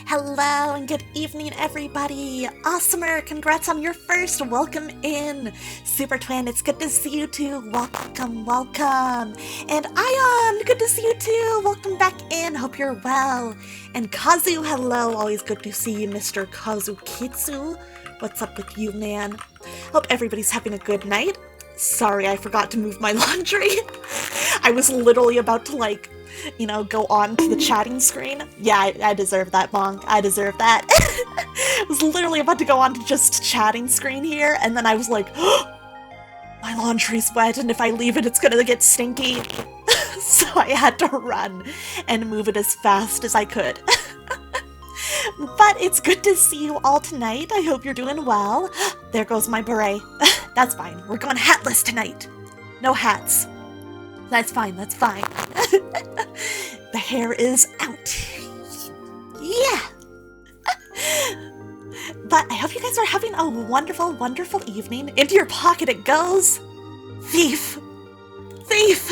Hello and good evening, everybody. Awesomer, congrats on your first welcome in. Super Twin, it's good to see you too. Welcome, welcome. And Ion, good to see you too. Welcome back in. Hope you're well. And Kazu, hello. Always good to see you, Mr. Kazukitsu. What's up with you, man? Hope everybody's having a good night. Sorry, I forgot to move my laundry. I was literally about to, go on to the chatting screen. Yeah, I deserve that, Bonk. I deserve that. I was literally about to go on to just chatting screen here, and then I was like, oh, my laundry's wet, and if I leave it, it's gonna get stinky. So I had to run and move it as fast as I could. But it's good to see you all tonight. I hope you're doing well. There goes my beret. That's fine. We're going hatless tonight. No hats. That's fine, that's fine. The hair is out. Yeah. But I hope you guys are having a wonderful, wonderful evening. Into your pocket it goes. Thief. Thief.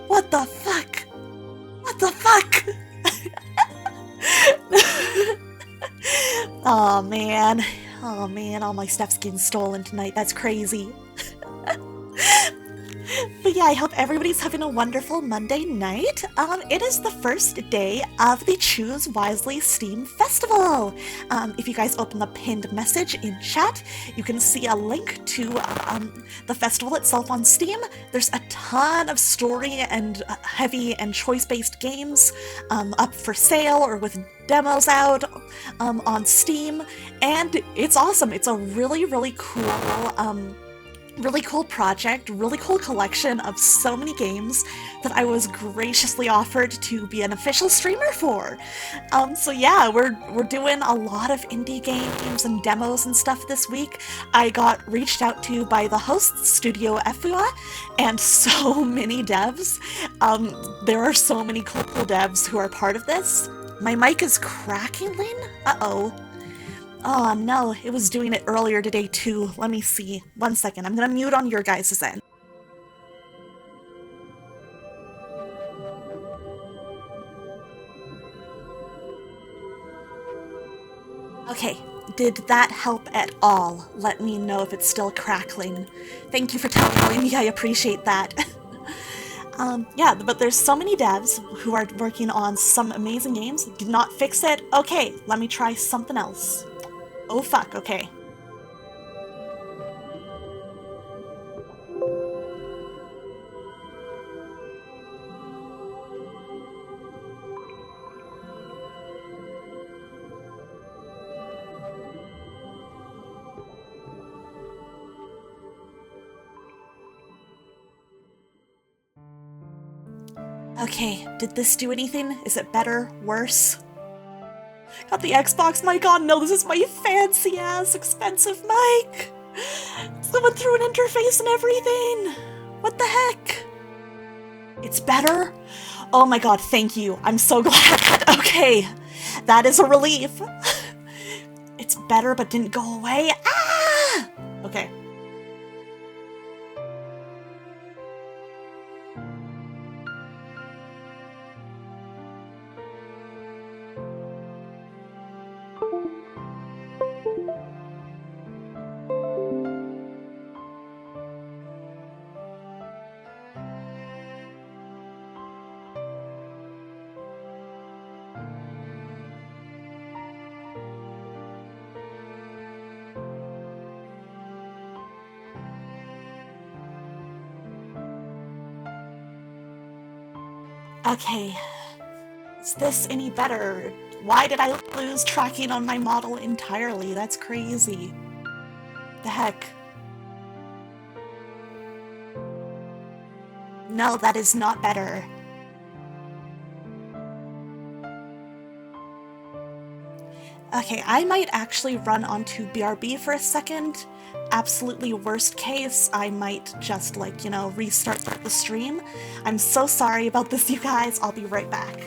What the fuck? What the fuck? Oh man, all my stuff's getting stolen tonight. That's crazy. But yeah, I hope everybody's having a wonderful Monday night. It is the first day of the Choose Wisely Steam Festival. If you guys open the pinned message in chat, you can see a link to the festival itself on Steam. There's a ton of story and heavy and choice-based games up for sale or with demos out on Steam, and it's awesome. It's a really, really cool project, really cool collection of so many games that I was graciously offered to be an official streamer for. So yeah, we're doing a lot of indie games and demos and stuff this week. I got reached out to by the host, Studio Efua, and so many devs. There are so many cool devs who are part of this. My mic is crackling? Uh-oh. Oh no, it was doing it earlier today too. Let me see. 1 second, I'm gonna mute on your guys' end. Okay, did that help at all? Let me know if it's still crackling. Thank you for telling me, I appreciate that. Yeah, but there's so many devs who are working on some amazing games. Did not fix it? Okay, let me try something else. Oh fuck, okay. Okay, did this do anything? Is it better? Worse? Got the Xbox mic on. No, this is my fancy-ass expensive mic. Someone threw an interface and everything. What the heck? It's better? Oh my god, thank you. I'm so glad. Okay, that is a relief. It's better but didn't go away. Ah! Okay. Okay, is this any better? Why did I lose tracking on my model entirely? That's crazy. The heck? No, that is not better. Okay, I might actually run onto BRB for a second. Absolutely worst case, I might just, restart the stream. I'm so sorry about this, you guys. I'll be right back.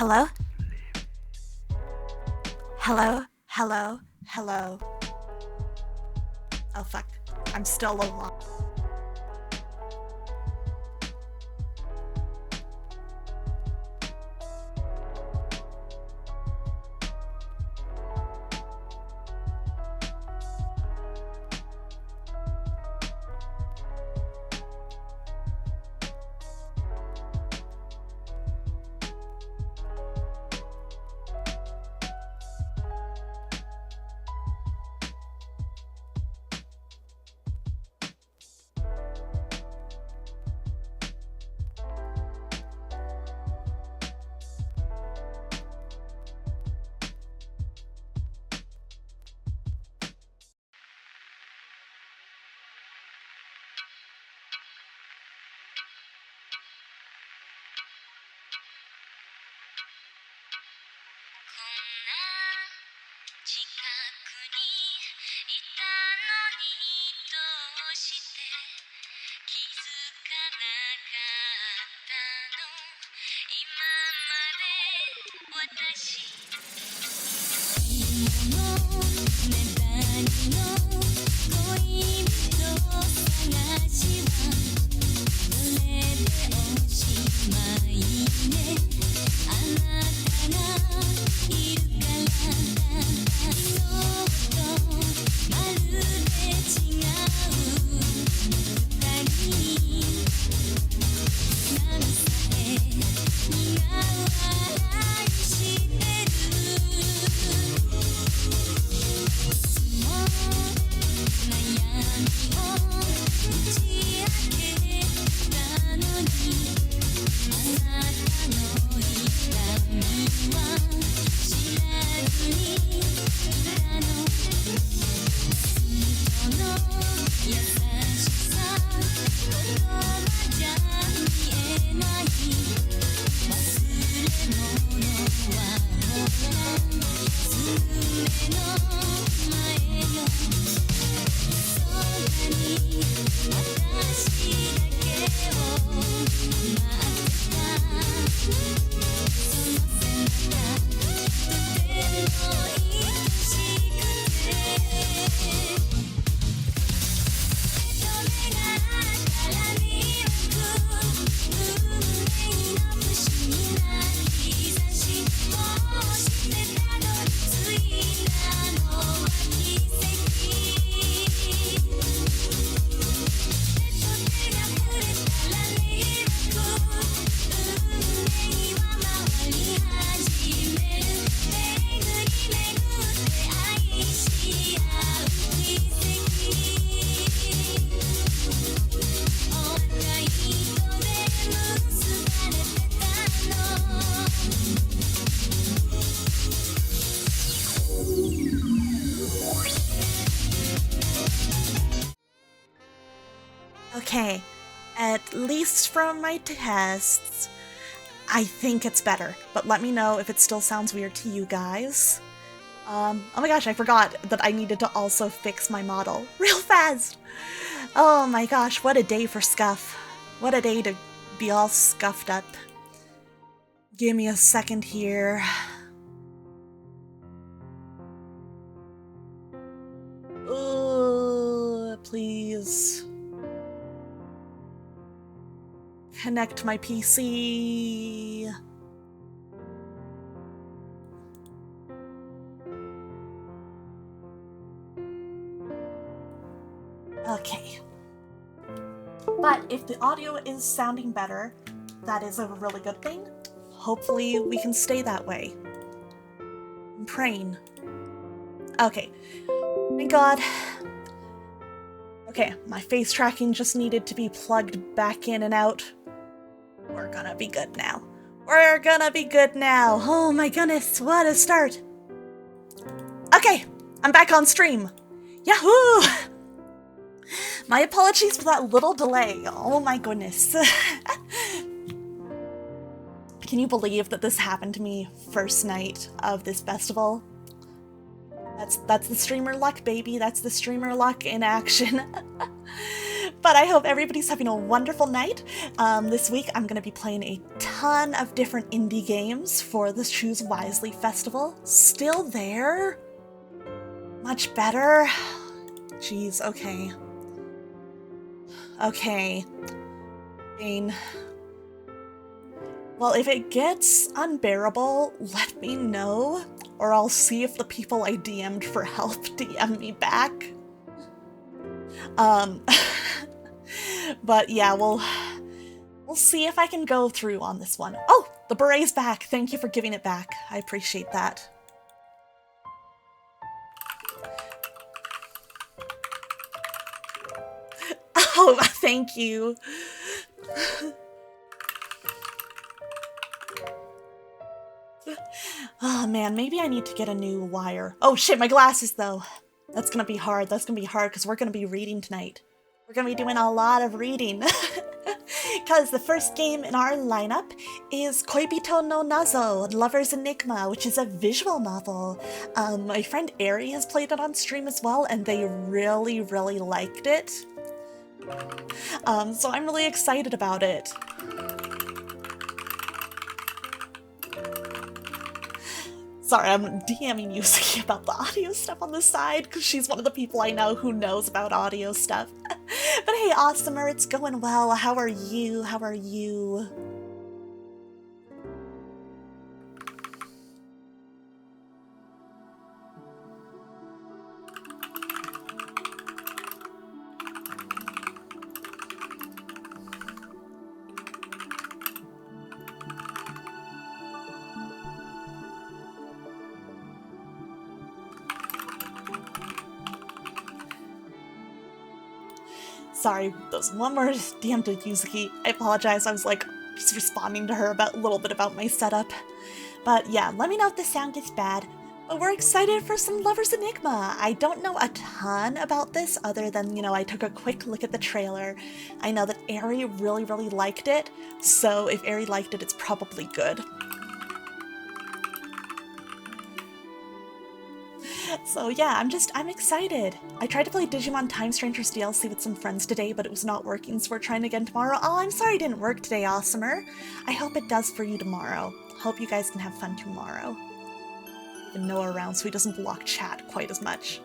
Hello? Hello? Hello? Hello? Oh fuck. I'm still alone. Okay, at least from my tests, I think it's better, but let me know if it still sounds weird to you guys. Oh my gosh, I forgot that I needed to also fix my model real fast. Oh my gosh, what a day for scuff. What a day to be all scuffed up. Give me a second here. Please. Connect my PC. Okay. But if the audio is sounding better, that is a really good thing. Hopefully we can stay that way. I'm praying. Okay. Thank God. Okay, my face tracking just needed to be plugged back in and out. We're gonna be good now. We're gonna be good now. Oh my goodness, what a start. Okay, I'm back on stream. Yahoo! My apologies for that little delay. Oh my goodness. Can you believe that this happened to me first night of this festival? That's the streamer luck, baby. That's the streamer luck in action. But I hope everybody's having a wonderful night. This week I'm going to be playing a ton of different indie games for the Choose Wisely Festival. Still there? Much better? Jeez, okay. Okay. Jane. Well, if it gets unbearable, let me know, or I'll see if the people I DM'd for help DM me back. But yeah, we'll see if I can go through on this one. Oh, the beret's back. Thank you for giving it back. I appreciate that. Oh, thank you. Oh man, maybe I need to get a new wire. Oh shit, my glasses though. That's gonna be hard. That's gonna be hard because we're gonna be reading tonight. We're gonna be doing a lot of reading. Because the first game in our lineup is Koibito no Nazo, Lover's Enigma, which is a visual novel. My friend Ari has played it on stream as well, and they really, really liked it. So I'm really excited about it. Sorry, I'm DMing Yusuke about the audio stuff on the side, because she's one of the people I know who knows about audio stuff. But hey, Awesomer, it's going well. How are you? How are you? Sorry, there's one more DM to Yuzuki. I apologize, I was like just responding to her about a little bit about my setup. But yeah, let me know if the sound gets bad. But we're excited for some Lover's Enigma. I don't know a ton about this other than, you know, I took a quick look at the trailer. I know that Ari really, really liked it, so if Ari liked it, it's probably good. So yeah, I'm excited. I tried to play Digimon Time Strangers DLC with some friends today, but it was not working, so we're trying again tomorrow. Oh, I'm sorry it didn't work today, Awesomer. I hope it does for you tomorrow. Hope you guys can have fun tomorrow. And Noah around so he doesn't block chat quite as much.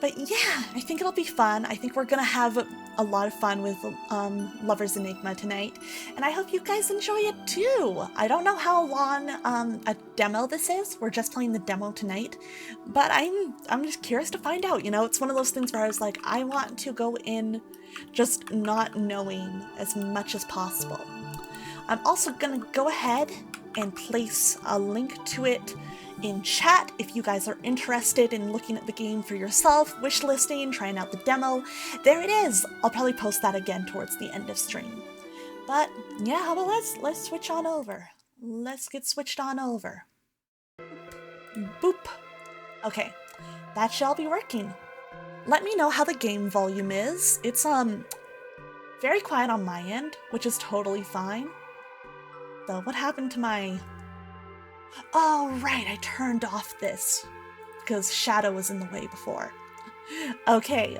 But yeah, I think it'll be fun. I think we're gonna have a lot of fun with Lover's Enigma tonight, and I hope you guys enjoy it too. I don't know how long a demo this is. We're just playing the demo tonight, but I'm just curious to find out. You know, it's one of those things where I was like, I want to go in just not knowing as much as possible. I'm also gonna go ahead and place a link to it in chat if you guys are interested in looking at the game for yourself, wishlisting, trying out the demo. There it is. I'll probably post that again towards the end of stream. But yeah, how about let's switch on over. Let's get switched on over. Boop. Okay, that shall be working. Let me know how the game volume is. It's very quiet on my end, which is totally fine. Though, what happened to my... Oh, right, I turned off this because Shadow was in the way before. Okay.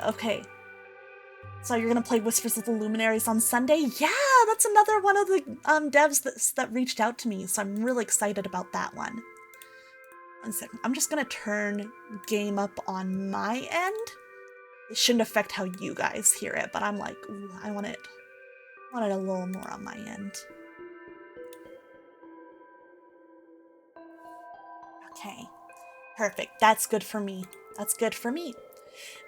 So you're gonna play Whispers of the Luminaries on Sunday? Yeah, that's another one of the devs that reached out to me, so I'm really excited about that one. One second, I'm just gonna turn game up on my end. It shouldn't affect how you guys hear it, but I'm like, ooh, I want it a little more on my end. Okay, perfect. That's good for me. That's good for me.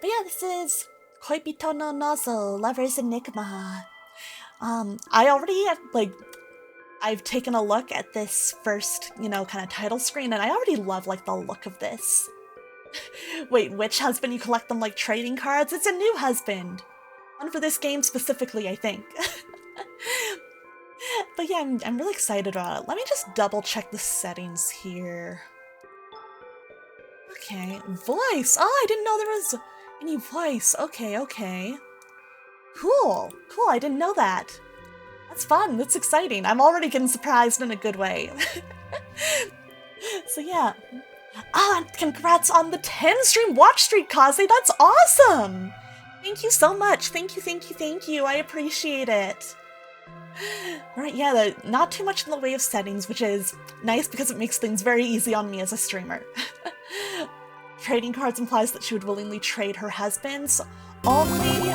But yeah, this is Koibito no Nazo, Lover's Enigma. I already have, I've taken a look at this first, you know, kind of title screen, and I already love, like, the look of this. Wait, which husband? You collect them like trading cards? It's a new husband! One for this game specifically, I think. But yeah, I'm really excited about it. Let me just double check the settings here. Okay, voice! Oh, I didn't know there was any voice. Okay. Cool, I didn't know that. That's fun, that's exciting. I'm already getting surprised in a good way. So yeah. Oh, and congrats on the 10 stream watch streak, Kaze, that's awesome! Thank you so much. Thank you, thank you, thank you. I appreciate it. Alright, yeah, not too much in the way of settings, which is nice because it makes things very easy on me as a streamer. Trading cards implies that she would willingly trade her husband's. Only...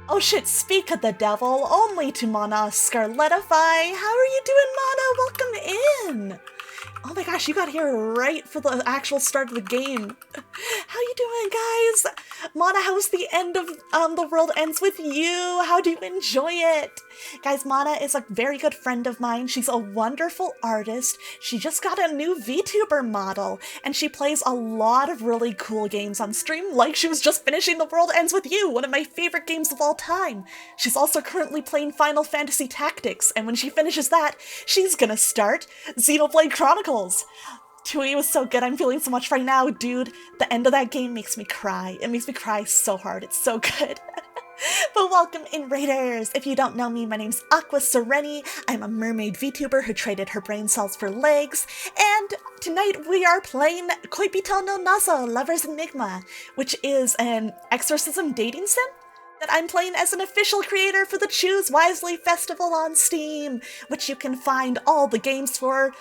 Oh shit, speak of the devil, only to Mana Scarletify. How are you doing, Mana? Welcome in! Oh my gosh, you got here right for the actual start of the game. How you doing, guys? Mana, how's the end of The World Ends With You? How do you enjoy it? Guys, Mana is a very good friend of mine. She's a wonderful artist. She just got a new VTuber model, and she plays a lot of really cool games on stream, like she was just finishing The World Ends With You, one of my favorite games of all time. She's also currently playing Final Fantasy Tactics, and when she finishes that, she's gonna start Xenoblade Chronicles. Tui was so good. I'm feeling so much right now, dude. The end of that game makes me cry. It makes me cry so hard. It's so good. But welcome in, Raiders! If you don't know me, my name's Aqua Sereni. I'm a mermaid VTuber who traded her brain cells for legs, and tonight we are playing Koibito no Naso, Lover's Enigma, which is an exorcism dating sim that I'm playing as an official creator for the Choose Wisely Festival on Steam, which you can find all the games for.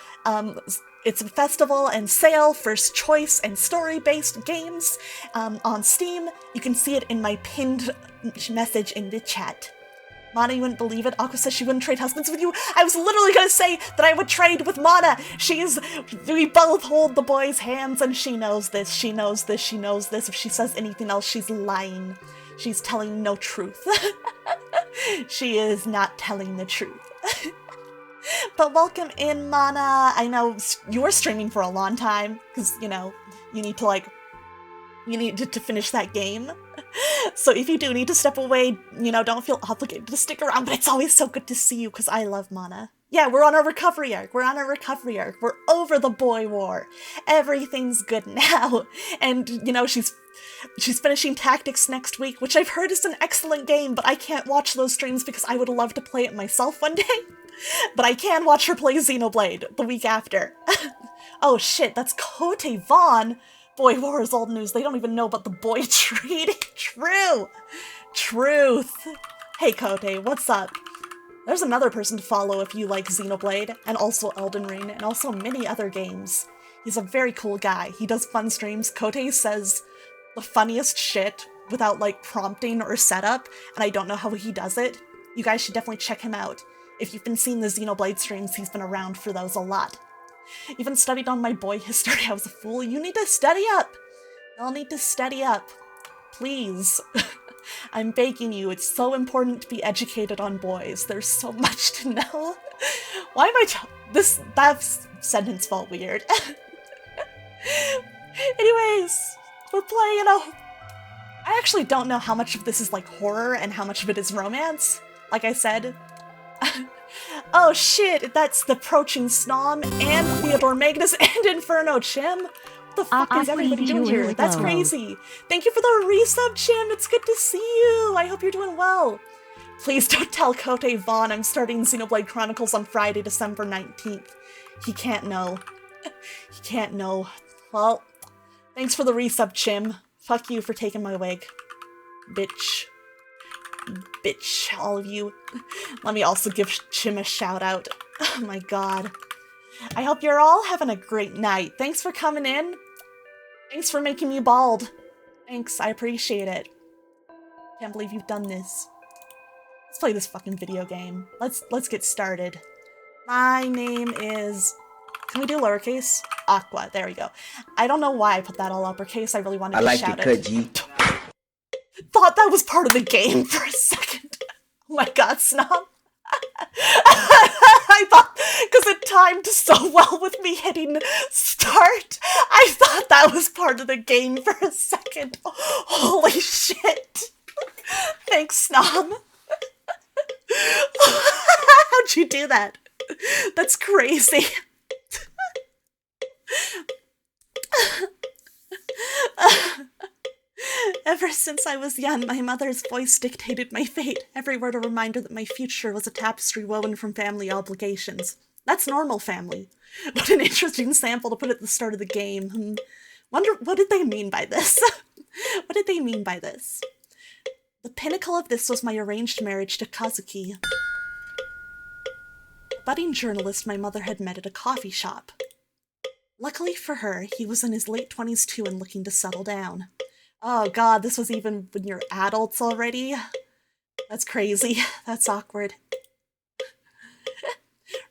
It's a festival and sale, first choice and story-based games on Steam. You can see it in my pinned message in the chat. Mana, you wouldn't believe it. Aqua says she wouldn't trade husbands with you. I was literally gonna say that I would trade with Mana. We both hold the boy's hands, and she knows this. She knows this. She knows this. If she says anything else, she's lying. She's telling no truth. She is not telling the truth. But welcome in, Mana. I know you were streaming for a long time, because, you know, you need to finish that game. So if you do need to step away, you know, don't feel obligated to stick around, but it's always so good to see you, because I love Mana. Yeah, we're on our recovery arc. We're over the boy war. Everything's good now. And, you know, she's finishing Tactics next week, which I've heard is an excellent game, but I can't watch those streams because I would love to play it myself one day. But I can watch her play Xenoblade the week after. Oh shit, that's Cote Vaughn. Boy War is old news. They don't even know about the boy treaty. True. Truth. Hey Cote, what's up? There's another person to follow if you like Xenoblade, and also Elden Ring, and also many other games. He's a very cool guy. He does fun streams. Cote says the funniest shit without, like, prompting or setup, and I don't know how he does it. You guys should definitely check him out. If you've been seeing the Xenoblade streams, he's been around for those a lot. Even studied on my boy history. I was a fool. You need to study up! Y'all need to study up. Please. I'm begging you. It's so important to be educated on boys. There's so much to know. Why am I that sentence felt weird. Anyways, we're playing I actually don't know how much of this is like horror and how much of it is romance. Like I said. Oh shit, that's the Approaching Snom and Theodore Magnus and Inferno Chim. What the fuck is everybody doing here? That's crazy. Thank you for the resub, Chim. It's good to see you. I hope you're doing well. Please don't tell Cote Vaughn I'm starting Xenoblade Chronicles on Friday, December 19th. He can't know. He can't know. Well, thanks for the resub, Chim. Fuck you for taking my wig. Bitch. Bitch, all of you. Let me also give Chim a shout out. Oh my god. I hope you're all having a great night. Thanks for coming in. Thanks for making me bald. Thanks, I appreciate it. Can't believe you've done this. Let's play this fucking video game. Let's get started. My name is... Can we do lowercase? Aqua, there we go. I don't know why I put that all uppercase. I really wanted to shout it. Thought that was part of the game for a second. Oh my god, Snob. I thought, because it timed so well with me hitting start, I thought that was part of the game for a second. Holy shit. Thanks, Snob. How'd you do that? That's crazy. Ever since I was young, my mother's voice dictated my fate, every word a reminder that my future was a tapestry woven from family obligations. That's normal, family. What an interesting sample to put at the start of the game. Wonder, what did they mean by this? What did they mean by this? The pinnacle of this was my arranged marriage to Kazuki, a budding journalist my mother had met at a coffee shop. Luckily for her, he was in his late 20s too and looking to settle down. Oh god, this was even when you're adults already? That's crazy. That's awkward.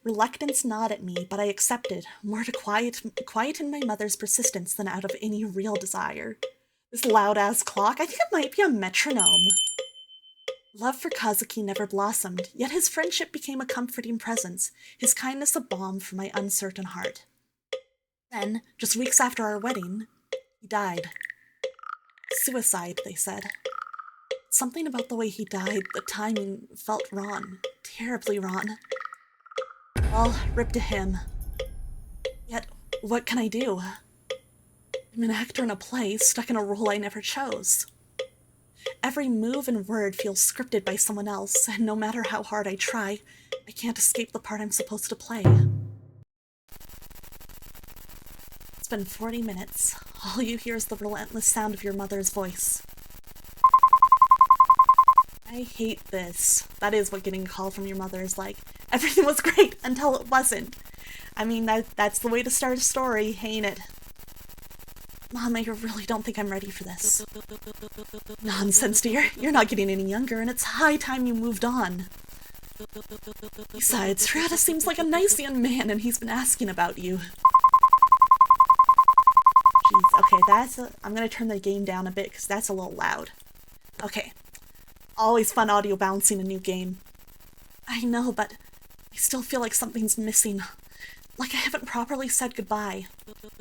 Reluctance gnawed at me, but I accepted, more to quieten my mother's persistence than out of any real desire. This loud-ass clock, I think it might be a metronome. Love for Kazuki never blossomed, yet his friendship became a comforting presence, his kindness a balm for my uncertain heart. Then, just weeks after our wedding, he died. Suicide, they said. Something about the way he died, the timing, felt wrong. Terribly wrong. Well, rip to him. Yet, what can I do? I'm an actor in a play, stuck in a role I never chose. Every move and word feels scripted by someone else, and no matter how hard I try, I can't escape the part I'm supposed to play. It's been 40 minutes. All you hear is the relentless sound of your mother's voice. I hate this. That is what getting a call from your mother is like. Everything was great until it wasn't. I mean, that's the way to start a story, ain't it? Mom, I really don't think I'm ready for this. Nonsense, dear. You're not getting any younger, and it's high time you moved on. Besides, Ryota seems like a nice young man, and he's been asking about you. Jeez, okay, I'm gonna turn the game down a bit, because that's a little loud. Okay. Always fun audio balancing a new game. I know, but I still feel like something's missing. Like I haven't properly said goodbye.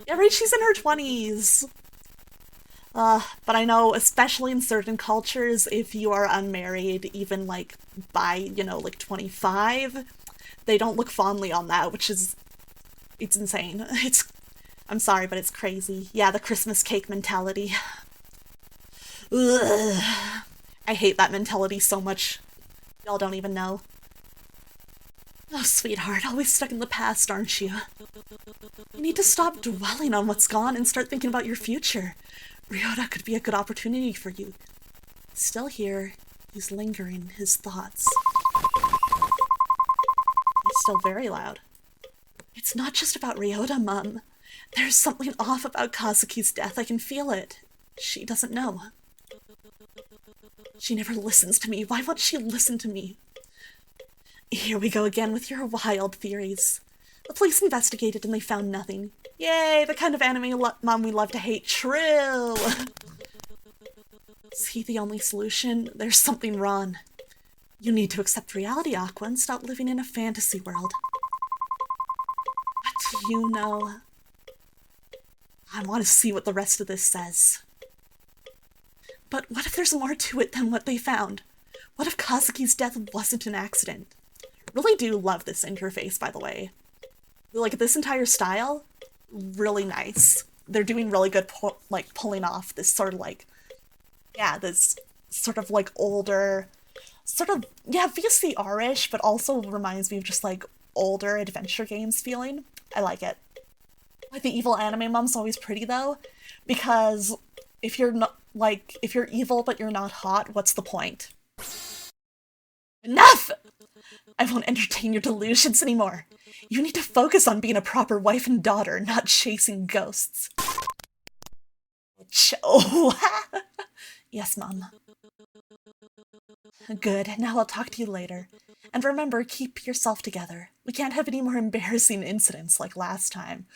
Yeah, right, she's in her 20s. But I know, especially in certain cultures, if you are unmarried, even like by, you know, like 25, they don't look fondly on that, which is, it's insane. I'm sorry, but it's crazy. Yeah, the Christmas cake mentality. Ugh. I hate that mentality so much. Y'all don't even know. Oh, sweetheart, always stuck in the past, aren't you? You need to stop dwelling on what's gone and start thinking about your future. Ryota could be a good opportunity for you. Still here, he's lingering, his thoughts. It's still very loud. It's not just about Ryota, Mum. There's something off about Kazuki's death, I can feel it. She doesn't know. She never listens to me. Why won't she listen to me? Here we go again with your wild theories. The police investigated and they found nothing. Yay, the kind of anime mom we love to hate. True! Is he the only solution? There's something wrong. You need to accept reality, Aqua, and stop living in a fantasy world. What do you know? I want to see what the rest of this says. But what if there's more to it than what they found? What if Kazuki's death wasn't an accident? Really do love this interface, by the way. Like, this entire style, really nice. They're doing really good, pulling off this sort of, like, yeah, this sort of, like, older, sort of, yeah, VCR-ish, but also reminds me of just, like, older adventure games feeling. I like it. Like, the evil anime mom's always pretty, though, because if you're not, like, if you're evil but you're not hot, what's the point? Enough! I won't entertain your delusions anymore. You need to focus on being a proper wife and daughter, not chasing ghosts. Oh, yes, Mom. Good, now I'll talk to you later. And remember, keep yourself together. We can't have any more embarrassing incidents like last time.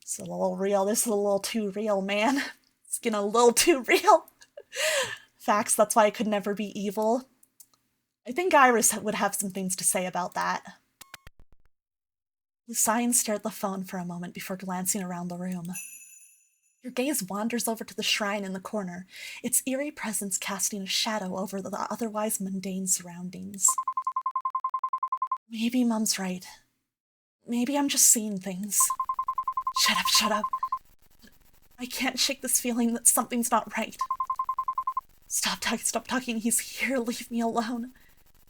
It's a little real. This is a little too real, man. It's getting a little too real. Facts, that's why I could never be evil. I think Iris would have some things to say about that. Lucine stared at the phone for a moment before glancing around the room. Your gaze wanders over to the shrine in the corner, its eerie presence casting a shadow over the otherwise mundane surroundings. Maybe Mom's right. Maybe I'm just seeing things. Shut up, shut up. I can't shake this feeling that something's not right. Stop talking, he's here, leave me alone.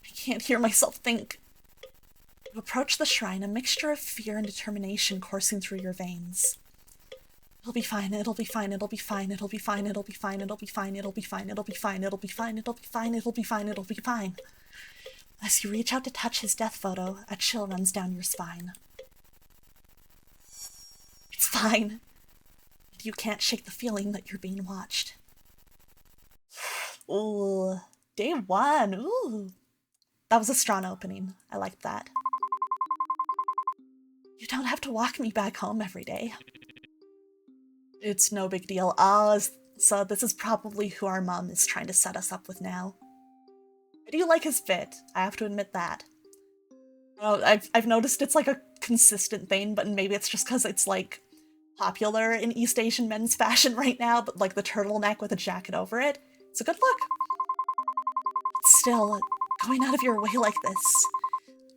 I can't hear myself think. You approach the shrine, a mixture of fear and determination coursing through your veins. It'll be fine, it'll be fine, it'll be fine, it'll be fine, it'll be fine, it'll be fine, it'll be fine, it'll be fine, it'll be fine, it'll be fine, it'll be fine, it'll be fine. As you reach out to touch his death photo, a chill runs down your spine. It's fine. You can't shake the feeling that you're being watched. Ooh, day one, ooh. That was a strong opening. I liked that. You don't have to walk me back home every day. It's no big deal. So this is probably who our mom is trying to set us up with now. I do like his fit, I have to admit that. I've noticed it's like a consistent thing, but maybe it's just because it's like popular in East Asian men's fashion right now, but like the turtleneck with a jacket over it. It's a good look. Still, going out of your way like this.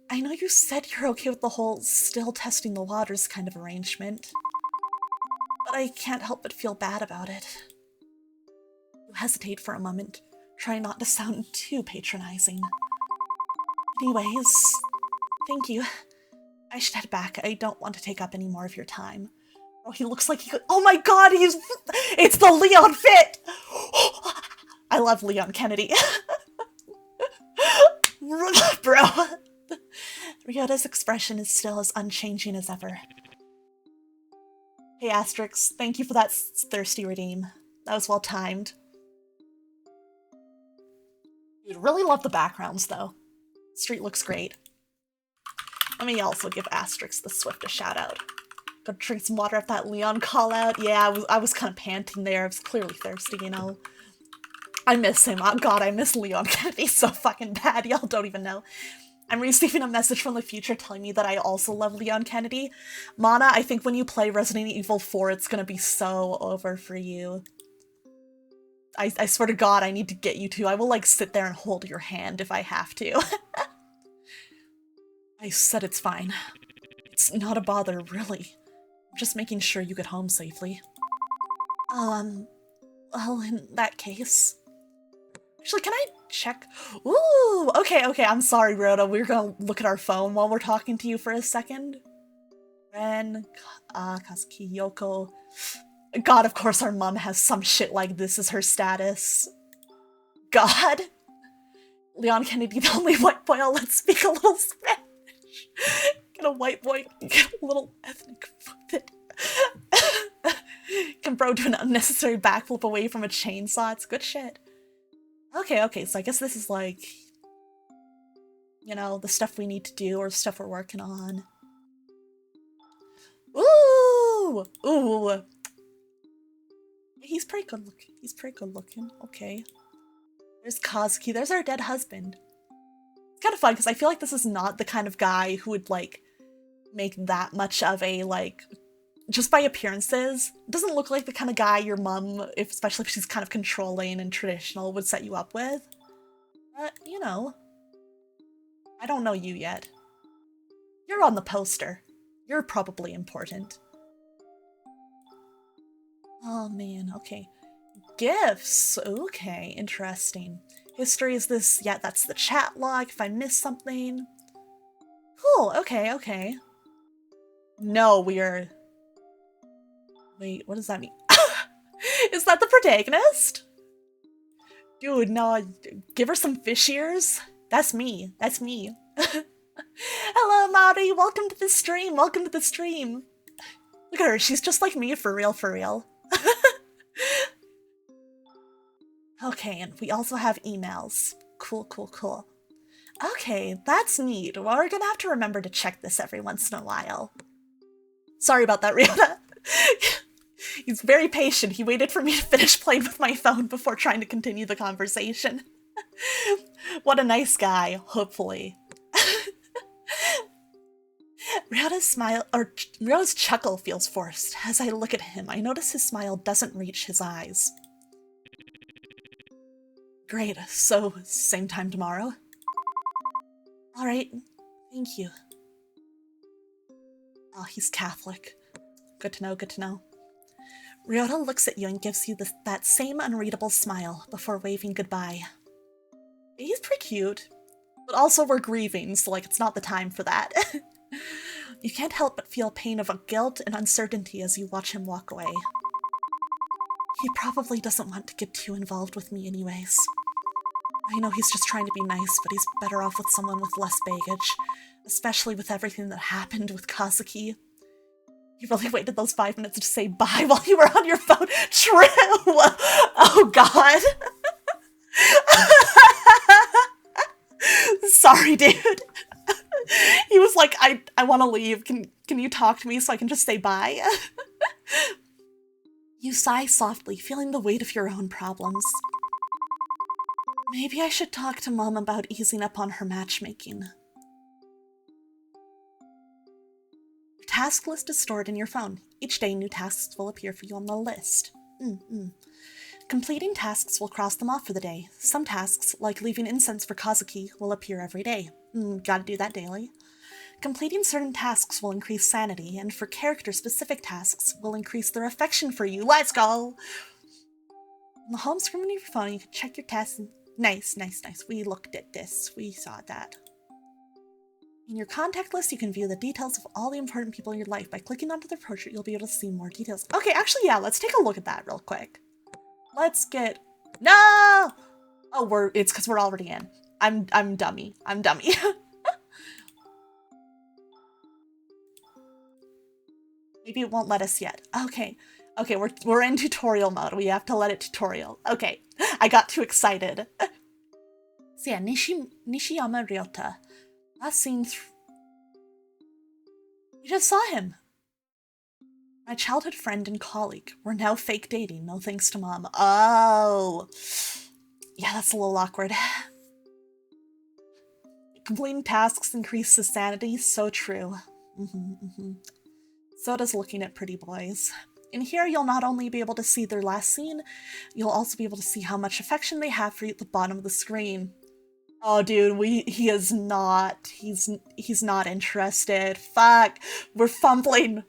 I know you said you're okay with the whole still testing the waters kind of arrangement, but I can't help but feel bad about it. You hesitate for a moment, trying not to sound too patronizing. Anyways, thank you. I should head back. I don't want to take up any more of your time. Oh, he looks like he could— oh my god, it's the Leon fit! I love Leon Kennedy. Bro. Ryota's expression is still as unchanging as ever. Hey Asterix, thank you for that thirsty redeem. That was well timed. Dude, really love the backgrounds though. Street looks great. Let me also give Asterix the Swift a shout out. Go drink some water after that Leon call out. Yeah, I was kind of panting there. I was clearly thirsty, you know. I miss him. Oh god, I miss Leon Kennedy so fucking bad. Y'all don't even know. I'm receiving a message from the future telling me that I also love Leon Kennedy. Mana, I think when you play Resident Evil 4, it's gonna be so over for you. I swear to god, I need to get you to. I will, like, sit there and hold your hand if I have to. I said it's fine. It's not a bother, really. I'm just making sure you get home safely. Well, in that case... Actually, can I check? Ooh, okay, I'm sorry, Rhoda. We're gonna look at our phone while we're talking to you for a second. Ren, Kazuki, Yoko. God, of course our mom has some shit like this as her status. God. Leon Kennedy, the only white boy I'll let speak a little Spanish. Get a white boy, get a little ethnic foot. Can bro do an unnecessary backflip away from a chainsaw? It's good shit. Okay, so I guess this is like, you know, the stuff we need to do or stuff we're working on. Ooh! He's pretty good looking. Okay. There's Kazuki. There's our dead husband. It's kind of fun because I feel like this is not the kind of guy who would, like, make that much of a, like, just by appearances, doesn't look like the kind of guy your mom, especially if she's kind of controlling and traditional, would set you up with. But, you know, I don't know you yet. You're on the poster. You're probably important. Oh man, okay. Gifts! Okay, interesting. History is this, yeah, that's the chat log if I missed something. Cool, okay. No, we're... Wait, what does that mean? Is that the protagonist? Dude, no, give her some fish ears. That's me. Hello, Mari, welcome to the stream. Look at her, she's just like me, for real. Okay, and we also have emails. Cool. Okay, that's neat. Well, we're gonna have to remember to check this every once in a while. Sorry about that, Ryota. He's very patient. He waited for me to finish playing with my phone before trying to continue the conversation. What a nice guy, hopefully. Ryota's chuckle feels forced. As I look at him, I notice his smile doesn't reach his eyes. Great, so same time tomorrow? Alright, thank you. Oh, he's Catholic. Good to know. Ryota looks at you and gives you that same unreadable smile before waving goodbye. He's pretty cute, but also we're grieving, so like it's not the time for that. You can't help but feel pain of guilt and uncertainty as you watch him walk away. He probably doesn't want to get too involved with me anyways. I know he's just trying to be nice, but he's better off with someone with less baggage, especially with everything that happened with Kazuki. You really waited those 5 minutes to say bye while you were on your phone? True! Oh god. Sorry, dude. He was like, I want to leave. Can you talk to me so I can just say bye? You sigh softly, feeling the weight of your own problems. Maybe I should talk to Mom about easing up on her matchmaking. Your task list is stored in your phone. Each day, new tasks will appear for you on the list. Completing tasks will cross them off for the day. Some tasks, like leaving incense for Kazuki, will appear every day. Gotta do that daily. Completing certain tasks will increase sanity, and for character-specific tasks will increase their affection for you. Let's go! On the home screen of your phone, you can check your tasks. Nice. We looked at this. We saw that. In your contact list, you can view the details of all the important people in your life. By clicking onto their portrait, you'll be able to see more details. Okay, actually, yeah, let's take a look at that real quick. Let's get... No! Oh, it's because we're already in. I'm dummy. Maybe it won't let us yet. Okay, we're in tutorial mode. We have to let it tutorial. Okay, I got too excited. So yeah, Nishiyama Ryota. Last seen we just saw him. My childhood friend and colleague. We're now fake dating, no thanks to Mom. Oh. Yeah, that's a little awkward. Completing tasks increases sanity. So true. So does looking at pretty boys. In here, you'll not only be able to see their last scene, you'll also be able to see how much affection they have for you at the bottom of the screen. Oh, dude, he is not. He's not interested. Fuck. We're fumbling.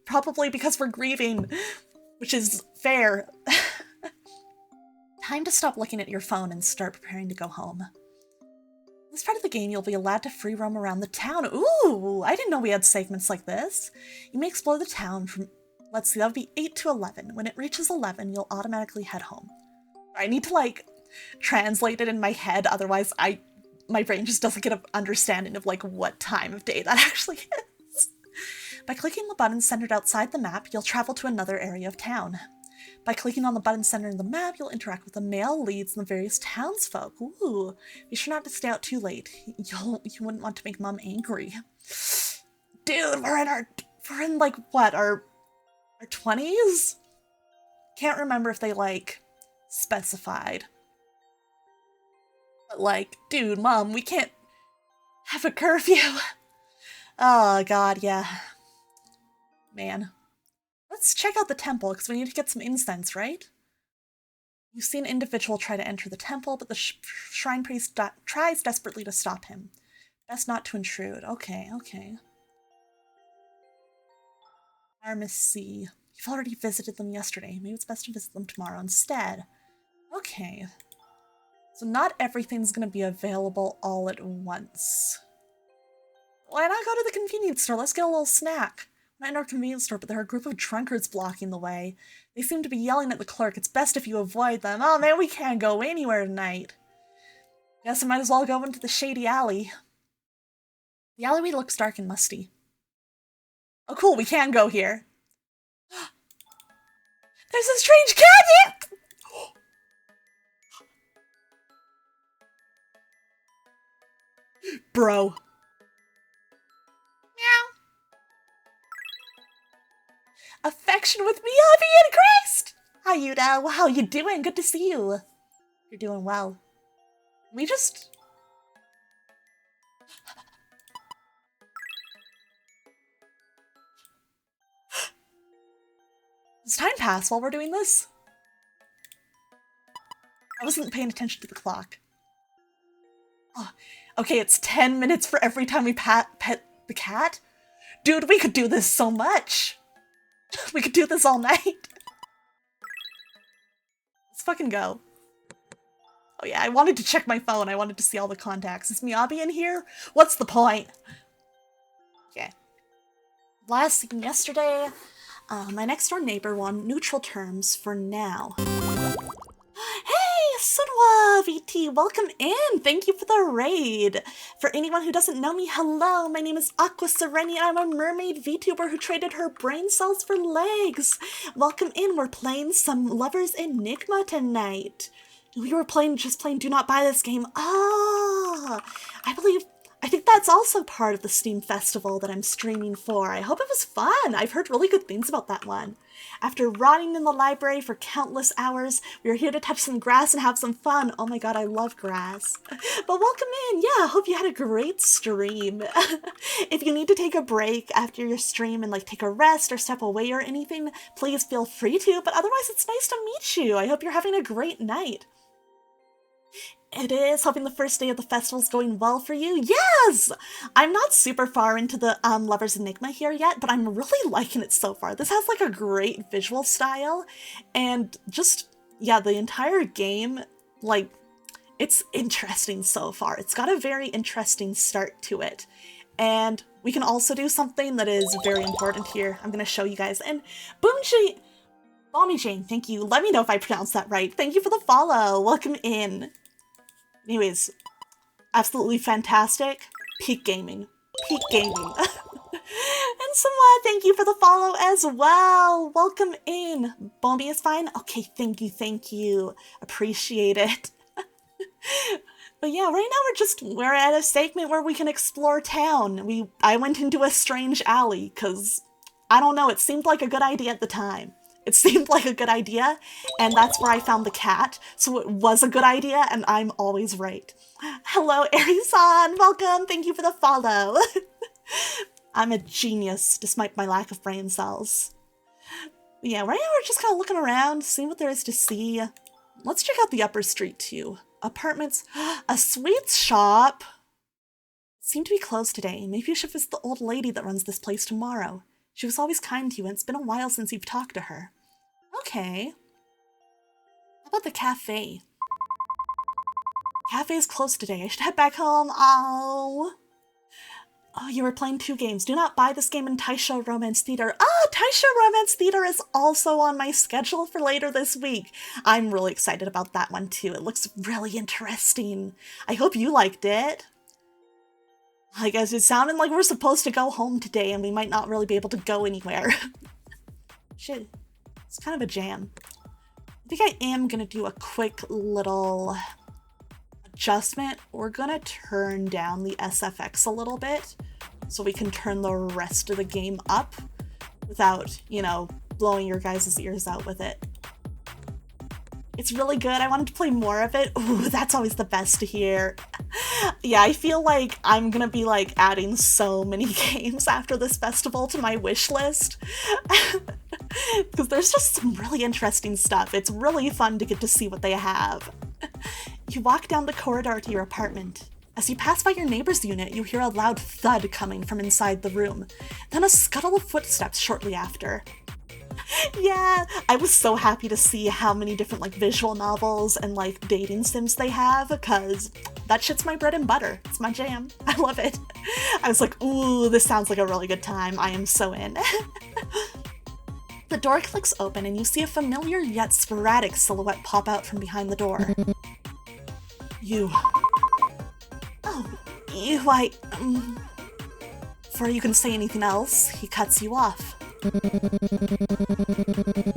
Probably because we're grieving, which is fair. Time to stop looking at your phone and start preparing to go home. In this part of the game, you'll be allowed to free roam around the town. Ooh, I didn't know we had segments like this. You may explore the town from, let's see, that'll be 8 to 11. When it reaches 11, you'll automatically head home. I need to, like, translate it in my head, otherwise my brain just doesn't get an understanding of, like, what time of day that actually is. By clicking the button centered outside the map, you'll travel to another area of town. By clicking on the button centered in the map, you'll interact with the male leads and the various townsfolk. Ooh, be sure not to stay out too late. You wouldn't want to make Mom angry. Dude, we're in like, what, our 20s? Can't remember if they, like, specified. But, like, dude, Mom, we can't have a curfew. Oh, God, yeah. Man. Let's check out the temple, because we need to get some incense, right? You see an individual try to enter the temple, but the shrine priest tries desperately to stop him. Best not to intrude. Okay. Pharmacy. You've already visited them yesterday. Maybe it's best to visit them tomorrow instead. Okay. So not everything's going to be available all at once. Why not go to the convenience store? Let's get a little snack. We're not in our convenience store, but there are a group of drunkards blocking the way. They seem to be yelling at the clerk. It's best if you avoid them. Oh man, we can't go anywhere tonight. Guess I might as well go into the shady alley. The alleyway looks dark and musty. Oh cool, we can go here. There's a strange cat! Bro. Meow. Affection with Miyabi and Christ! How you know? How you doing? Good to see you. You're doing well. We just... Does time pass while we're doing this? I wasn't paying attention to the clock. Oh, okay, it's 10 minutes for every time we pet the cat? Dude, we could do this so much! We could do this all night! Let's fucking go. Oh yeah, I wanted to check my phone. I wanted to see all the contacts. Is Miyabi in here? What's the point? Okay. Last seen yesterday, my next door neighbor won neutral terms for now. Hey, Sunwa VT, welcome in! Thank you for the raid! For anyone who doesn't know me, hello, my name is Aqua Sereni, I'm a mermaid VTuber who traded her brain cells for legs! Welcome in, we're playing some Lovers Enigma tonight! We were just playing Do Not Buy This Game. Ah! I think that's also part of the Steam Festival that I'm streaming for. I hope it was fun! I've heard really good things about that one. After rotting in the library for countless hours, we are here to touch some grass and have some fun. Oh my god, I love grass. But welcome in. Yeah, hope you had a great stream. If you need to take a break after your stream and like take a rest or step away or anything, please feel free to, but otherwise it's nice to meet you. I hope you're having a great night. It is. Hoping the first day of the festival is going well for you. Yes! I'm not super far into the Lovers Enigma here yet, but I'm really liking it so far. This has like a great visual style and just, yeah, the entire game, like, it's interesting so far. It's got a very interesting start to it. And we can also do something that is very important here. I'm going to show you guys. And Boomji, Balmy Jane, thank you. Let me know if I pronounced that right. Thank you for the follow. Welcome in. Anyways, absolutely fantastic. Peak gaming. Peak gaming. And Somewhat, thank you for the follow as well. Welcome in. Bombi is fine? Okay, thank you. Appreciate it. But yeah, right now we're at a segment where we can explore town. I went into a strange alley, because, I don't know, it seemed like a good idea at the time. It seemed like a good idea, and that's where I found the cat, so it was a good idea, and I'm always right. Hello, Aries-san! Welcome! Thank you for the follow! I'm a genius, despite my lack of brain cells. Yeah, right now we're just kind of looking around, seeing what there is to see. Let's check out the upper street, too. Apartments. A sweets shop! Seemed to be closed today. Maybe you should visit the old lady that runs this place tomorrow. She was always kind to you, and it's been a while since you've talked to her. Okay. How about the cafe? Cafe's closed today. I should head back home. Oh, you were playing 2 games. Do Not Buy This Game in Taisho Romance Theater. Taisho Romance Theater is also on my schedule for later this week. I'm really excited about that one, too. It looks really interesting. I hope you liked it. I guess it sounded like we're supposed to go home today and we might not really be able to go anywhere. Shit, it's kind of a jam. I think I am gonna do a quick little adjustment. We're gonna turn down the SFX a little bit so we can turn the rest of the game up without, you know, blowing your guys' ears out with it. It's really good. I wanted to play more of it. Ooh, that's always the best to hear. Yeah, I feel like I'm gonna be like adding so many games after this festival to my wish list. Because there's just some really interesting stuff. It's really fun to get to see what they have. You walk down the corridor to your apartment. As you pass by your neighbor's unit, you hear a loud thud coming from inside the room. Then a scuttle of footsteps shortly after. Yeah, I was so happy to see how many different like visual novels and like dating sims they have, because that shit's my bread and butter. It's my jam. I love it. I was like, ooh, this sounds like a really good time. I am so in. The door clicks open and you see a familiar yet sporadic silhouette pop out from behind the door. You. Oh, you, before you can say anything else, he cuts you off.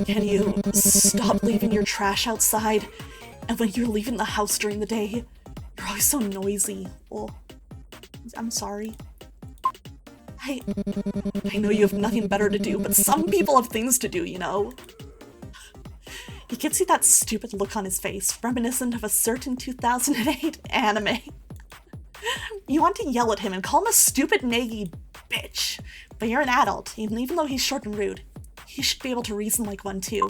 Can you stop leaving your trash outside? And when you're leaving the house during the day, you're always so noisy. Oh, I'm sorry. I know you have nothing better to do, but some people have things to do, you know? He gives you that stupid look on his face, reminiscent of a certain 2008 anime. You want to yell at him and call him a stupid naggy bitch, but you're an adult, and even though he's short and rude, he should be able to reason like one too.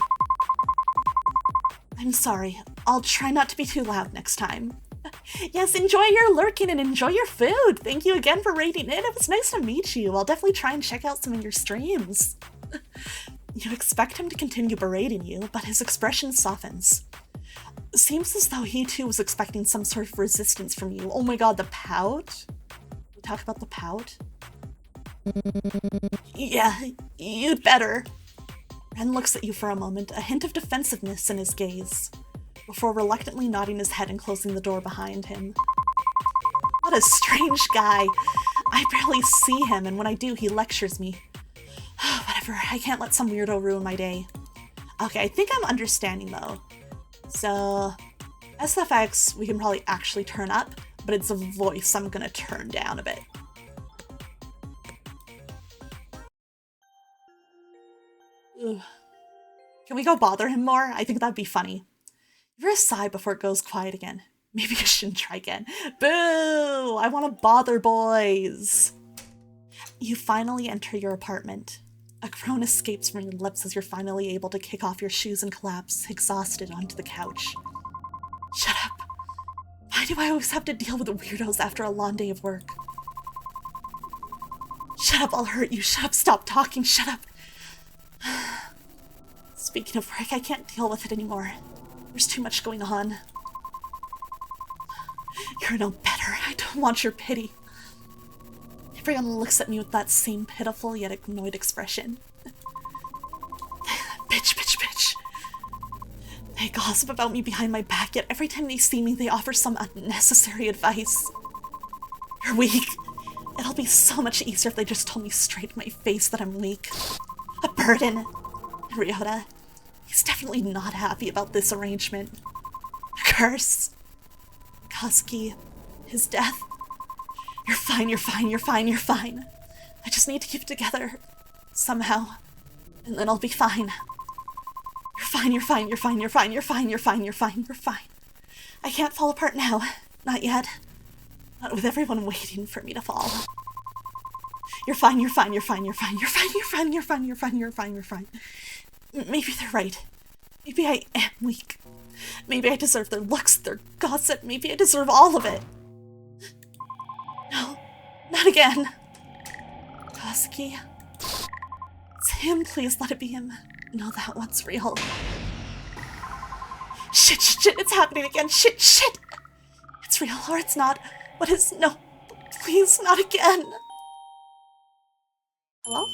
I'm sorry. I'll try not to be too loud next time. Yes, enjoy your lurking and enjoy your food. Thank you again for raiding in. It was nice to meet you. I'll definitely try and check out some of your streams. You expect him to continue berating you, but his expression softens. Seems as though he too was expecting some sort of resistance from you. Oh my god, the pout? We talk about the pout? Yeah, you'd better. Ren looks at you for a moment, a hint of defensiveness in his gaze, before reluctantly nodding his head and closing the door behind him. What a strange guy. I barely see him, and when I do, he lectures me. Whatever, I can't let some weirdo ruin my day. Okay, I think I'm understanding though. So, SFX we can probably actually turn up, but it's a voice I'm gonna turn down a bit. Ugh. Can we go bother him more? I think that'd be funny. Give her a sigh before it goes quiet again. Maybe I shouldn't try again. Boo! I want to bother boys! You finally enter your apartment. A groan escapes from your lips as you're finally able to kick off your shoes and collapse, exhausted, onto the couch. Shut up. Why do I always have to deal with the weirdos after a long day of work? Shut up, I'll hurt you. Shut up, stop talking, shut up. Speaking of work, I can't deal with it anymore. There's too much going on. You're no better. I don't want your pity. Everyone looks at me with that same pitiful yet annoyed expression. Bitch, bitch, bitch. They gossip about me behind my back, yet every time they see me, they offer some unnecessary advice. You're weak. It'll be so much easier if they just told me straight in my face that I'm weak. A burden. Ryota, he's definitely not happy about this arrangement. A curse. Kazuki, his death. You're fine, you're fine, you're fine, you're fine. I just need to keep it together. Somehow. And then I'll be fine. You're fine, you're fine, you're fine, you're fine, you're fine, you're fine, you're fine, you're fine. I can't fall apart now. Not yet. Not with everyone waiting for me to fall. You're fine, you're fine, you're fine, you're fine, you're fine, you're fine, you're fine, you're fine, you're fine, you're fine. Maybe they're right. Maybe I am weak. Maybe I deserve their looks, their gossip. Maybe I deserve all of it. No, not again. Kazuki. It's him, please let it be him. No, that one's real. Shit, shit, shit, it's happening again. Shit, shit. It's real or it's not. What is, no, please, not again. Hello?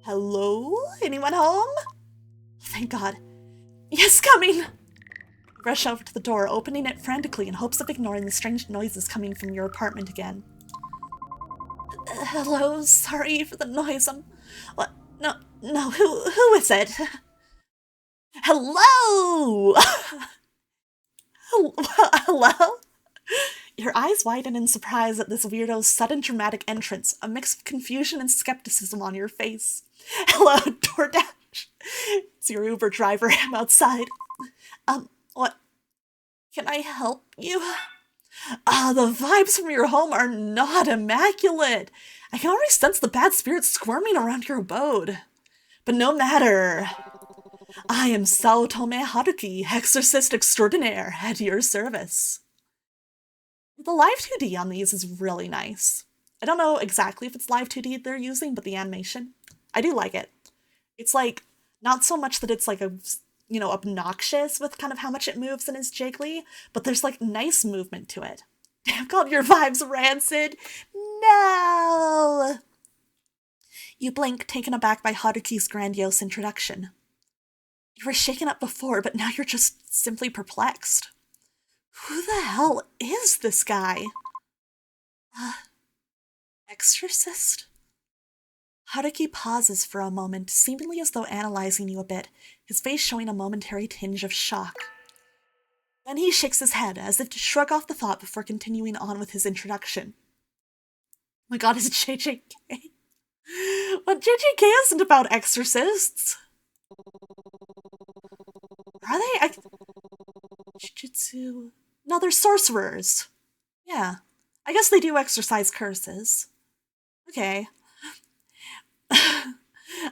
Hello? Anyone home? Thank God. Yes, coming! Rush over to the door, opening it frantically in hopes of ignoring the strange noises coming from your apartment again. Hello, sorry for the noise. What? No, who is it? Hello! Hello? Your eyes widen in surprise at this weirdo's sudden dramatic entrance, a mix of confusion and skepticism on your face. Hello, DoorDash. It's your Uber driver. I'm outside. What? Can I help you? The vibes from your home are not immaculate. I can already sense the bad spirits squirming around your abode. But no matter. I am Saotome Haruki, exorcist extraordinaire, at your service. The live 2D on these is really nice. I don't know exactly if it's live 2D they're using, but the animation, I do like it. It's like, not so much that it's like a, you know, obnoxious with kind of how much it moves and is jiggly, but there's like nice movement to it. Damn, called your vibes rancid. No! You blink, taken aback by Haruki's grandiose introduction. You were shaken up before, but now you're just simply perplexed. Who the hell is this guy? Exorcist? Haruki pauses for a moment, seemingly as though analyzing you a bit, his face showing a momentary tinge of shock. Then he shakes his head, as if to shrug off the thought before continuing on with his introduction. Oh my god, is it JJK? But JJK isn't about exorcists. Are they? Jujutsu... No, they're sorcerers. Yeah. I guess they do exorcise curses. Okay. I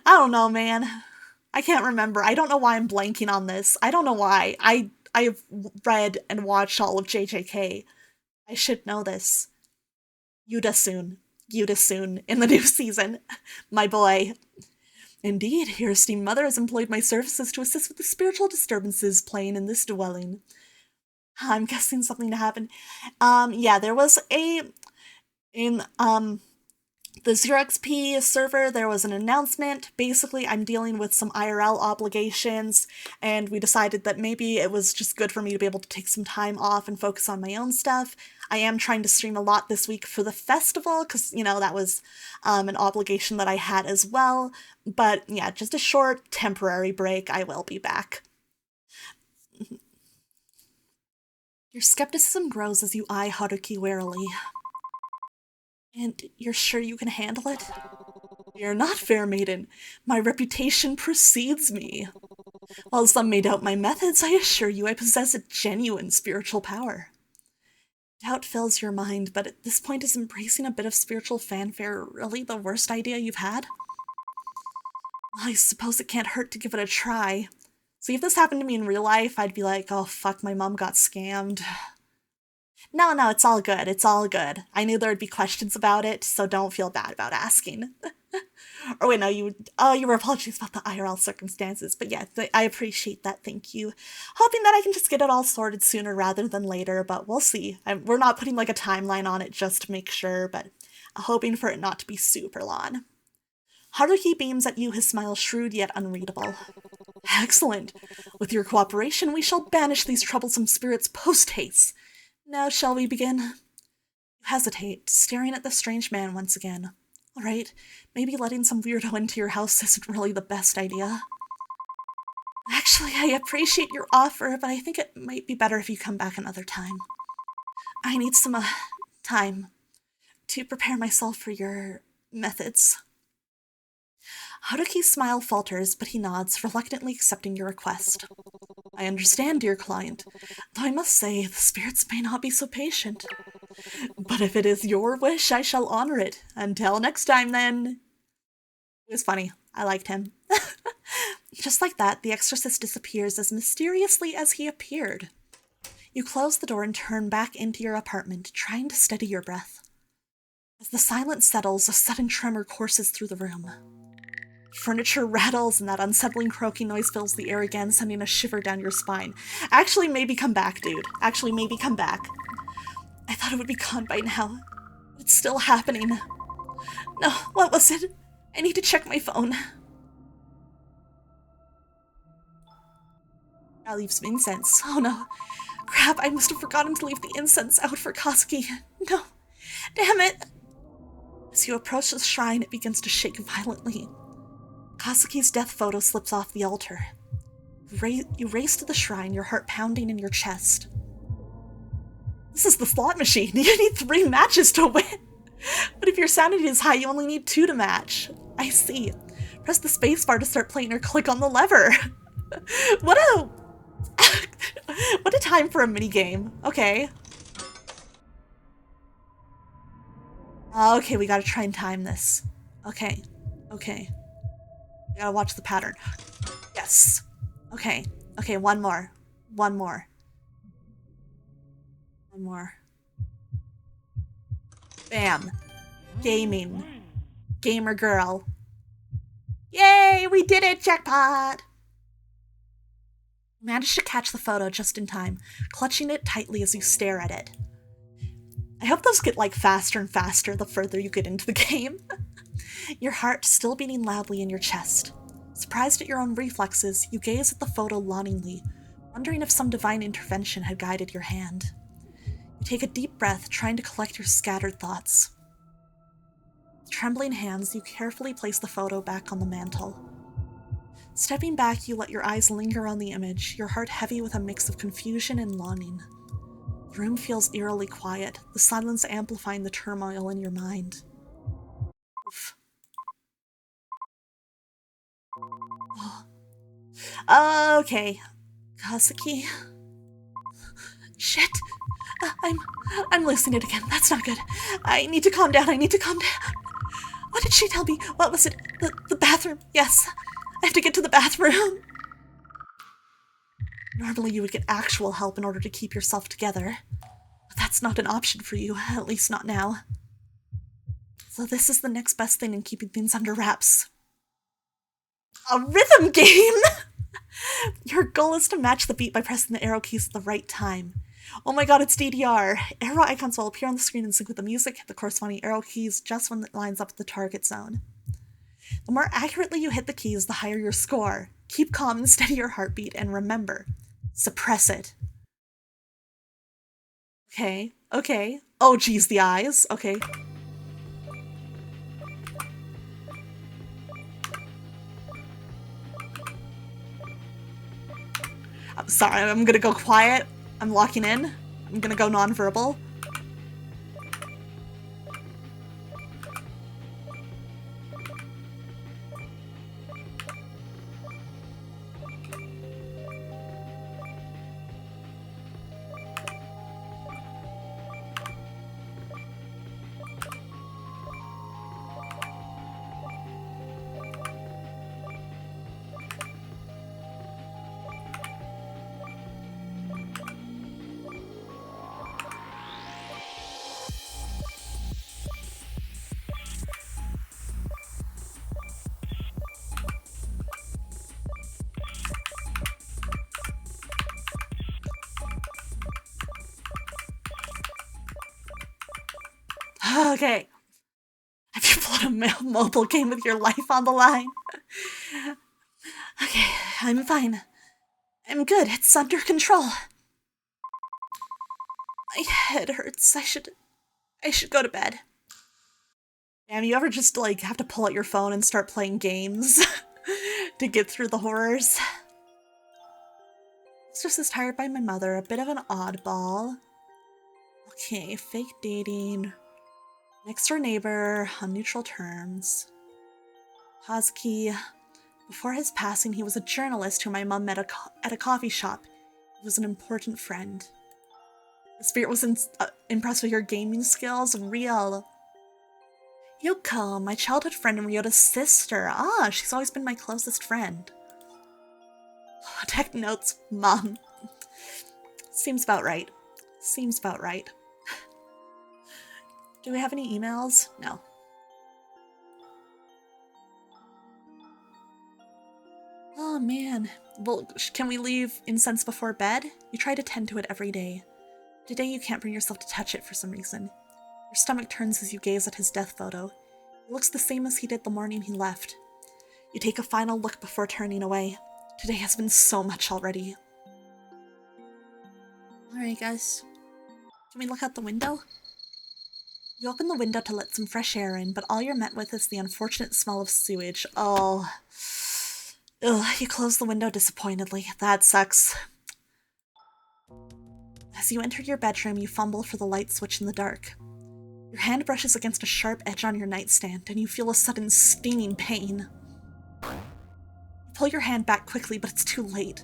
don't know, man. I can't remember. I don't know why I'm blanking on this. I don't know why. I've read and watched all of JJK. I should know this. Yuda soon in the new season. My boy. Indeed, your esteemed mother has employed my services to assist with the spiritual disturbances playing in this dwelling. I'm guessing something to happen. Yeah, there was the 0xp server, there was an announcement. Basically, I'm dealing with some IRL obligations, and we decided that maybe it was just good for me to be able to take some time off and focus on my own stuff. I am trying to stream a lot this week for the festival, because, you know, that was an obligation that I had as well. But yeah, just a short, temporary break. I will be back. Your skepticism grows as you eye Haruki warily. And you're sure you can handle it? You're not, fair maiden. My reputation precedes me. While some may doubt my methods, I assure you I possess a genuine spiritual power. Doubt fills your mind, but at this point is embracing a bit of spiritual fanfare really the worst idea you've had? Well, I suppose it can't hurt to give it a try. See, if this happened to me in real life, I'd be like, oh fuck, my mom got scammed. No, it's all good. It's all good. I knew there would be questions about it, so don't feel bad about asking. Or wait, no, you were apologies about the IRL circumstances, but yeah, I appreciate that, thank you. Hoping that I can just get it all sorted sooner rather than later, but we'll see. We're not putting like a timeline on it just to make sure, but hoping for it not to be super long. Haruki beams at you, his smile shrewd yet unreadable. Excellent. With your cooperation, we shall banish these troublesome spirits post-haste. Now shall we begin? You hesitate, staring at the strange man once again. All right, maybe letting some weirdo into your house isn't really the best idea. Actually, I appreciate your offer, but I think it might be better if you come back another time. I need some, time to prepare myself for your methods. Haruki's smile falters, but he nods, reluctantly accepting your request. I understand, dear client, though I must say the spirits may not be so patient. But if it is your wish, I shall honor it. Until next time, then. It was funny. I liked him. Just like that, the exorcist disappears as mysteriously as he appeared. You close the door and turn back into your apartment, trying to steady your breath. As the silence settles, a sudden tremor courses through the room. Furniture rattles and that unsettling croaking noise fills the air again, sending a shiver down your spine. Actually, maybe come back, dude. Actually, maybe come back. I thought it would be gone by now. It's still happening. No, what was it? I need to check my phone. I leave some incense. Oh no. Crap, I must have forgotten to leave the incense out for Kazuki. No. Damn it. As you approach the shrine, it begins to shake violently. Kazuki's death photo slips off the altar. You race to the shrine, your heart pounding in your chest. This is the slot machine. You need 3 matches to win. But if your sanity is high, you only need 2 to match. I see. Press the spacebar to start playing or click on the lever. What a time for a minigame. Okay. Okay, we gotta try and time this. Okay. I gotta watch the pattern. Yes. Okay, one more. Bam. Gaming. Gamer girl. Yay, we did it, jackpot! You managed to catch the photo just in time, clutching it tightly as you stare at it. I hope those get, like, faster and faster the further you get into the game. Your heart still beating loudly in your chest. Surprised at your own reflexes, you gaze at the photo longingly, wondering if some divine intervention had guided your hand. You take a deep breath, trying to collect your scattered thoughts. With trembling hands, you carefully place the photo back on the mantel. Stepping back, you let your eyes linger on the image, your heart heavy with a mix of confusion and longing. The room feels eerily quiet, the silence amplifying the turmoil in your mind. Oof. Oh. Okay. Kazuki. Shit. I'm losing it again. That's not good. I need to calm down. What did she tell me? What was it? The bathroom. Yes. I have to get to the bathroom. Normally you would get actual help in order to keep yourself together. But that's not an option for you, at least not now. So this is the next best thing in keeping things under wraps. A rhythm game! Your goal is to match the beat by pressing the arrow keys at the right time. Oh my god, it's DDR. Arrow icons will appear on the screen in sync with the music. Hit the corresponding arrow keys just when it lines up with the target zone. The more accurately you hit the keys, the higher your score. Keep calm and steady your heartbeat, and remember, suppress it. Okay, okay. Oh geez, the eyes. Okay. I'm sorry, I'm gonna go quiet. I'm locking in. I'm gonna go nonverbal. Okay. Have you played a mobile game with your life on the line? Okay, I'm fine. I'm good. It's under control. My head hurts. I should go to bed. Damn, you ever just like have to pull out your phone and start playing games to get through the horrors? Mistress is tired by my mother, a bit of an oddball. Okay, fake dating. Next door neighbor, on neutral terms. Hosky. Before his passing, he was a journalist who my mom met at a coffee shop. He was an important friend. The spirit was impressed with your gaming skills. Real. Yoko, my childhood friend and Ryota's sister. Ah, she's always been my closest friend. Tech notes, Mom. Seems about right. Seems about right. Do we have any emails? No. Oh man. Well, can we leave incense before bed? You try to tend to it every day. Today you can't bring yourself to touch it for some reason. Your stomach turns as you gaze at his death photo. It looks the same as he did the morning he left. You take a final look before turning away. Today has been so much already. Alright guys. Can we look out the window? You open the window to let some fresh air in, but all you're met with is the unfortunate smell of sewage. Oh. Ugh, you close the window disappointedly. That sucks. As you enter your bedroom, you fumble for the light switch in the dark. Your hand brushes against a sharp edge on your nightstand, and you feel a sudden stinging pain. You pull your hand back quickly, but it's too late.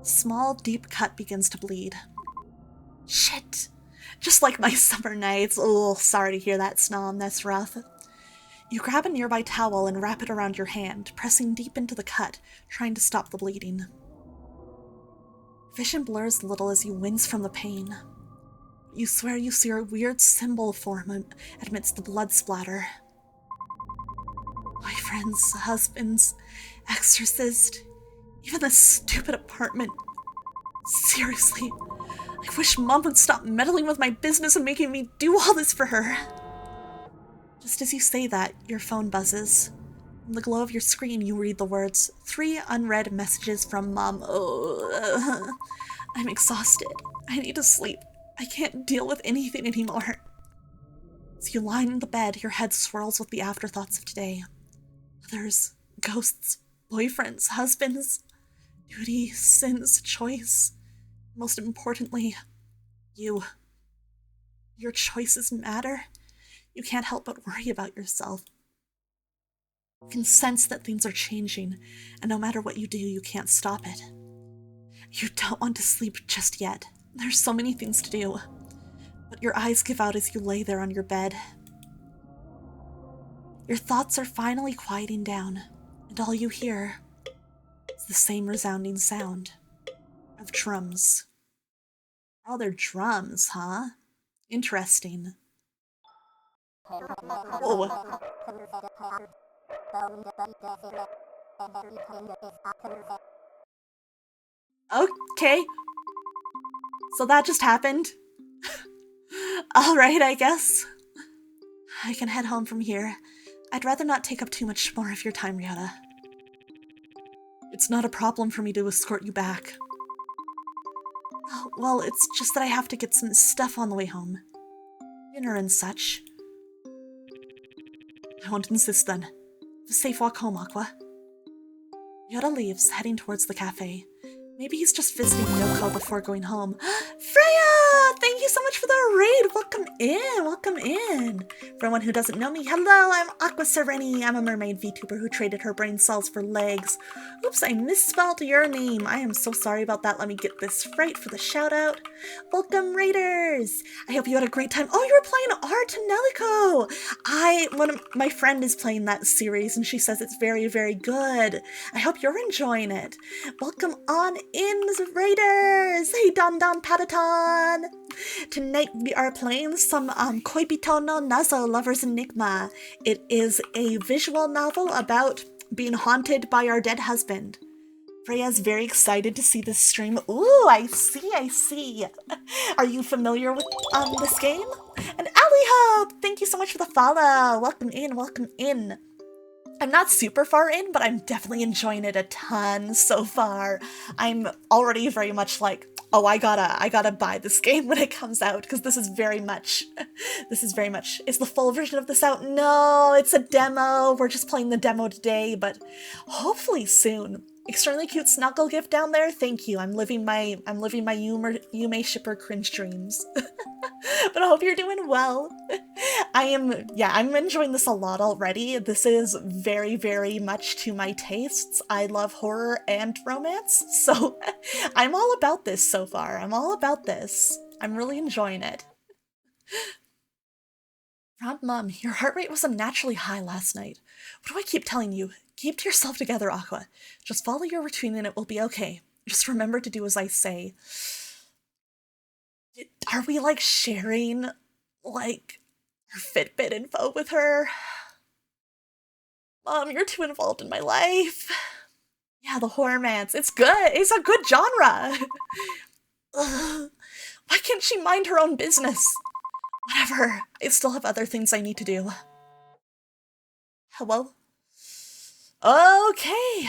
A small, deep cut begins to bleed. Shit! Just like my summer nights. Oh, sorry to hear that, Snom. That's rough. You grab a nearby towel and wrap it around your hand, pressing deep into the cut, trying to stop the bleeding. Vision blurs a little as you wince from the pain. You swear you see a weird symbol form amidst the blood splatter. Boyfriends, husbands, exorcist, even this stupid apartment. Seriously, I wish Mom would stop meddling with my business and making me do all this for her. Just as you say that, your phone buzzes. In the glow of your screen, you read the words, 3 unread messages from Mom. Oh, I'm exhausted. I need to sleep. I can't deal with anything anymore. As you lie in the bed, your head swirls with the afterthoughts of today. Others, ghosts, boyfriends, husbands, duty, sins, choice. Most importantly, you. Your choices matter. You can't help but worry about yourself. You can sense that things are changing, and no matter what you do, you can't stop it. You don't want to sleep just yet. There's so many things to do. But your eyes give out as you lay there on your bed. Your thoughts are finally quieting down, and all you hear is the same resounding sound of drums. Oh, they're drums, huh? Interesting. Whoa. Okay. So that just happened. Alright, I guess. I can head home from here. I'd rather not take up too much more of your time, Ryota. It's not a problem for me to escort you back. Oh, well, it's just that I have to get some stuff on the way home. Dinner and such. I won't insist then. Have a safe walk home, Aqua. Ryota leaves, heading towards the cafe. Maybe he's just visiting Yoko before going home. Freya! Thank you so much for the raid! Welcome in! Welcome in! For anyone who doesn't know me, hello! I'm Aqua Sereni. I'm a mermaid VTuber who traded her brain cells for legs. Oops, I misspelled your name. I am so sorry about that. Let me get this right for the shout out. Welcome, raiders! I hope you had a great time. Oh, you were playing Artanelico! My friend is playing that series and she says it's very, very good. I hope you're enjoying it. Welcome on in, raiders! Hey, Don Don Pataton! Tonight we are playing some Koibito no Nazo Lover's Enigma. It is a visual novel about being haunted by our dead husband. Freya's very excited to see this stream. Ooh, I see. Are you familiar with this game? And Allie Hope, thank you so much for the follow. Welcome in. I'm not super far in, but I'm definitely enjoying it a ton so far. I'm already very much like, oh, I gotta buy this game when it comes out, because this is very much, is the full version of this out? No, it's a demo. We're just playing the demo today, but hopefully soon. Extremely cute snuggle gift down there. Thank you. I'm living my Yume shipper cringe dreams. But I hope you're doing well. I'm enjoying this a lot already. This is very, very much to my tastes. I love horror and romance, so I'm all about this so far. I'm really enjoying it. Rob, Mom, your heart rate was unnaturally high last night. What do I keep telling you? Keep to yourself together, Aqua. Just follow your routine and it will be okay. Just remember to do as I say. Are we, like, sharing, like, her Fitbit info with her? Mom, you're too involved in my life. Yeah, the horror mans. It's good. It's a good genre. Ugh. Why can't she mind her own business? Whatever. I still have other things I need to do. Hello? Okay.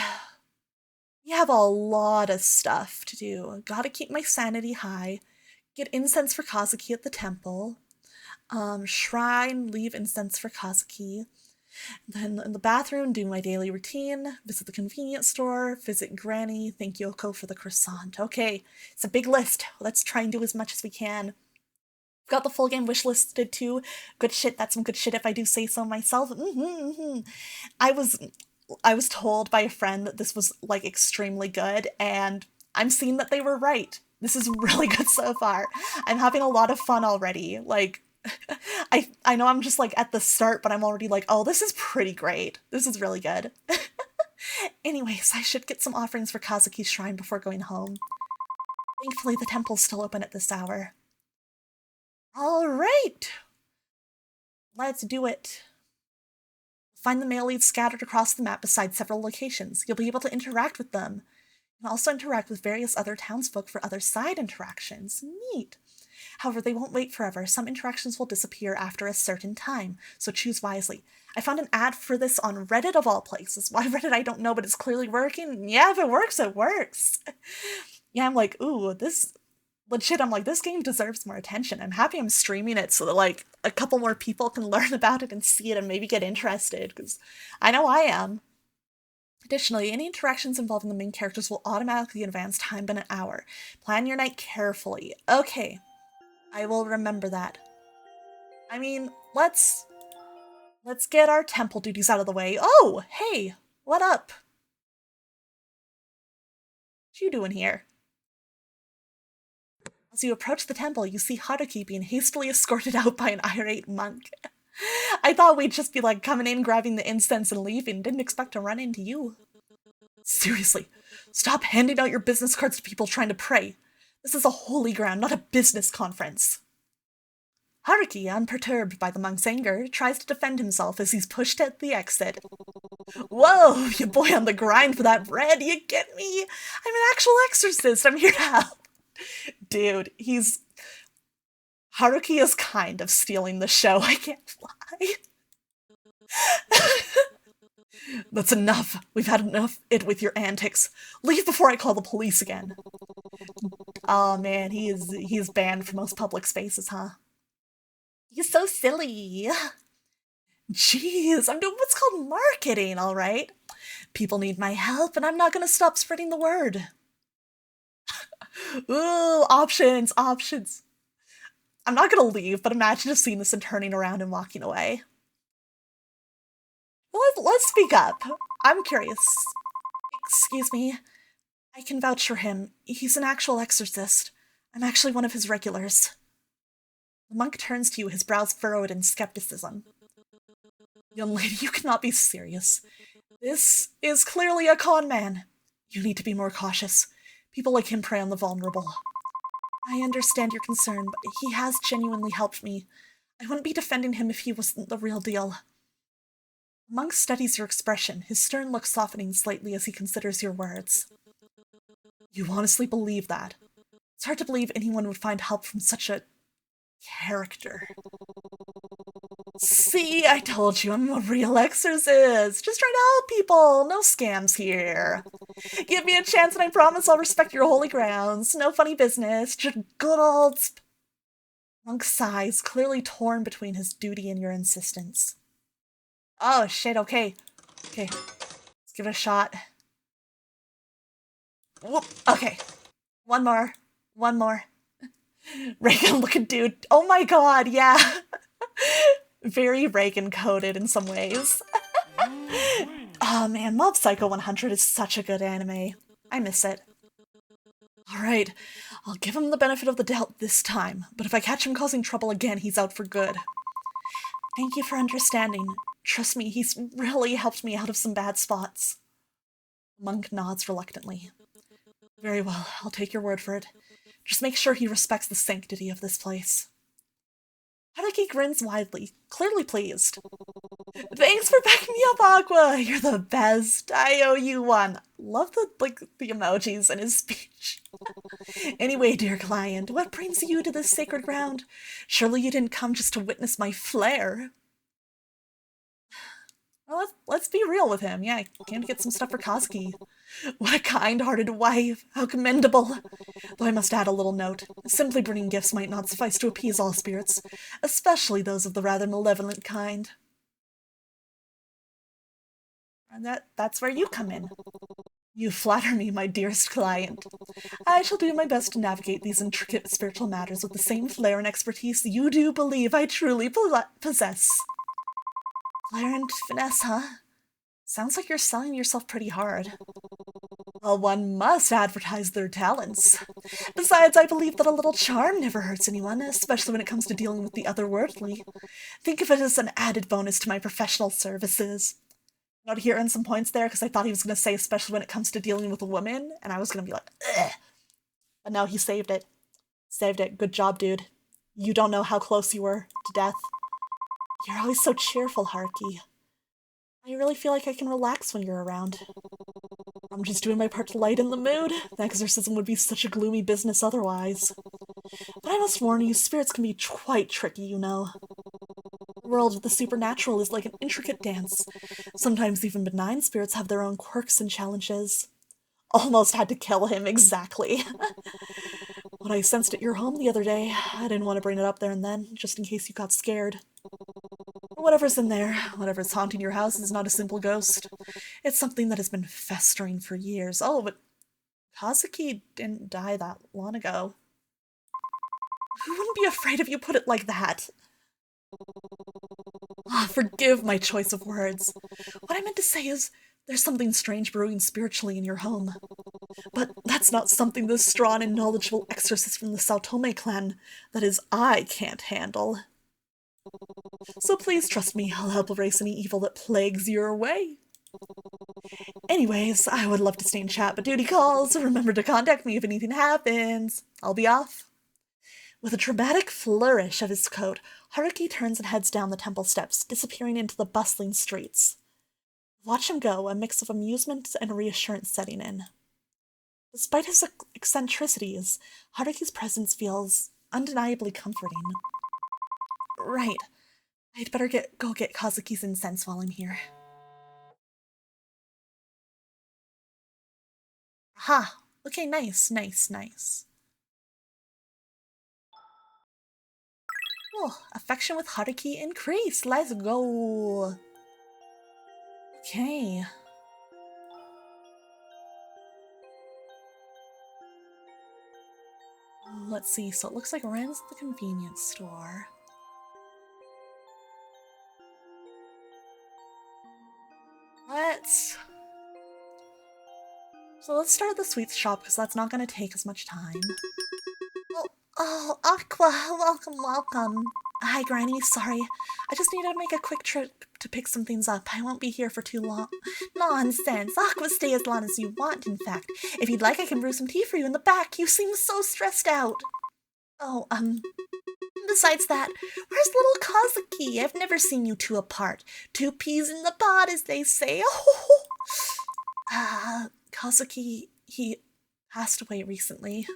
We have a lot of stuff to do. Gotta keep my sanity high. Get incense for Kazuki at the temple. Shrine, leave incense for Kazuki. Then in the bathroom, do my daily routine. Visit the convenience store. Visit Granny. Thank Yoko for the croissant. Okay, it's a big list. Let's try and do as much as we can. Got the full game wish listed too. Good shit. That's some good shit if I do say so myself. I was told by a friend that this was, like, extremely good, and I'm seeing that they were right. This is really good so far. I'm having a lot of fun already. Like, I know I'm just, like, at the start, but I'm already like, oh, this is pretty great. This is really good. Anyways, I should get some offerings for Kazuki's shrine before going home. Thankfully, the temple's still open at this hour. Alright! Let's do it. Find the mail leads scattered across the map beside several locations. You'll be able to interact with them. You can also interact with various other townsfolk for other side interactions. Neat. However, they won't wait forever. Some interactions will disappear after a certain time, so choose wisely. I found an ad for this on Reddit of all places. Why Reddit, I don't know, but it's clearly working. Yeah, if it works, it works. Yeah, I'm like, ooh, this... Legit, I'm like, this game deserves more attention. I'm happy I'm streaming it so that, like, a couple more people can learn about it and see it and maybe get interested, because I know I am. Additionally, any interactions involving the main characters will automatically advance time by an hour. Plan your night carefully. Okay, I will remember that. I mean, let's get our temple duties out of the way. Oh, hey, what up? What you doing here? As you approach the temple, you see Haruki being hastily escorted out by an irate monk. I thought we'd just be, like, coming in, grabbing the incense and leaving. Didn't expect to run into you. Seriously, stop handing out your business cards to people trying to pray. This is a holy ground, not a business conference. Haruki, unperturbed by the monk's anger, tries to defend himself as he's pushed at the exit. Whoa, you boy on the grind for that bread, you get me? I'm an actual exorcist, I'm here to help. Dude, Haruki is kind of stealing the show, I can't lie. That's enough. We've had enough with your antics. Leave before I call the police again. Oh man, he's banned from most public spaces, huh? He's so silly. Jeez, I'm doing what's called marketing, all right? People need my help, and I'm not gonna stop spreading the word. Ooh, options, options. I'm not gonna leave, but imagine just seeing this and turning around and walking away. Well, let's speak up. I'm curious. Excuse me. I can vouch for him. He's an actual exorcist. I'm actually one of his regulars. The monk turns to you, his brows furrowed in skepticism. Young lady, you cannot be serious. This is clearly a con man. You need to be more cautious. People like him prey on the vulnerable. I understand your concern, but he has genuinely helped me. I wouldn't be defending him if he wasn't the real deal. The monk studies your expression, his stern look softening slightly as he considers your words. You honestly believe that? It's hard to believe anyone would find help from such a character. See, I told you I'm a real exorcist. Just trying to help people. No scams here. Give me a chance and I promise I'll respect your holy grounds. No funny business. Just good old... Monk sighs, clearly torn between his duty and your insistence. Oh, shit, okay. Okay, let's give it a shot. Whoop, okay. One more. Reagan-looking dude. Oh my god, yeah. Very Reagan-coded in some ways. Oh man, Mob Psycho 100 is such a good anime. I miss it. Alright, I'll give him the benefit of the doubt this time, but if I catch him causing trouble again, he's out for good. Thank you for understanding. Trust me, he's really helped me out of some bad spots. Monk nods reluctantly. Very well, I'll take your word for it. Just make sure he respects the sanctity of this place. Haruki grins widely, clearly pleased. Thanks for backing me up, Aqua! You're the best. I owe you one. Love the emojis in his speech. Anyway, dear client, what brings you to this sacred ground? Surely you didn't come just to witness my flair. Well, let's be real with him. Yeah, I came to get some stuff for Kazuki. What a kind-hearted wife. How commendable. Though I must add a little note. Simply bringing gifts might not suffice to appease all spirits, especially those of the rather malevolent kind. And that's where you come in. You flatter me, my dearest client. I shall do my best to navigate these intricate spiritual matters with the same flair and expertise you do believe I truly possess. Flair and finesse, huh? Sounds like you're selling yourself pretty hard. Well, one must advertise their talents. Besides, I believe that a little charm never hurts anyone, especially when it comes to dealing with the otherworldly. Think of it as an added bonus to my professional services. Not hearing some points there because I thought he was going to say especially when it comes to dealing with a woman, and I was going to be like, ugh. But no, he saved it. Saved it. Good job, dude. You don't know how close you were to death. You're always so cheerful, Haruki. I really feel like I can relax when you're around. I'm just doing my part to lighten the mood. The exorcism would be such a gloomy business otherwise. But I must warn you, spirits can be quite tricky, you know. The world of the supernatural is like an intricate dance. Sometimes even benign spirits have their own quirks and challenges. Almost had to kill him, exactly. When I sensed at your home the other day, I didn't want to bring it up there and then, just in case you got scared. Whatever's in there, whatever's haunting your house is not a simple ghost. It's something that has been festering for years. Oh, but Kazuki didn't die that long ago. Who wouldn't be afraid if you put it like that? Forgive my choice of words. What I meant to say is, there's something strange brewing spiritually in your home. But that's not something the strong and knowledgeable exorcist from the Saotome clan, that is, I can't handle. So please trust me, I'll help erase any evil that plagues your way. Anyways, I would love to stay in chat, but duty calls, so remember to contact me if anything happens. I'll be off. With a dramatic flourish of his coat, Haruki turns and heads down the temple steps, disappearing into the bustling streets. Watch him go, a mix of amusement and reassurance setting in. Despite his eccentricities, Haruki's presence feels undeniably comforting. Right. I'd better go get Kazuki's incense while I'm here. Aha! Okay, nice, nice, nice. Oh, affection with Haruki increased. Let's go. Okay. Let's see. So it looks like Ren's at the convenience store. Let's start at the sweets shop because that's not going to take as much time. Oh, Aqua, welcome, welcome. Hi, Granny, sorry. I just needed to make a quick trip to pick some things up. I won't be here for too long. Nonsense. Aqua, stay as long as you want, in fact. If you'd like, I can brew some tea for you in the back. You seem so stressed out. Oh, besides that, where's little Kazuki? I've never seen you two apart. Two peas in the pod, as they say. Kazuki, he passed away recently.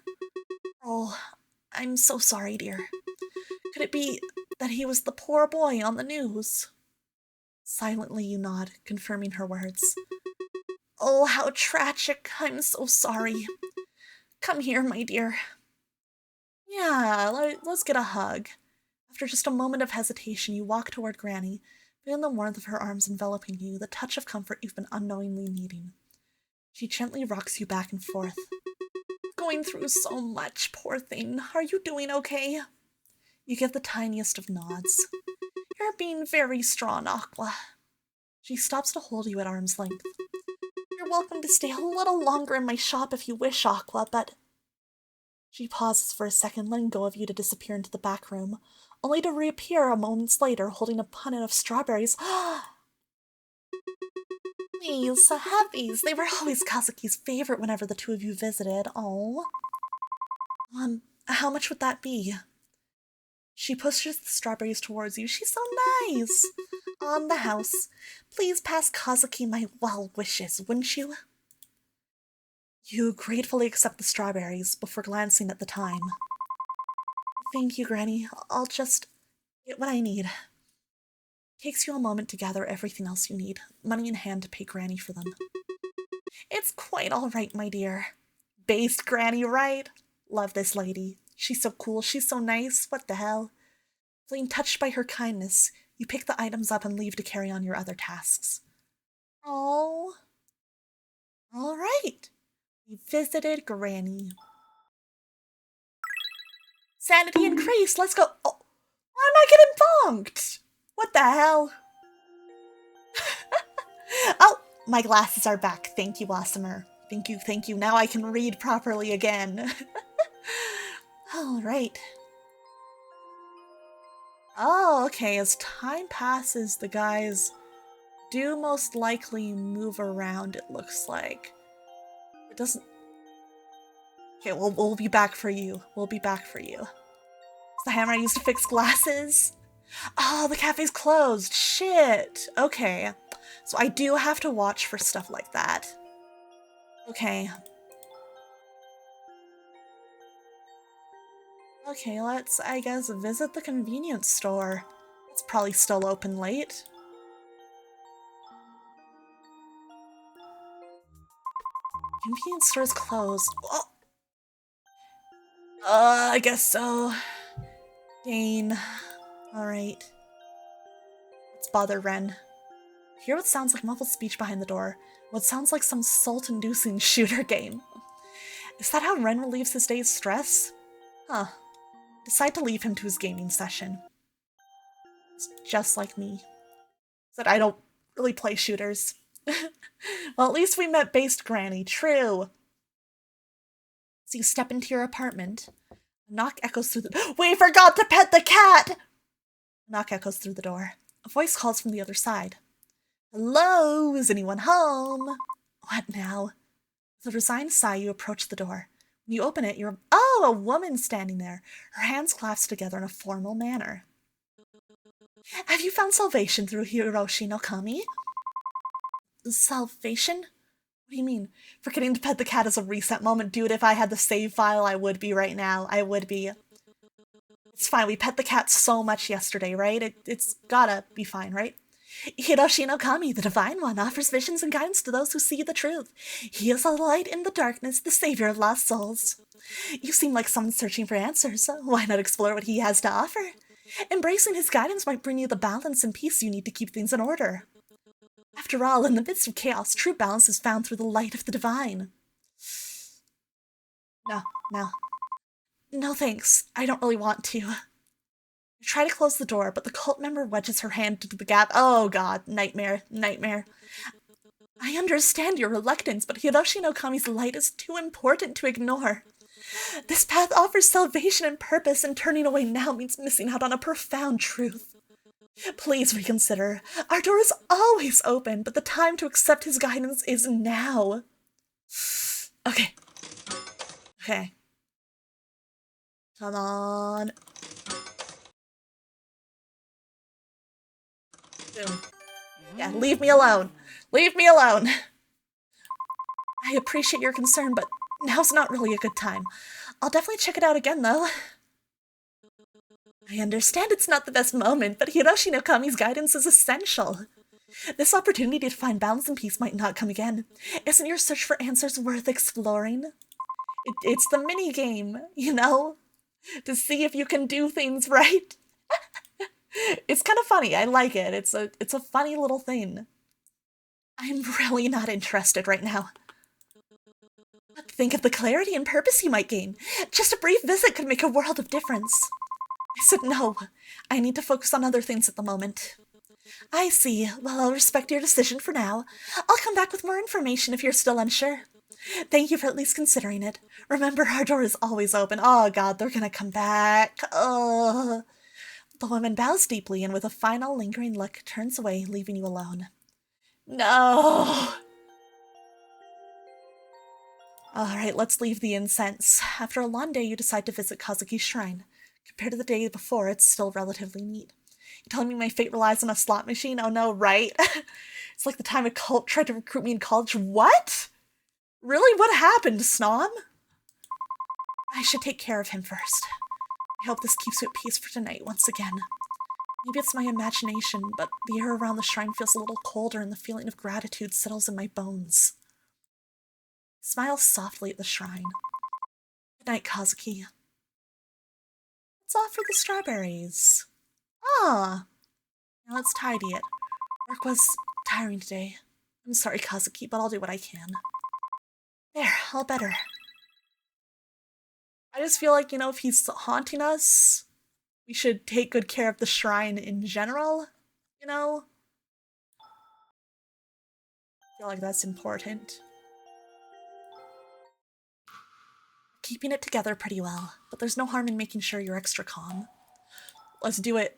Oh, I'm so sorry, dear. Could it be that he was the poor boy on the news? Silently you nod, confirming her words. Oh, how tragic. I'm so sorry. Come here, my dear. Yeah, let's get a hug. After just a moment of hesitation, you walk toward Granny, feeling the warmth of her arms enveloping you, the touch of comfort you've been unknowingly needing. She gently rocks you back and forth. Going through so much, poor thing. Are you doing okay? You give the tiniest of nods. You're being very strong, Aqua. She stops to hold you at arm's length. You're welcome to stay a little longer in my shop if you wish, Aqua, but... She pauses for a second, letting go of you to disappear into the back room, only to reappear a moment later holding a punnet of strawberries. Please, have these. They were always Kazuki's favorite whenever the two of you visited. Oh. How much would that be? She pushes the strawberries towards you. She's so nice. On the house. Please pass Kazuki my well wishes, wouldn't you? You gratefully accept the strawberries before glancing at the time. Thank you, Granny. I'll just get what I need. Takes you a moment to gather everything else you need, money in hand to pay Granny for them. It's quite all right, my dear. Based Granny, right? Love this lady. She's so cool. She's so nice. What the hell? Feeling touched by her kindness, you pick the items up and leave to carry on your other tasks. Oh. All right. We visited Granny. Sanity increased. Let's go. Oh, why am I getting bonked? What the hell? Oh, my glasses are back. Thank you, Awesomer. Thank you, thank you. Now I can read properly again. All right. Oh, okay. As time passes, the guys do most likely move around, it looks like. It doesn't... Okay, we'll be back for you. We'll be back for you. It's the hammer I used to fix glasses. Oh, the cafe's closed. Shit. Okay. So I do have to watch for stuff like that. Okay. Okay, let's, I guess, visit the convenience store. It's probably still open late. Convenience store's closed. Oh. I guess so. Dane. Alright. Let's bother Ren. Hear what sounds like muffled speech behind the door. What sounds like some salt-inducing shooter game. Is that how Ren relieves his day's stress? Huh. Decide to leave him to his gaming session. It's just like me. Said I don't really play shooters. Well, at least we met based Granny. True. So you step into your apartment. A knock echoes through the... We forgot to pet the cat! A knock echoes through the door. A voice calls from the other side. Hello? Is anyone home? What now? With a resigned sigh, you approach the door. When you open it, you're... Oh, a woman standing there, her hands clasped together in a formal manner. Have you found salvation through Hiroshi no Kami? Salvation? What do you mean? Forgetting to pet the cat is a reset moment. Dude, if I had the save file, I would be right now. I would be. It's fine. We pet the cat so much yesterday, right? It's gotta be fine, right? Hiroshi no Kami, the Divine One, offers visions and guidance to those who see the truth. He is a light in the darkness, the savior of lost souls. You seem like someone searching for answers. Why not explore what he has to offer? Embracing his guidance might bring you the balance and peace you need to keep things in order. After all, in the midst of chaos, true balance is found through the light of the divine. No, no. No thanks. I don't really want to. I try to close the door, but the cult member wedges her hand into the gap. Oh god, nightmare, nightmare. I understand your reluctance, but Hiroshi no Kami's light is too important to ignore. This path offers salvation and purpose, and turning away now means missing out on a profound truth. Please reconsider. Our door is always open, but the time to accept his guidance is now. Okay. Okay. Come on. Boom. Yeah, leave me alone. Leave me alone. I appreciate your concern, but now's not really a good time. I'll definitely check it out again, though. I understand it's not the best moment, but Hiroshi no Kami's guidance is essential. This opportunity to find balance and peace might not come again. Isn't your search for answers worth exploring? It's the mini-game, you know? To see if you can do things right. It's kind of funny. I like it. It's a funny little thing. I'm really not interested right now. But think of the clarity and purpose you might gain. Just a brief visit could make a world of difference. I said no. I need to focus on other things at the moment. I see. Well, I'll respect your decision for now. I'll come back with more information if you're still unsure. Thank you for at least considering it. Remember, our door is always open. Oh god, they're gonna come back. Oh. The woman bows deeply and with a final lingering look turns away, leaving you alone. No! Alright, let's leave the incense. After a long day, you decide to visit Kazuki's shrine. Compared to the day before, it's still relatively neat. You telling me my fate relies on a slot machine? Oh no, right? It's like the time a cult tried to recruit me in college. What? Really? What happened, Snom? I should take care of him first. I hope this keeps you at peace for tonight once again. Maybe it's my imagination, but the air around the shrine feels a little colder and the feeling of gratitude settles in my bones. I smile softly at the shrine. Good night, Kazuki. Let's offer the strawberries. Ah! Now let's tidy it. Work was tiring today. I'm sorry, Kazuki, but I'll do what I can. There, all better. I just feel like, you know, if he's haunting us, we should take good care of the shrine in general, you know? I feel like that's important. Keeping it together pretty well, but there's no harm in making sure you're extra calm. Let's do it.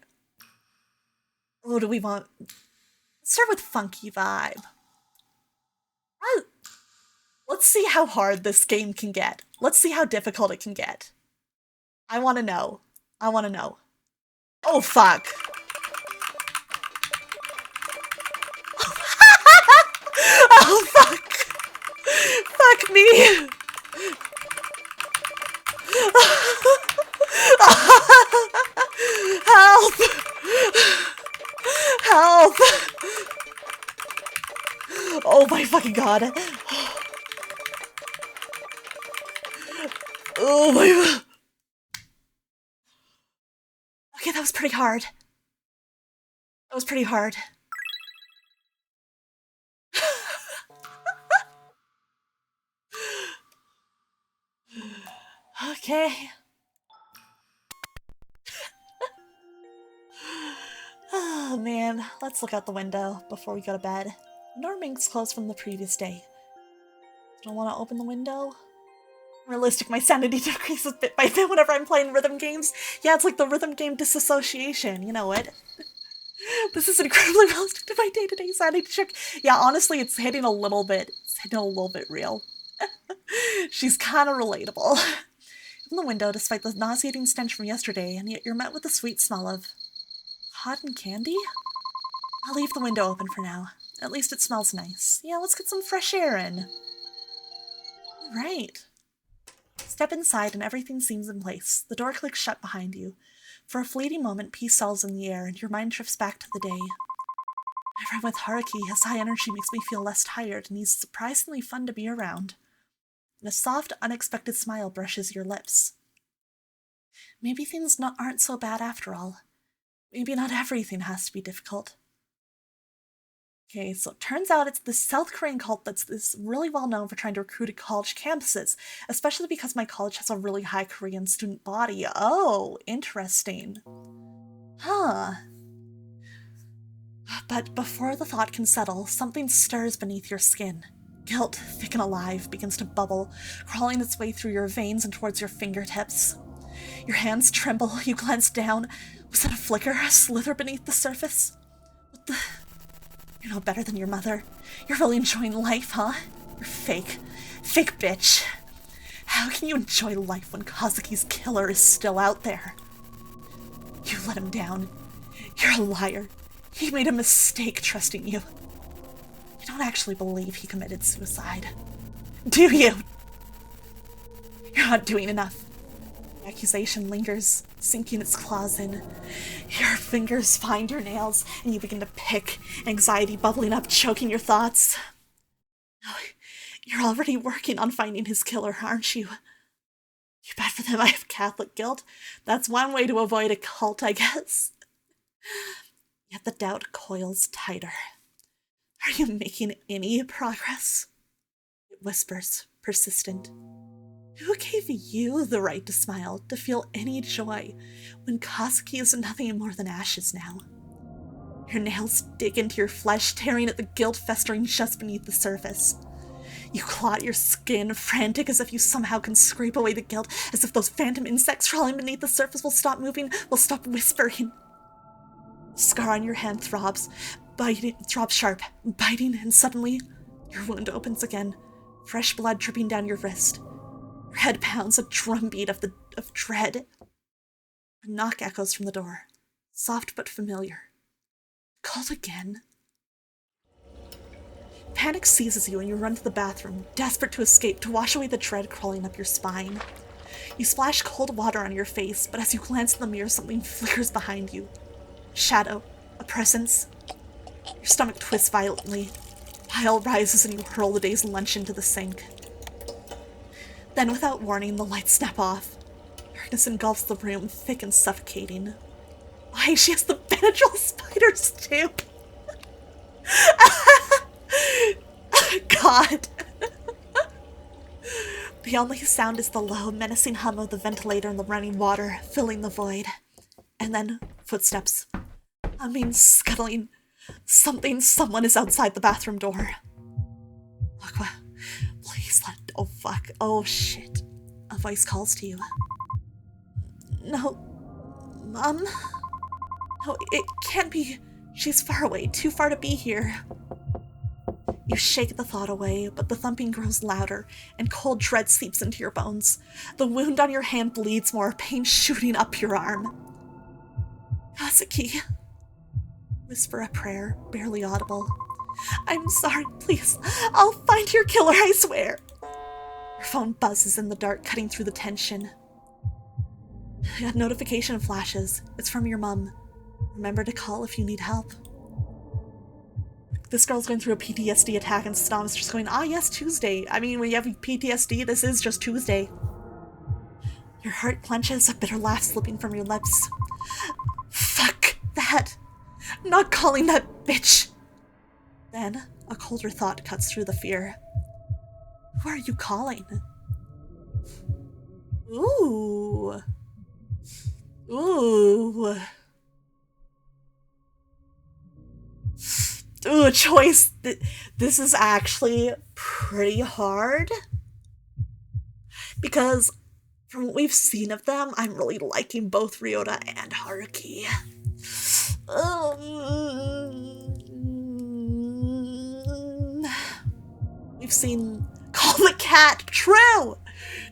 What do we want? Let's start with funky vibe. Let's see how hard this game can get. Let's see how difficult it can get. I want to know. I want to know. Oh, fuck. Oh, fuck. Fuck me. Help. Help. Oh my fucking god. Oh my god. Okay, that was pretty hard. That was pretty hard. Okay. Oh man, let's look out the window before we go to bed. Norming's closed from the previous day. Don't want to open the window? Realistic, my sanity decreases bit by bit whenever I'm playing rhythm games. Yeah, it's like the rhythm game disassociation, you know it. This is incredibly realistic to my day-to-day sanity check. Yeah, honestly, it's hitting a little bit. It's hitting a little bit real. She's kind of relatable. From the window, despite the nauseating stench from yesterday, and yet you're met with the sweet smell of cotton candy? I'll leave the window open for now. At least it smells nice. Yeah, let's get some fresh air in. Right. Step inside and everything seems in place. The door clicks shut behind you. For a fleeting moment, peace settles in the air, and your mind drifts back to the day. I run with Haruki. His high energy makes me feel less tired, and he's surprisingly fun to be around. And a soft, unexpected smile brushes your lips. Maybe things aren't so bad after all. Maybe not everything has to be difficult. Okay, so it turns out it's this South Korean cult that's really well known for trying to recruit at college campuses, especially because my college has a really high Korean student body. Oh, interesting. Huh. But before the thought can settle, something stirs beneath your skin. Guilt, thick and alive, begins to bubble, crawling its way through your veins and towards your fingertips. Your hands tremble, you glance down. Was that a flicker, a slither beneath the surface? What the... You're no better than your mother. You're really enjoying life, huh? You're fake. Fake bitch. How can you enjoy life when Kazuki's killer is still out there? You let him down. You're a liar. He made a mistake trusting you. You don't actually believe he committed suicide. Do you? You're not doing enough. The accusation lingers, sinking its claws in. Your fingers find your nails, and you begin to pick, anxiety bubbling up, choking your thoughts. Oh, you're already working on finding his killer, aren't you? Too bad for them, I have Catholic guilt. That's one way to avoid a cult, I guess. Yet the doubt coils tighter. Are you making any progress? It whispers, persistent. Who gave you the right to smile, to feel any joy, when Kazuki is nothing more than ashes now? Your nails dig into your flesh, tearing at the guilt festering just beneath the surface. You claw at your skin, frantic as if you somehow can scrape away the guilt, as if those phantom insects crawling beneath the surface will stop moving, will stop whispering. The scar on your hand throbs, throbs sharp, biting, and suddenly your wound opens again, fresh blood dripping down your wrist. Your head pounds a drumbeat of dread. A knock echoes from the door, soft but familiar. Called again. Panic seizes you and you run to the bathroom, desperate to escape, to wash away the dread crawling up your spine. You splash cold water on your face, but as you glance in the mirror, something flickers behind you. A shadow, a presence. Your stomach twists violently. Bile rises and you hurl the day's lunch into the sink. Then, without warning, the lights snap off. Darkness engulfs the room, thick and suffocating. Why, she has the Benadryl spiders, too! God! The only sound is the low, menacing hum of the ventilator and the running water, filling the void. And then, footsteps. Humming, scuttling. Someone is outside the bathroom door. Aqua, please let... Oh, fuck. Oh, shit. A voice calls to you. No. Mom? No, it can't be. She's far away, too far to be here. You shake the thought away, but the thumping grows louder, and cold dread seeps into your bones. The wound on your hand bleeds more, pain shooting up your arm. Kazuki. Whisper a prayer, barely audible. I'm sorry, please. I'll find your killer, I swear. Your phone buzzes in the dark, cutting through the tension. A notification flashes. It's from your mom. Remember to call if you need help. This girl's going through a PTSD attack and Stom's just going, ah yes, Tuesday. I mean, when you have PTSD, this is just Tuesday. Your heart clenches, a bitter laugh slipping from your lips. Fuck that. I'm not calling that bitch. Then, a colder thought cuts through the fear. Who are you calling? Ooh. Ooh. Ooh, choice. This is actually pretty hard. Because from what we've seen of them, I'm really liking both Ryota and Haruki. We've seen Call the Cat. True!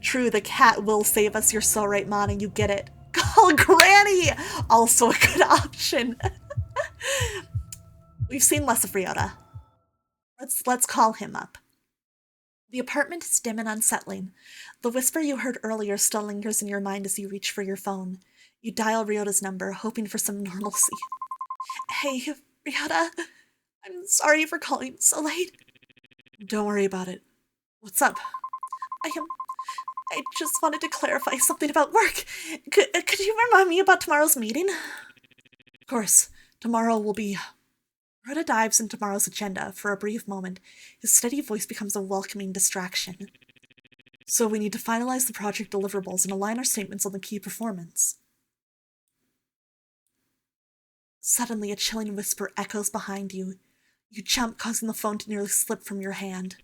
True, the cat will save us. You're so right, Mana. You get it. Call Granny! Also a good option. We've seen less of Ryota. Let's call him up. The apartment is dim and unsettling. The whisper you heard earlier still lingers in your mind as you reach for your phone. You dial Ryota's number, hoping for some normalcy. Hey, Ryota. I'm sorry for calling so late. Don't worry about it. What's up? I just wanted to clarify something about work. Could you remind me about tomorrow's meeting? Of course. Tomorrow will be... Ryota dives into tomorrow's agenda. For a brief moment, his steady voice becomes a welcoming distraction. So we need to finalize the project deliverables and align our statements on the key performance. Suddenly, a chilling whisper echoes behind you. You jump, causing the phone to nearly slip from your hand.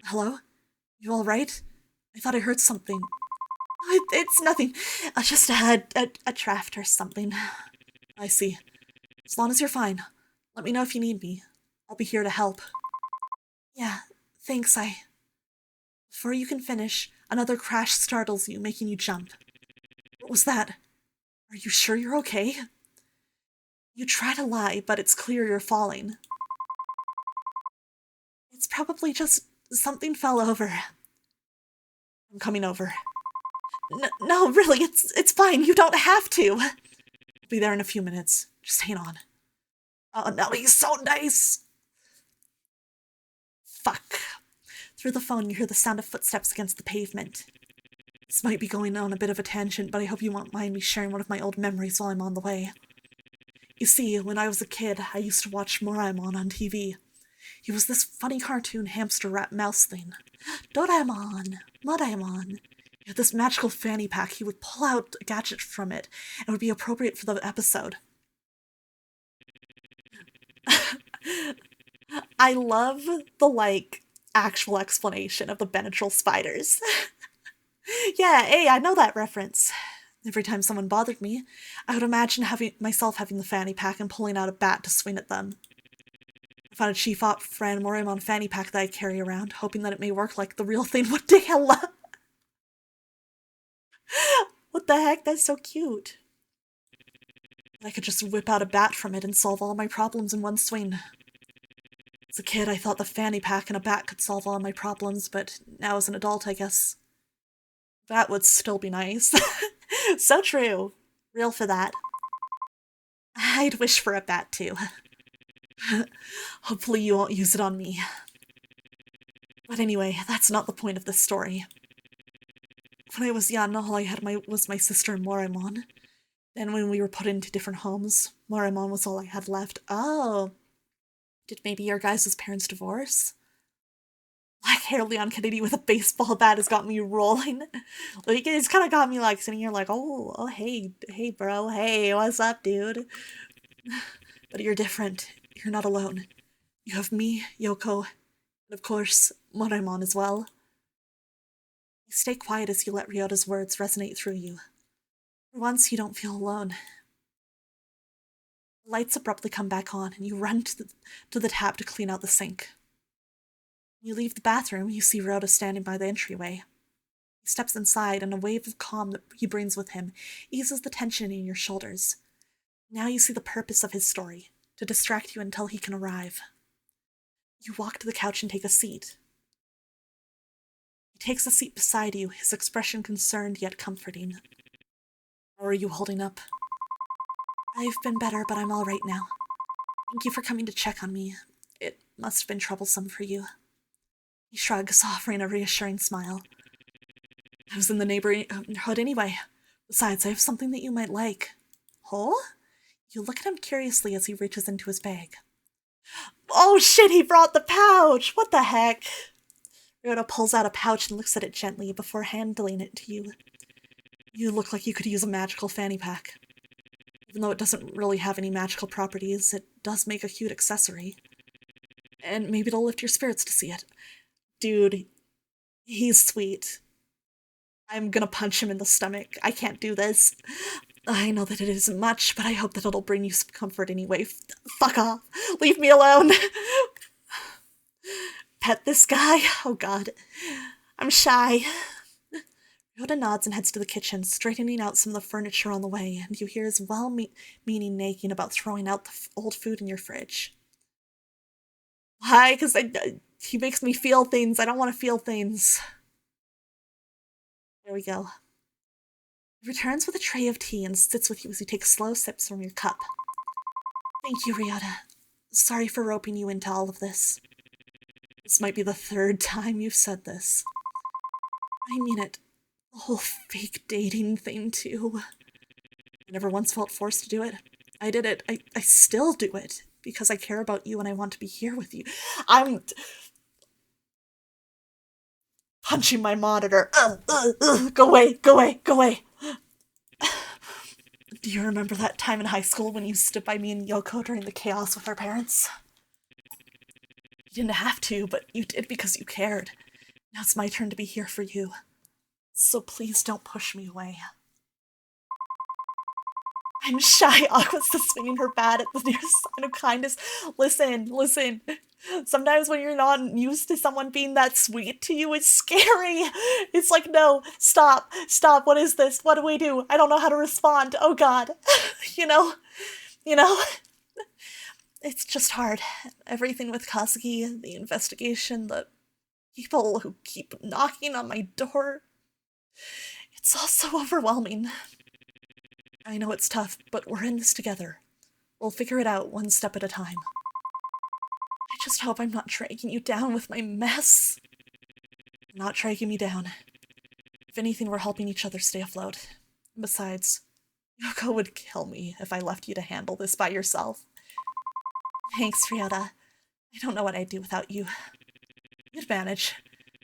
Hello? You alright? I thought I heard something. It's nothing. Just a draft or something. I see. As long as you're fine. Let me know if you need me. I'll be here to help. Yeah, thanks, Before you can finish, another crash startles you, making you jump. What was that? Are you sure you're okay? You try to lie, but it's clear you're falling. It's probably just something fell over. I'm coming over. No, really, it's fine. You don't have to. I'll be there in a few minutes. Just hang on. Oh, no, he's so nice. Fuck. Through the phone, you hear the sound of footsteps against the pavement. This might be going on a bit of a tangent, but I hope you won't mind me sharing one of my old memories while I'm on the way. You see, when I was a kid, I used to watch Doraemon on TV. He was this funny cartoon hamster rat mouse thing. Doraemon, Doraemon. He had this magical fanny pack. He would pull out a gadget from it, and it would be appropriate for the episode. I love the, actual explanation of the Benadryl spiders. Yeah, hey, I know that reference. Every time someone bothered me, I would imagine myself having the fanny pack and pulling out a bat to swing at them. I found a Chief Op friend Doraemon fanny pack that I carry around, hoping that it may work like the real thing one day. What the heck? That's so cute. I could just whip out a bat from it and solve all my problems in one swing. As a kid, I thought the fanny pack and a bat could solve all my problems, but now as an adult, I guess that would still be nice. So true. Real for that. I'd wish for a bat, too. Hopefully you won't use it on me. But anyway, that's not the point of this story. When I was young, all I had was my sister and Doraemon. Then when we were put into different homes, Doraemon was all I had left. Oh. Did maybe your guys' parents divorce? Black-haired Leon Kennedy with a baseball bat has got me rolling. It's kind of got me, sitting here oh, hey, bro, hey, what's up, dude? But you're different. You're not alone. You have me, Yoko, and of course, Doraemon as well. You stay quiet as you let Ryota's words resonate through you. For once, you don't feel alone. The lights abruptly come back on, and you run to the tap to clean out the sink. When you leave the bathroom, you see Ryota standing by the entryway. He steps inside, and a wave of calm that he brings with him eases the tension in your shoulders. Now you see the purpose of his story, to distract you until he can arrive. You walk to the couch and take a seat. He takes a seat beside you, his expression concerned yet comforting. How are you holding up? I've been better, but I'm all right now. Thank you for coming to check on me. It must have been troublesome for you. He shrugs, offering a reassuring smile. I was in the neighborhood anyway. Besides, I have something that you might like. Huh? You look at him curiously as he reaches into his bag. Oh shit, he brought the pouch! What the heck? Ryota pulls out a pouch and looks at it gently before handling it to you. You look like you could use a magical fanny pack. Even though it doesn't really have any magical properties, it does make a cute accessory. And maybe it'll lift your spirits to see it. Dude, he's sweet. I'm gonna punch him in the stomach. I can't do this. I know that it isn't much, but I hope that it'll bring you some comfort anyway. Fuck off. Leave me alone. Pet this guy? Oh god. I'm shy. Ryota nods and heads to the kitchen, straightening out some of the furniture on the way, and you hear his well-meaning nagging about throwing out the old food in your fridge. Why? Because He makes me feel things. I don't want to feel things. There we go. He returns with a tray of tea and sits with you as you take slow sips from your cup. Thank you, Ryota. Sorry for roping you into all of this. This might be the third time you've said this. I mean it. The whole fake dating thing, too. I never once felt forced to do it. I did it. I still do it. Because I care about you and I want to be here with you. I'm punching my monitor. Go away, go away, go away. Do you remember that time in high school when you stood by me and Yoko during the chaos with our parents? You didn't have to, but you did because you cared. Now it's my turn to be here for you. So please don't push me away. I'm shy. Aqua's swinging her bat at the nearest sign of kindness. Listen. Sometimes when you're not used to someone being that sweet to you, it's scary. It's like, no, stop. What is this? What do we do? I don't know how to respond. Oh God. you know? It's just hard. Everything with Kazuki, the investigation, the people who keep knocking on my door. It's all so overwhelming. I know it's tough, but we're in this together. We'll figure it out one step at a time. I just hope I'm not dragging you down with my mess. You're not dragging me down. If anything, we're helping each other stay afloat. Besides, Yoko would kill me if I left you to handle this by yourself. Thanks, Ryota. I don't know what I'd do without you. You'd manage.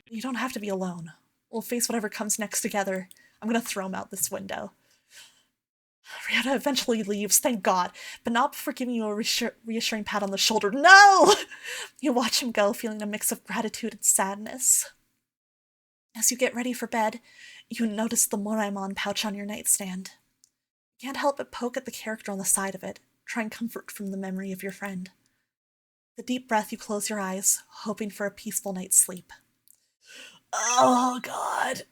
You don't have to be alone. We'll face whatever comes next together. I'm gonna throw him out this window. Ryota eventually leaves, thank God, but not before giving you a reassuring pat on the shoulder. No! You watch him go, feeling a mix of gratitude and sadness. As you get ready for bed, you notice the Moraemon pouch on your nightstand. You can't help but poke at the character on the side of it, trying comfort from the memory of your friend. With a deep breath, you close your eyes, hoping for a peaceful night's sleep. Oh God,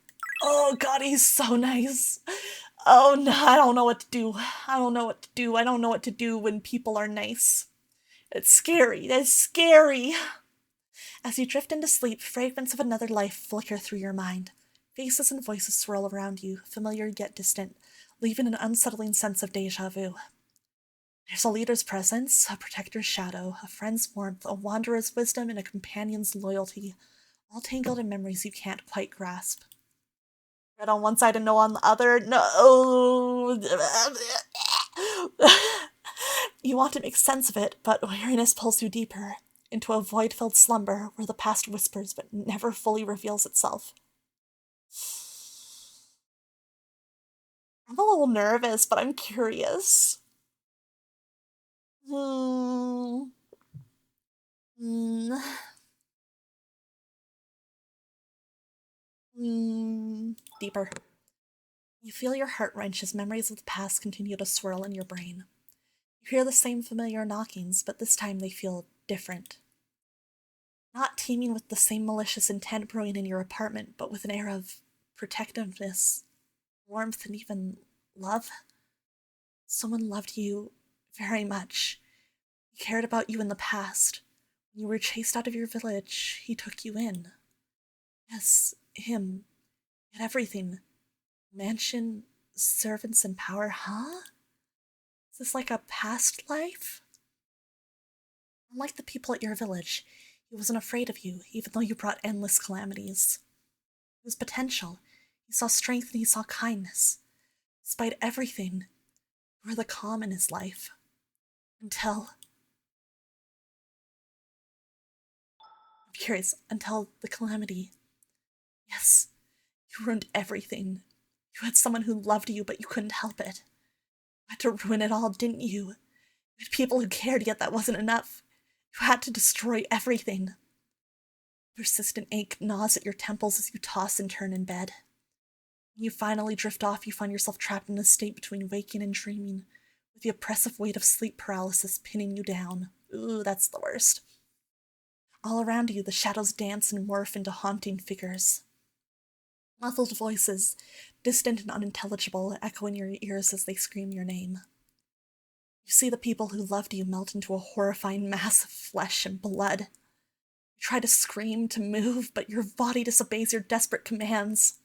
he's so nice. Oh no, I don't know what to do. I don't know what to do when people are nice. It's scary. As you drift into sleep, fragments of another life flicker through your mind. Faces and voices swirl around you, familiar yet distant, leaving an unsettling sense of déjà vu. There's a leader's presence, a protector's shadow, a friend's warmth, a wanderer's wisdom, and a companion's loyalty, all tangled in memories you can't quite grasp. Red on one side and no on the other. No. You want to make sense of it, but weariness pulls you deeper, into a void-filled slumber where the past whispers but never fully reveals itself. I'm a little nervous, but I'm curious. Deeper. You feel your heart wrench as memories of the past continue to swirl in your brain. You hear the same familiar knockings, but this time they feel different. Not teeming with the same malicious intent brewing in your apartment, but with an air of protectiveness, warmth, and even love. Someone loved you very much. He cared about you in the past. When you were chased out of your village, he took you in. Yes, him. He had everything. Mansion, servants, and power, huh? Is this like a past life? Unlike the people at your village, he wasn't afraid of you, even though you brought endless calamities. He was potential. He saw strength and he saw kindness. Despite everything, you were the calm in his life. Until the calamity. Yes, you ruined everything. You had someone who loved you, but you couldn't help it. You had to ruin it all, didn't you? You had people who cared, yet that wasn't enough. You had to destroy everything. Persistent ache gnaws at your temples as you toss and turn in bed. When you finally drift off, you find yourself trapped in a state between waking and dreaming, with the oppressive weight of sleep paralysis pinning you down. Ooh, that's the worst. All around you, the shadows dance and morph into haunting figures. Muffled voices, distant and unintelligible, echo in your ears as they scream your name. You see the people who loved you melt into a horrifying mass of flesh and blood. You try to scream, to move, but your body disobeys your desperate commands.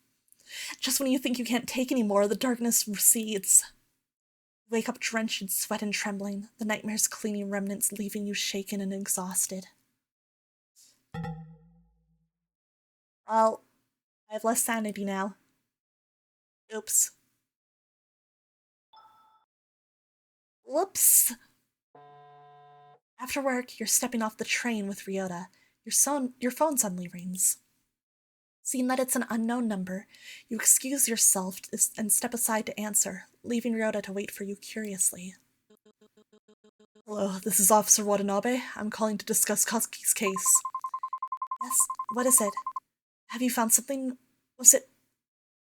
Just when you think you can't take any more, the darkness recedes. You wake up drenched in sweat and trembling, the nightmare's clinging remnants leaving you shaken and exhausted. Well, I have less sanity now. Oops. Whoops! After work, you're stepping off the train with Ryota. Your phone suddenly rings. Seeing that it's an unknown number, you excuse yourself and step aside to answer, leaving Ryota to wait for you curiously. Hello, this is Officer Watanabe. I'm calling to discuss Kazuki's case. Yes, what is it? Have you found something?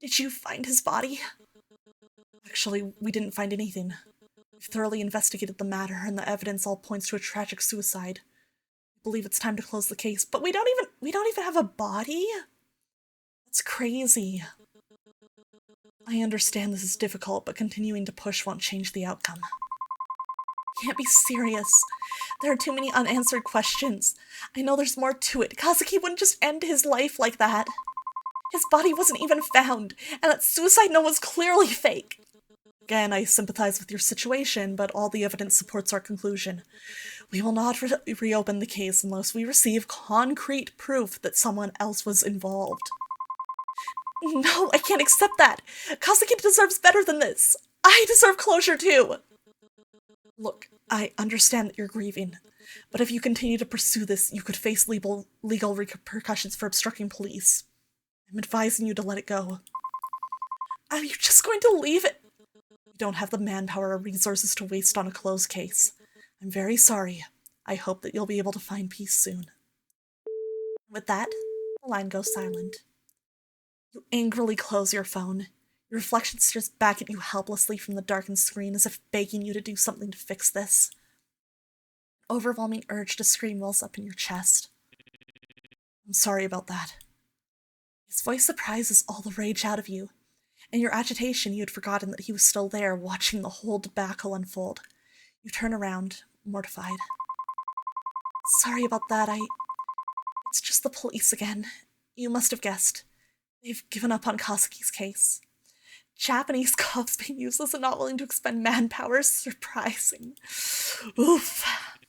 Did you find his body? Actually, we didn't find anything. We've thoroughly investigated the matter, and the evidence all points to a tragic suicide. I believe it's time to close the case, but we don't even have a body? That's crazy. I understand this is difficult, but continuing to push won't change the outcome. You can't be serious. There are too many unanswered questions. I know there's more to it. Kazuki wouldn't just end his life like that. His body wasn't even found, and that suicide note was clearly fake. Again, I sympathize with your situation, but all the evidence supports our conclusion. We will not reopen the case unless we receive concrete proof that someone else was involved. No, I can't accept that. Kazuki deserves better than this. I deserve closure too. Look, I understand that you're grieving, but if you continue to pursue this, you could face legal repercussions for obstructing police. I'm advising you to let it go. Are you just going to leave it? You don't have the manpower or resources to waste on a closed case. I'm very sorry. I hope that you'll be able to find peace soon. With that, the line goes silent. You angrily close your phone. Your reflection stares back at you helplessly from the darkened screen as if begging you to do something to fix this. An overwhelming urge to scream wells up in your chest. I'm sorry about that. His voice surprises all the rage out of you. In your agitation, you had forgotten that he was still there, watching the whole debacle unfold. You turn around, mortified. Sorry about that, It's just the police again. You must have guessed. They've given up on Kazuki's case. Japanese cops being useless and not willing to expend manpower is surprising. Oof.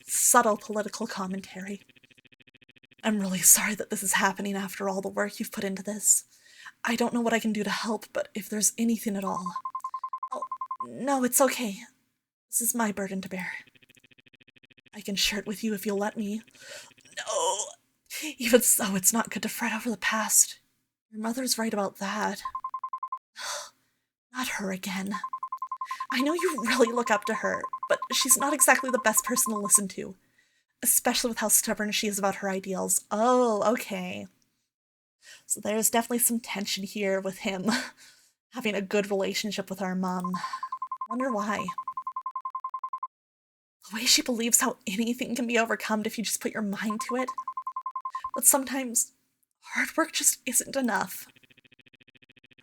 Subtle political commentary. I'm really sorry that this is happening after all the work you've put into this. I don't know what I can do to help, but if there's anything at all... Oh, no, it's okay. This is my burden to bear. I can share it with you if you'll let me. No! Even so, it's not good to fret over the past. Your mother's right about that. Not her again. I know you really look up to her, but she's not exactly the best person to listen to. Especially with how stubborn she is about her ideals. Oh, okay. So there's definitely some tension here with him having a good relationship with our mom. Wonder why. The way she believes how anything can be overcome if you just put your mind to it. But sometimes, hard work just isn't enough.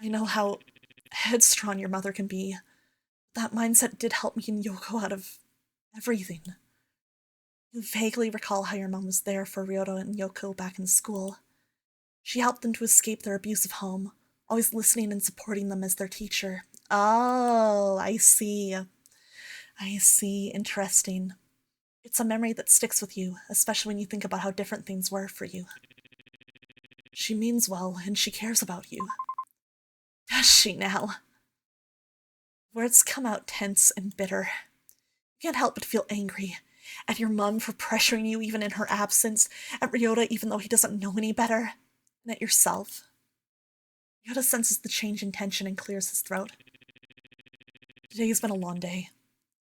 I know how headstrong your mother can be. That mindset did help me and Yoko out of everything. You vaguely recall how your mom was there for Ryota and Yoko back in school. She helped them to escape their abusive home, always listening and supporting them as their teacher. Oh, I see. I see. Interesting. It's a memory that sticks with you, especially when you think about how different things were for you. She means well, and she cares about you. Does she now? Words come out tense and bitter. You can't help but feel angry. At your mom for pressuring you even in her absence, at Ryota even though he doesn't know any better, and at yourself. Ryota senses the change in tension and clears his throat. Today's been a long day.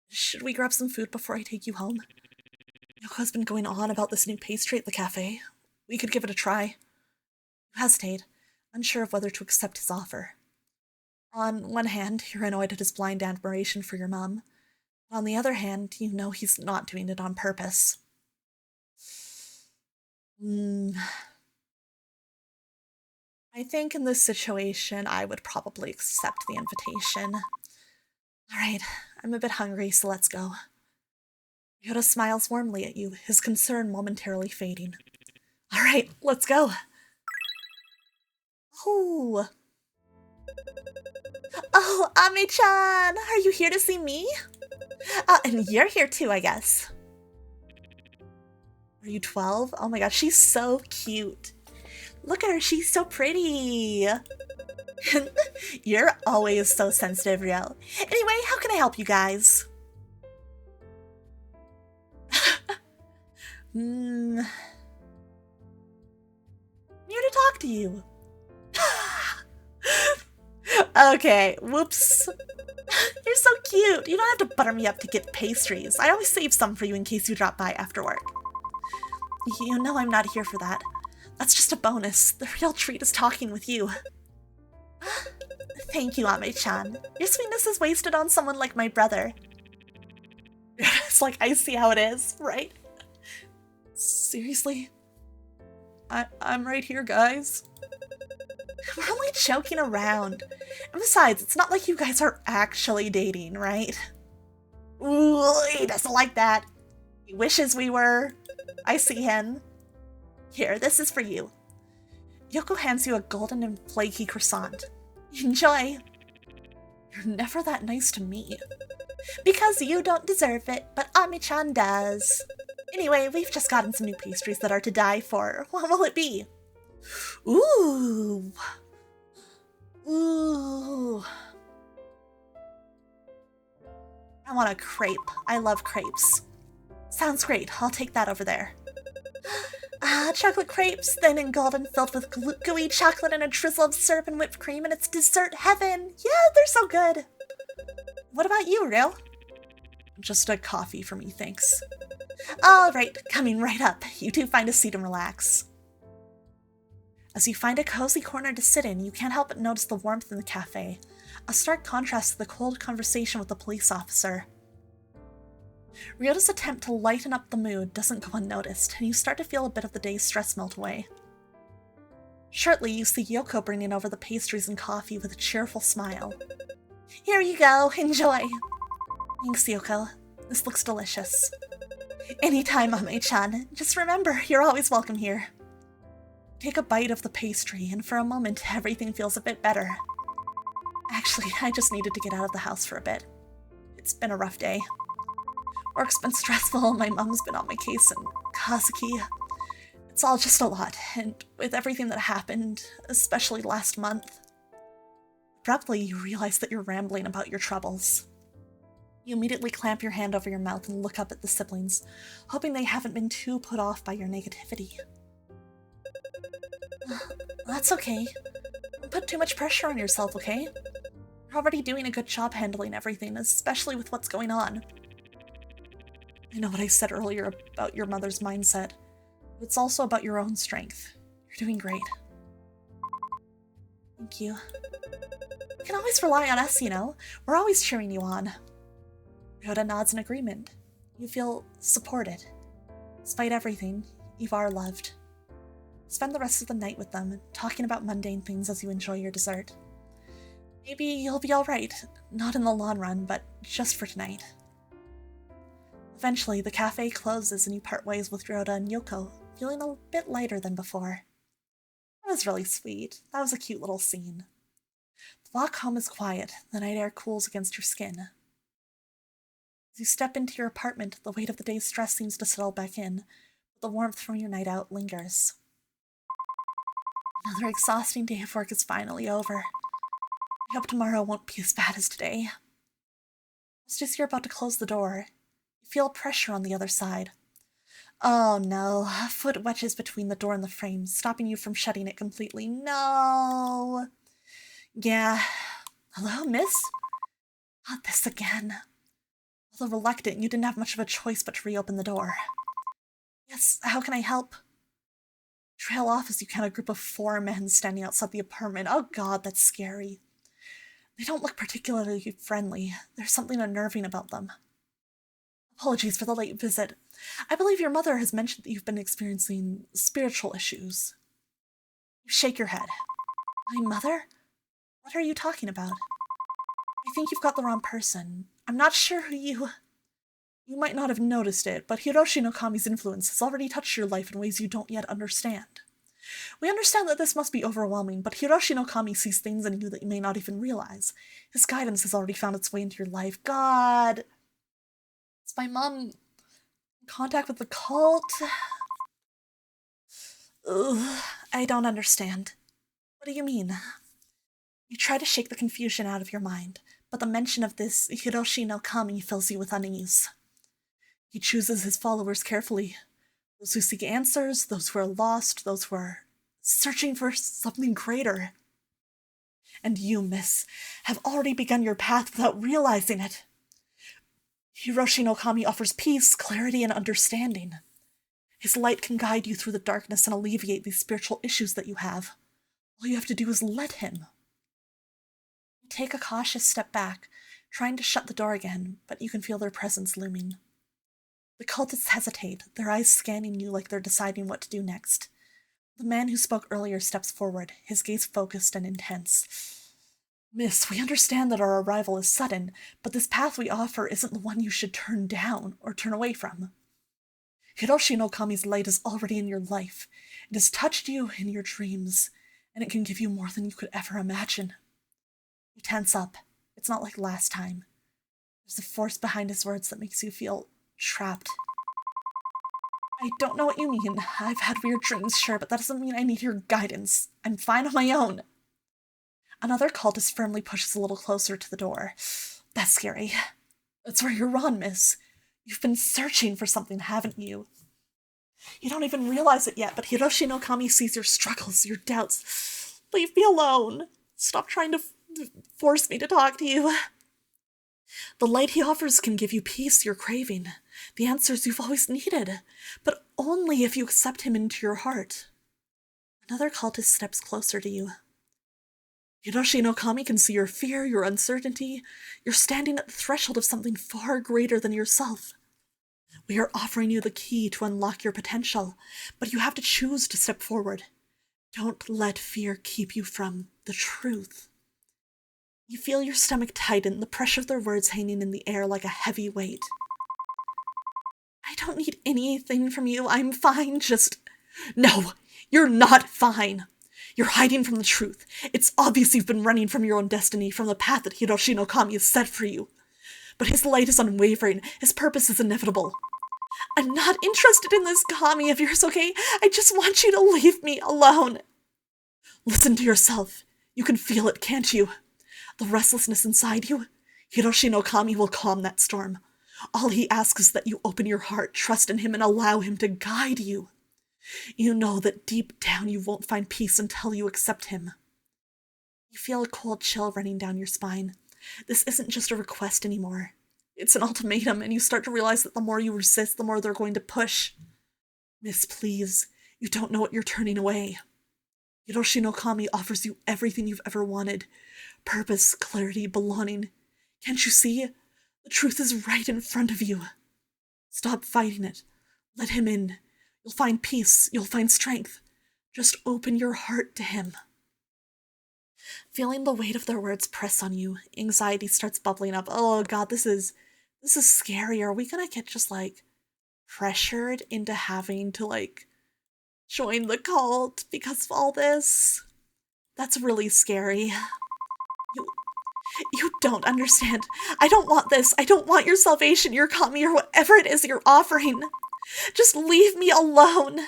Should we grab some food before I take you home? Yoko's been going on about this new pastry at the cafe. We could give it a try. You hesitate, unsure of whether to accept his offer. On one hand, you're annoyed at his blind admiration for your mom. On the other hand, you know he's not doing it on purpose. I think in this situation, I would probably accept the invitation. Alright, I'm a bit hungry, so let's go. Ryota smiles warmly at you, his concern momentarily fading. Alright, let's go. Oh. Oh, Ame-chan! Are you here to see me? And you're here too, I guess. Are you 12? Oh my gosh, she's so cute. Look at her, she's so pretty. You're always so sensitive, Rio. Anyway, how can I help you guys? Here to talk to you. Okay, whoops. You're so cute. You don't have to butter me up to get pastries. I always save some for you in case you drop by after work. You know I'm not here for that. That's just a bonus. The real treat is talking with you. Thank you, Ame-chan. Your sweetness is wasted on someone like my brother. It's like, I see how it is, right? Seriously? I'm right here, guys. We're only joking around. And besides, it's not like you guys are actually dating, right? Ooh, he doesn't like that. He wishes we were. I see him. Here, this is for you. Yoko hands you a golden and flaky croissant. Enjoy. You're never that nice to me. Because you don't deserve it, but Ame-chan does. Anyway, we've just gotten some new pastries that are to die for. What will it be? Ooh. Ooh. I want a crepe. I love crepes. Sounds great. I'll take that over there. Chocolate crepes, thin and golden, filled with gooey chocolate and a drizzle of syrup and whipped cream, and it's dessert heaven. Yeah, they're so good. What about you, Ryo? Just a coffee for me, thanks. All right, coming right up. You two find a seat and relax. As you find a cozy corner to sit in, you can't help but notice the warmth in the cafe, a stark contrast to the cold conversation with the police officer. Ryota's attempt to lighten up the mood doesn't go unnoticed, and you start to feel a bit of the day's stress melt away. Shortly, you see Yoko bringing over the pastries and coffee with a cheerful smile. Here you go, enjoy! Thanks, Yoko. This looks delicious. Anytime, Ame-chan. Just remember, you're always welcome here. Take a bite of the pastry, and for a moment, everything feels a bit better. Actually, I just needed to get out of the house for a bit. It's been a rough day. Work's been stressful, my mom's been on my case, and Kazuki. It's all just a lot, and with everything that happened, especially last month. Abruptly, you realize that you're rambling about your troubles. You immediately clamp your hand over your mouth and look up at the siblings, hoping they haven't been too put off by your negativity. That's okay. Don't put too much pressure on yourself, okay? You're already doing a good job handling everything, especially with what's going on. I know what I said earlier about your mother's mindset, but it's also about your own strength. You're doing great. Thank you. You can always rely on us, you know. We're always cheering you on. Ryota nods in agreement. You feel supported. Despite everything, you are loved. Spend the rest of the night with them, talking about mundane things as you enjoy your dessert. Maybe you'll be alright. Not in the long run, but just for tonight. Eventually, the cafe closes and you part ways with Ryota and Yoko, feeling a bit lighter than before. That was really sweet. That was a cute little scene. The walk home is quiet, the night air cools against your skin. As you step into your apartment, the weight of the day's stress seems to settle back in, but the warmth from your night out lingers. Another exhausting day of work is finally over. I hope tomorrow won't be as bad as today. Just as you're about to close the door, you feel pressure on the other side. Oh no, a foot wedges between the door and the frame, stopping you from shutting it completely. No! Yeah. Hello, miss? Not this again. Although reluctant, you didn't have much of a choice but to reopen the door. Yes, how can I help? Trail off as you count a group of 4 men standing outside the apartment. Oh god, that's scary. They don't look particularly friendly. There's something unnerving about them. Apologies for the late visit. I believe your mother has mentioned that you've been experiencing spiritual issues. You shake your head. My mother? What are you talking about? I think you've got the wrong person. I'm not sure who you... You might not have noticed it, but Hiroshi no Kami's influence has already touched your life in ways you don't yet understand. We understand that this must be overwhelming, but Hiroshi no Kami sees things in you that you may not even realize. His guidance has already found its way into your life. God! Is my mom in contact with the cult? Ugh, I don't understand. What do you mean? You try to shake the confusion out of your mind, but the mention of this Hiroshi no Kami fills you with unease. He chooses his followers carefully. Those who seek answers, those who are lost, those who are searching for something greater. And you, miss, have already begun your path without realizing it. Hiroshi no Kami offers peace, clarity, and understanding. His light can guide you through the darkness and alleviate these spiritual issues that you have. All you have to do is let him. You take a cautious step back, trying to shut the door again, but you can feel their presence looming. The cultists hesitate, their eyes scanning you like they're deciding what to do next. The man who spoke earlier steps forward, his gaze focused and intense. Miss, we understand that our arrival is sudden, but this path we offer isn't the one you should turn down or turn away from. Hiroshi no Kami's light is already in your life. It has touched you in your dreams, and it can give you more than you could ever imagine. You tense up. It's not like last time. There's a force behind his words that makes you feel trapped. I don't know what you mean. I've had weird dreams, sure, but that doesn't mean I need your guidance. I'm fine on my own. Another cultist firmly pushes a little closer to the door. That's scary. That's where you're wrong, miss. You've been searching for something, haven't you? You don't even realize it yet, but Hiroshi no Kami sees your struggles, your doubts. Leave me alone. Stop trying to force me to talk to you. The light he offers can give you peace you're craving, the answers you've always needed, but only if you accept him into your heart. Another cultist steps closer to you. Hiroshi no Kami can see your fear, your uncertainty. You're standing at the threshold of something far greater than yourself. We are offering you the key to unlock your potential, but you have to choose to step forward. Don't let fear keep you from the truth. You feel your stomach tighten, the pressure of their words hanging in the air like a heavy weight. I don't need anything from you. I'm fine, just... No, you're not fine. You're hiding from the truth. It's obvious you've been running from your own destiny, from the path that Hiroshi no Kami has set for you. But his light is unwavering. His purpose is inevitable. I'm not interested in this Kami of yours, okay? I just want you to leave me alone. Listen to yourself. You can feel it, can't you? The restlessness inside you? Hiroshi no Kami will calm that storm. All he asks is that you open your heart, trust in him, and allow him to guide you. You know that deep down you won't find peace until you accept him. You feel a cold chill running down your spine. This isn't just a request anymore. It's an ultimatum, and you start to realize that the more you resist, the more they're going to push. Miss, please, you don't know what you're turning away. Hiroshi no Kami offers you everything you've ever wanted. Purpose, clarity, belonging. Can't you see? The truth is right in front of you. Stop fighting it. Let him in. You'll find peace. You'll find strength. Just open your heart to him. Feeling the weight of their words press on you, anxiety starts bubbling up. Oh god, this is scary. Are we gonna get just, pressured into having to, join the cult because of all this? That's really scary. You don't understand. I don't want this. I don't want your salvation, your Kami, or whatever it is you're offering. Just leave me alone. A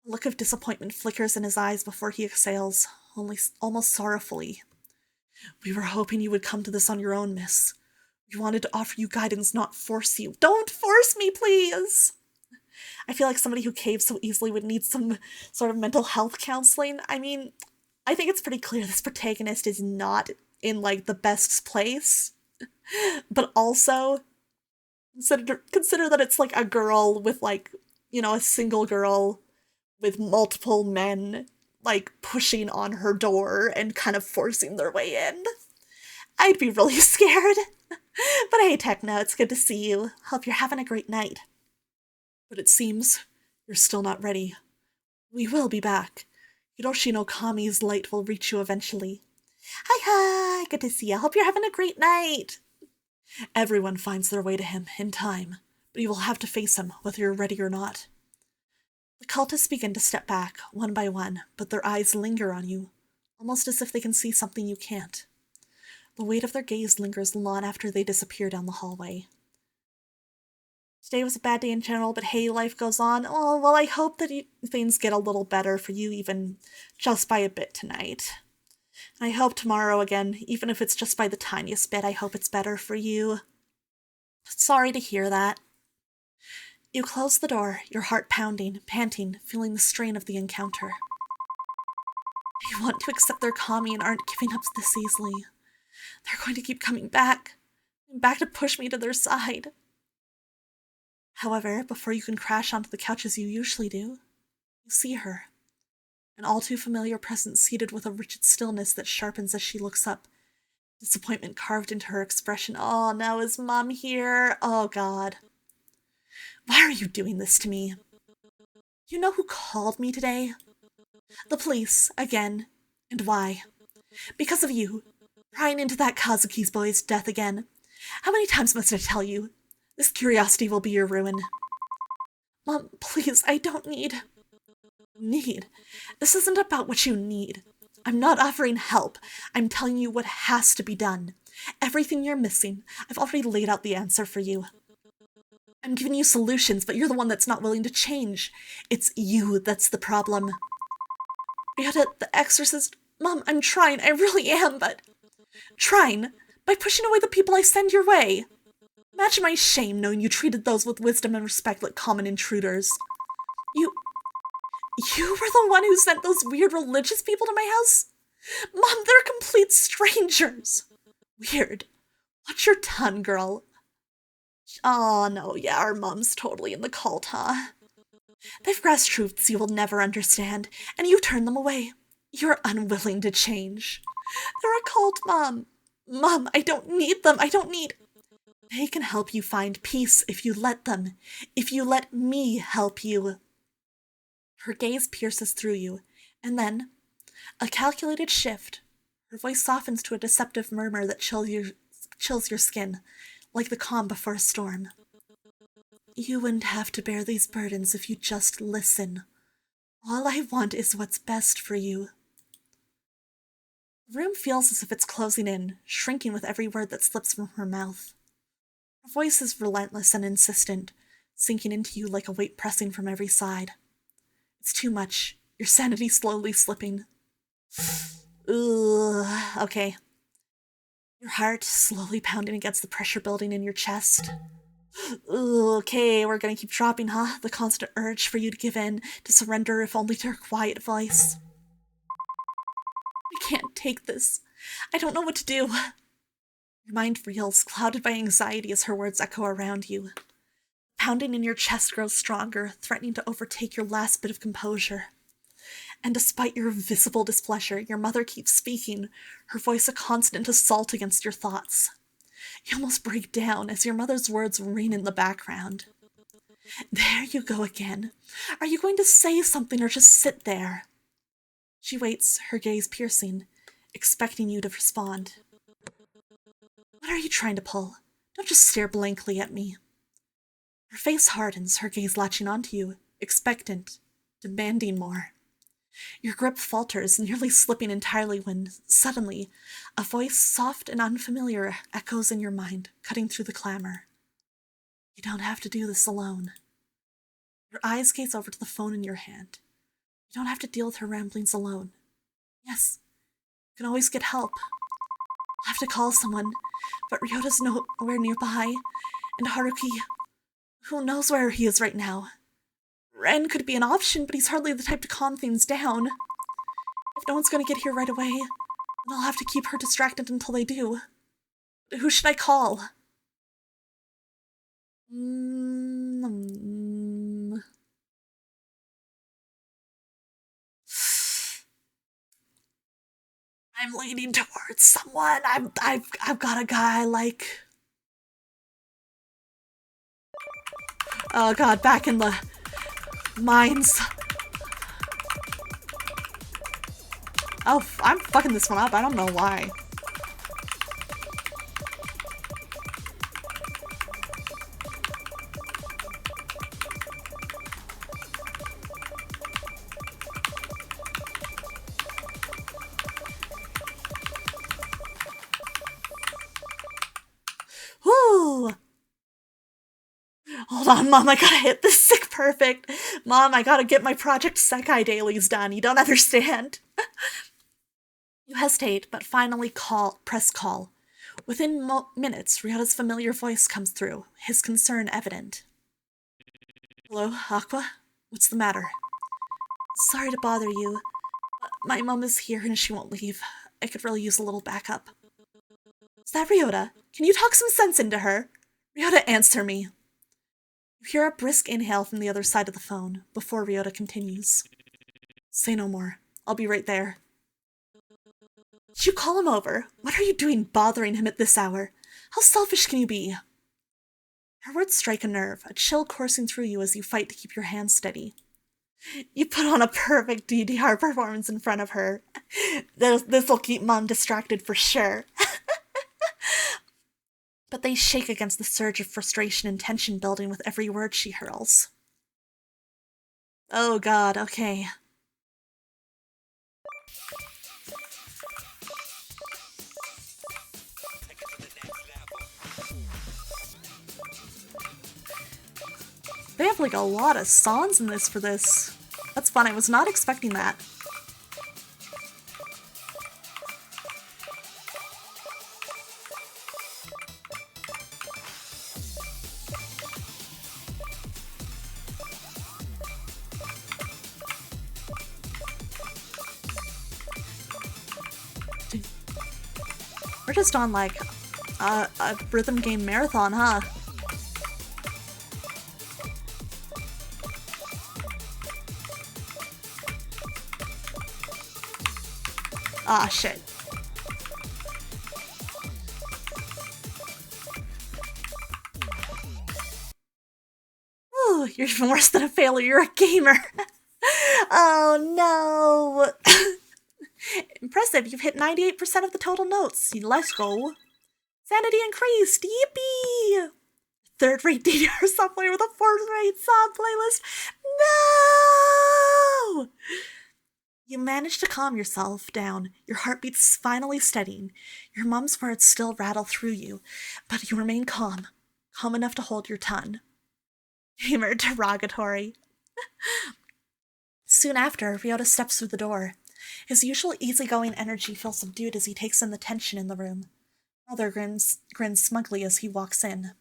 look of disappointment flickers in his eyes before he exhales, almost sorrowfully. We were hoping you would come to this on your own, miss. We wanted to offer you guidance, not force you. Don't force me, please! I feel like somebody who caves so easily would need some sort of mental health counseling. I mean, I think it's pretty clear this protagonist is not in, the best place. But also, consider that it's, a girl with, a single girl with multiple men, pushing on her door and kind of forcing their way in. I'd be really scared. But hey, Techno, it's good to see you. Hope you're having a great night. But it seems you're still not ready. We will be back. Hiroshi no Kami's light will reach you eventually. Hi, good to see you. Hope you're having a great night. Everyone finds their way to him in time, but you will have to face him whether you're ready or not. The cultists begin to step back, one by one, but their eyes linger on you, almost as if they can see something you can't. The weight of their gaze lingers long after they disappear down the hallway. Today was a bad day in general, but hey, life goes on. Oh, well, I hope that things get a little better for you, even just by a bit tonight. And I hope tomorrow again, even if it's just by the tiniest bit, I hope it's better for you. Sorry to hear that. You close the door, your heart pounding, panting, feeling the strain of the encounter. You want to accept their calming and aren't giving up this easily. They're going to keep coming back to push me to their side. However, before you can crash onto the couch as you usually do, you see her. An all too familiar presence seated with a rigid stillness that sharpens as she looks up. Disappointment carved into her expression. Oh no, is Mom here? Oh God. Why are you doing this to me? You know who called me today? The police, again. And why? Because of you. Prying into that Kazuki's boy's death again. How many times must I tell you? This curiosity will be your ruin. Mom, please, I don't need... Need? This isn't about what you need. I'm not offering help. I'm telling you what has to be done. Everything you're missing, I've already laid out the answer for you. I'm giving you solutions, but you're the one that's not willing to change. It's you that's the problem. Ryota, the exorcist... Mom, I'm trying, I really am, but... Trying? By pushing away the people I send your way. Imagine my shame knowing you treated those with wisdom and respect like common intruders. You were the one who sent those weird religious people to my house? Mom, they're complete strangers. Weird. Watch your tongue, girl. Oh no, yeah, our mom's totally in the cult, huh? They've grasped truths you will never understand, and you turn them away. You're unwilling to change. They're a cult, Mom. Mom, I don't need them. I don't need... They can help you find peace if you let them. If you let me help you. Her gaze pierces through you, and then, a calculated shift. Her voice softens to a deceptive murmur that chills your skin, like the calm before a storm. You wouldn't have to bear these burdens if you just listen. All I want is what's best for you. The room feels as if it's closing in, shrinking with every word that slips from her mouth. Her voice is relentless and insistent, sinking into you like a weight pressing from every side. It's too much. Your sanity slowly slipping. Ugh, okay. Your heart slowly pounding against the pressure building in your chest. Okay, we're gonna keep dropping, huh? The constant urge for you to give in, to surrender if only to her quiet voice. I can't take this. I don't know what to do. Your mind reels, clouded by anxiety as her words echo around you. Pounding in your chest grows stronger, threatening to overtake your last bit of composure. And despite your visible displeasure, your mother keeps speaking, her voice a constant assault against your thoughts. You almost break down as your mother's words ring in the background. There you go again. Are you going to say something or just sit there? She waits, her gaze piercing, expecting you to respond. What are you trying to pull? Don't just stare blankly at me. Her face hardens, her gaze latching onto you, expectant, demanding more. Your grip falters, nearly slipping entirely when, suddenly, a voice soft and unfamiliar echoes in your mind, cutting through the clamor. You don't have to do this alone. Your eyes gaze over to the phone in your hand. You don't have to deal with her ramblings alone. Yes, you can always get help. I'll have to call someone, but Ryota's nowhere nearby, and Haruki, who knows where he is right now? Ren could be an option, but he's hardly the type to calm things down. If no one's going to get here right away, then I'll have to keep her distracted until they do. Who should I call? I'm leaning towards someone. I've got a guy like... Oh god, back in the mines. Oh, I'm fucking this one up. I don't know why. Hold on, Mom, I gotta hit this sick perfect. Mom, I gotta get my Project Sekai dailies done. You don't understand. You hesitate, but finally press call. Within minutes, Ryota's familiar voice comes through, his concern evident. Hello, Aqua? What's the matter? Sorry to bother you. My mom is here and she won't leave. I could really use a little backup. Is that Ryota? Can you talk some sense into her? Ryota, answer me. You hear a brisk inhale from the other side of the phone, before Ryota continues. Say no more. I'll be right there. Did you call him over? What are you doing bothering him at this hour? How selfish can you be? Her words strike a nerve, a chill coursing through you as you fight to keep your hands steady. You put on a perfect DDR performance in front of her. This'll keep Mom distracted for sure. But they shake against the surge of frustration and tension building with every word she hurls. Oh god, okay. They have like a lot of songs in this for this. That's fun, I was not expecting that. We're just on like a rhythm game marathon, huh? Ah, shit. Ooh, you're even worse than a failure, you're a gamer. Oh no. Impressive, you've hit 98% of the total notes. Let's go. Sanity increased, yippee! Third-rate DDR sub player with a fourth-rate sub playlist. No! You manage to calm yourself down, your heartbeat's finally steadying. Your mom's words still rattle through you, but you remain calm enough to hold your tongue. Gamer derogatory. Soon after, Ryota steps through the door. His usual easygoing energy feels subdued as he takes in the tension in the room. Mother grins smugly as he walks in.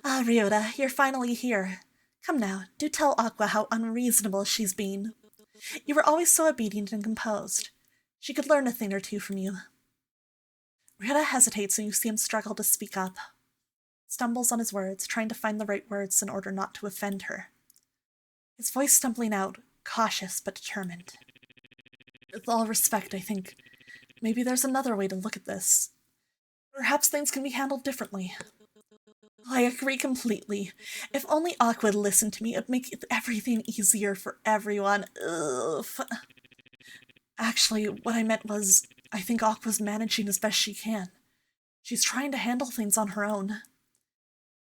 Ah, Ryota, you're finally here. Come now, do tell Aqua how unreasonable she's been. You were always so obedient and composed. She could learn a thing or two from you. Ryota hesitates when you see him struggle to speak up. Stumbles on his words, trying to find the right words in order not to offend her. His voice stumbling out, cautious but determined. With all respect, I think maybe there's another way to look at this. Perhaps things can be handled differently. I agree completely. If only Aqua would listen to me, it'd make everything easier for everyone. Ugh. Actually, what I meant was, I think Aqua's managing as best she can. She's trying to handle things on her own.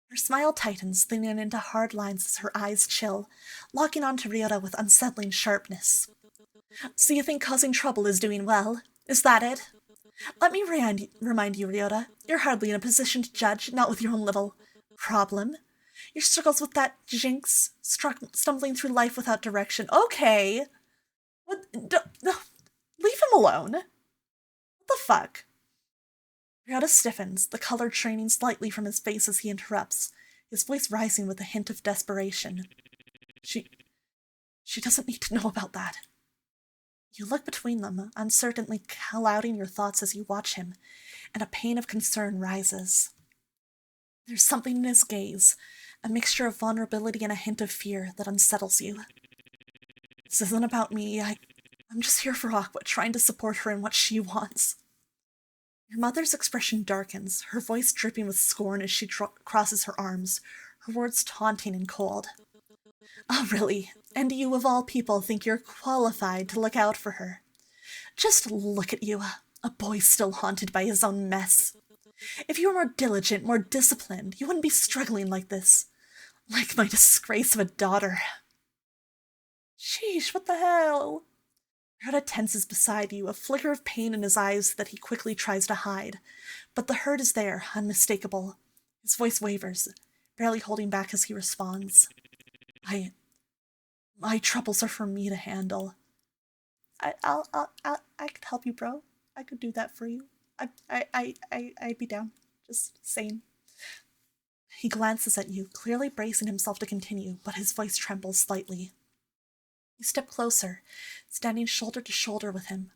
Her smile tightens, thinning into hard lines as her eyes chill, locking onto Ryota with unsettling sharpness. So you think causing trouble is doing well? Is that it? Let me remind you, Ryota, you're hardly in a position to judge, not with your own little problem. Your struggles with that jinx, stumbling through life without direction. Okay. What? Leave him alone. What the fuck? Ryota stiffens, the color training slightly from his face as he interrupts, his voice rising with a hint of desperation. She doesn't need to know about that. You look between them, uncertainly clouding your thoughts as you watch him, and a pain of concern rises. There's something in his gaze, a mixture of vulnerability and a hint of fear that unsettles you. This isn't about me. I'm just here for Aqua, trying to support her in what she wants. Your mother's expression darkens, her voice dripping with scorn as she crosses her arms, her words taunting and cold. Oh, really? And you, of all people, think you're qualified to look out for her? Just look at you, a boy still haunted by his own mess. If you were more diligent, more disciplined, you wouldn't be struggling like this. Like my disgrace of a daughter. Sheesh, what the hell? Ryota tenses beside you, a flicker of pain in his eyes that he quickly tries to hide. But the hurt is there, unmistakable. His voice wavers, barely holding back as he responds. My troubles are for me to handle. I could help you, bro. I could do that for you. I'd be down. Just saying. He glances at you, clearly bracing himself to continue, but his voice trembles slightly. You step closer, standing shoulder to shoulder with him.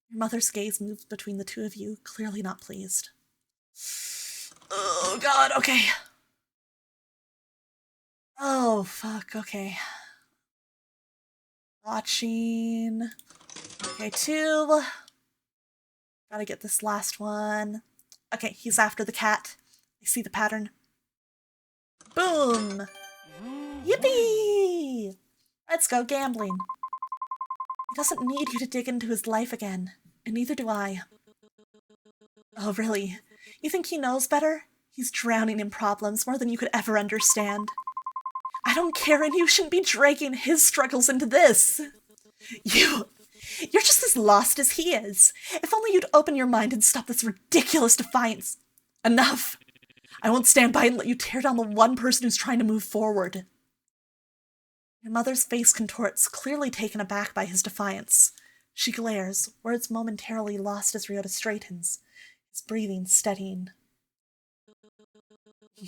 Your mother's gaze moves between the two of you, clearly not pleased. Oh, God, okay. Oh, fuck, okay. Watching. Okay, 2. Gotta get this last one. Okay, he's after the cat. I see the pattern. Boom! Yippee! Let's go gambling. He doesn't need you to dig into his life again, and neither do I. Oh, really? You think he knows better? He's drowning in problems more than you could ever understand. I don't care, and you shouldn't be dragging his struggles into this. You're just as lost as he is. If only you'd open your mind and stop this ridiculous defiance. Enough. I won't stand by and let you tear down the one person who's trying to move forward. Your mother's face contorts, clearly taken aback by his defiance. She glares, words momentarily lost as Ryota straightens, his breathing steadying.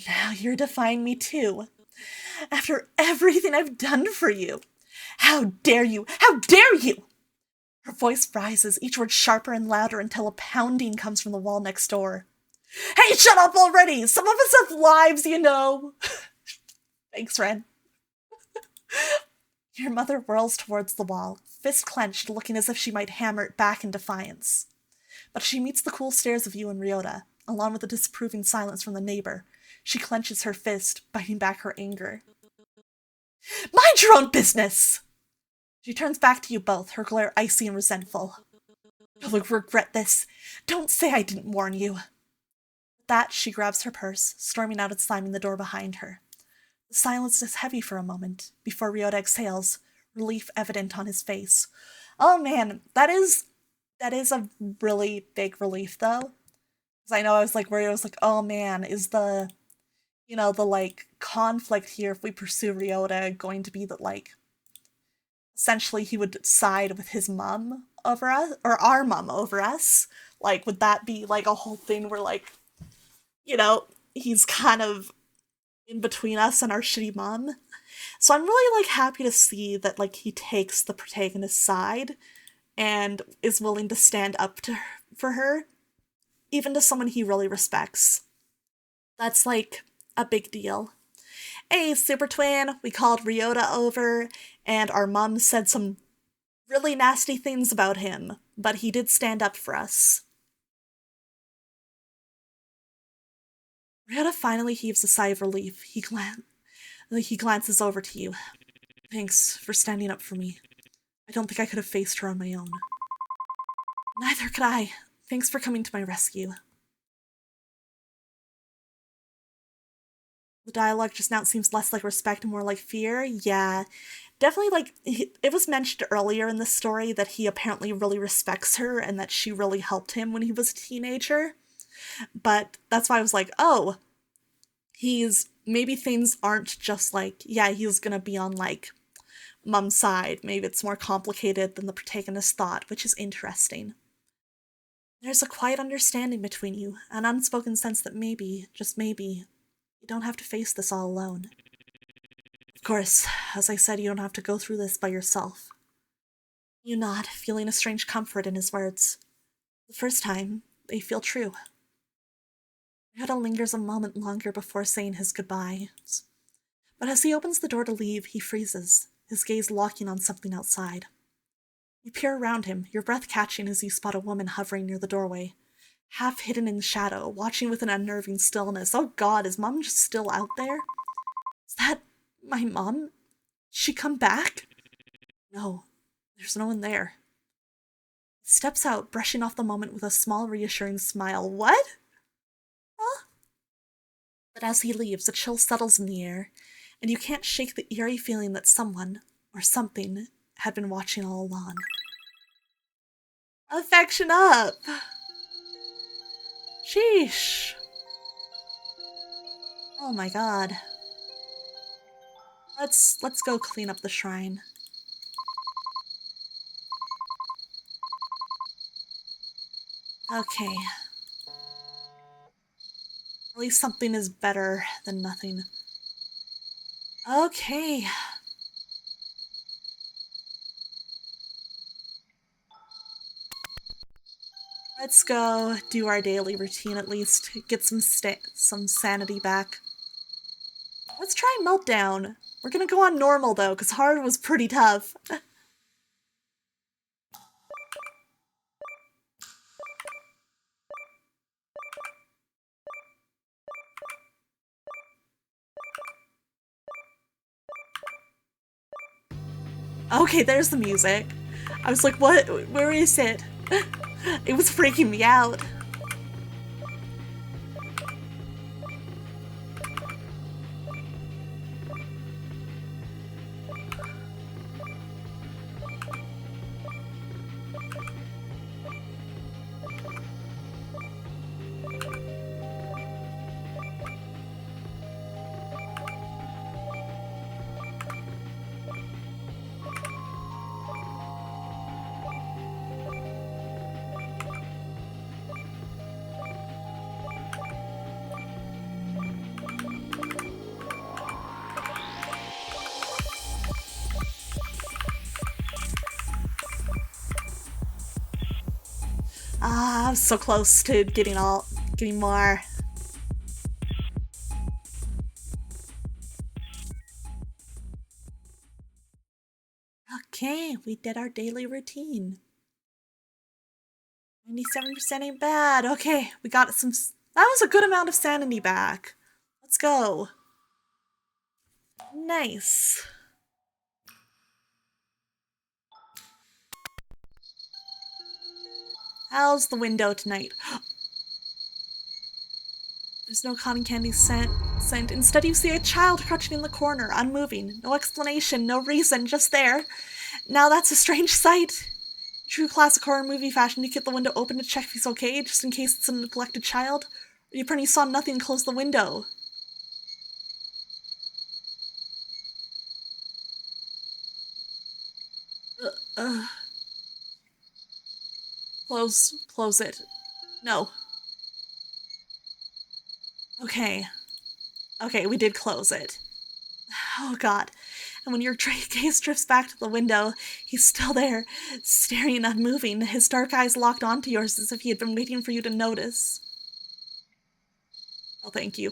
Now you're defying me too. After everything I've done for you. How dare you? How dare you? Her voice rises, each word sharper and louder until a pounding comes from the wall next door. Hey, shut up already! Some of us have lives, you know! Thanks, Ren. Your mother whirls towards the wall, fist clenched, looking as if she might hammer it back in defiance. But she meets the cool stares of you and Ryota, along with the disapproving silence from the neighbor. She clenches her fist, biting back her anger. Mind your own business! She turns back to you both, her glare icy and resentful. You'll regret this. Don't say I didn't warn you. With that, she grabs her purse, storming out and slamming the door behind her. The silence is heavy for a moment, before Ryota exhales, relief evident on his face. Oh man, that is a really big relief, though. Because I know I was like, where I was like, oh man, is the conflict here, if we pursue Ryota, going to be that, essentially he would side with his mom over us, or our mom over us? Would that be, a whole thing where, he's kind of in between us and our shitty mom? So I'm really, happy to see that, he takes the protagonist's side and is willing to stand up for her, even to someone he really respects. That's, a big deal. Hey, Super Twin, we called Ryota over, and our mom said some really nasty things about him, but he did stand up for us. Ryota finally heaves a sigh of relief. He glances over to you. Thanks for standing up for me. I don't think I could have faced her on my own. Neither could I. Thanks for coming to my rescue. The dialogue just now seems less like respect and more like fear. Yeah, definitely, it was mentioned earlier in the story that he apparently really respects her and that she really helped him when he was a teenager. But that's why I was like, oh, maybe things aren't just he's gonna be on, mom's side. Maybe it's more complicated than the protagonist thought, which is interesting. There's a quiet understanding between you, an unspoken sense that maybe, just maybe, you don't have to face this all alone. Of course, as I said, you don't have to go through this by yourself. You nod, feeling a strange comfort in his words. The first time, they feel true. Ryota lingers a moment longer before saying his goodbyes. But as he opens the door to leave, he freezes, his gaze locking on something outside. You peer around him, your breath catching as you spot a woman hovering near the doorway, half hidden in shadow, watching with an unnerving stillness. Oh god, is Mom just still out there? Is that my mom? Did she come back? No, there's no one there. He steps out, brushing off the moment with a small, reassuring smile. What? Huh? But as he leaves, a chill settles in the air, and you can't shake the eerie feeling that someone, or something, had been watching all along. Affection up! Sheesh. Oh my god. Let's go clean up the shrine. Okay. At least something is better than nothing. Okay. Let's go do our daily routine at least. Get some sanity back. Let's try Meltdown. We're gonna go on normal though, because hard was pretty tough. Okay, there's the music. I was like, what? Where is it? It was freaking me out. Ah, I'm so close to getting more. Okay, we did our daily routine. 97% ain't bad. Okay, we got some. That was a good amount of sanity back. Let's go. Nice. How's the window tonight? There's no cotton candy scent. Instead, you see a child crouching in the corner, unmoving. No explanation, no reason, just there. Now that's a strange sight. True classic horror movie fashion, you keep the window open to check if he's okay, just in case it's a neglected child. Or you pretty saw nothing and closed the window. Close it. No. Okay. Okay, we did close it. Oh god. And when your gaze drifts back to the window, he's still there, staring and unmoving, his dark eyes locked onto yours as if he had been waiting for you to notice. Oh, thank you.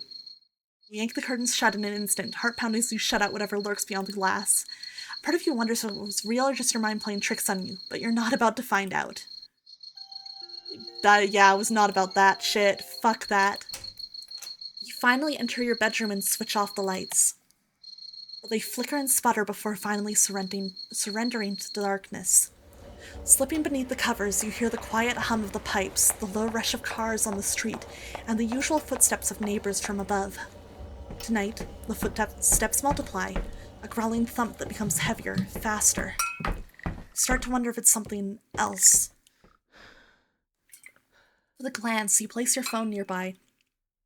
You yank the curtains shut in an instant, heart pounding as you shut out whatever lurks beyond the glass. Part of you wonders if it was real or just your mind playing tricks on you, but you're not about to find out. Yeah, it was not about that shit. Fuck that. You finally enter your bedroom and switch off the lights. They flicker and sputter before finally surrendering to the darkness. Slipping beneath the covers, you hear the quiet hum of the pipes, the low rush of cars on the street, and the usual footsteps of neighbors from above. Tonight, the footsteps multiply, a growling thump that becomes heavier, faster. Start to wonder if it's something else. With a glance, you place your phone nearby,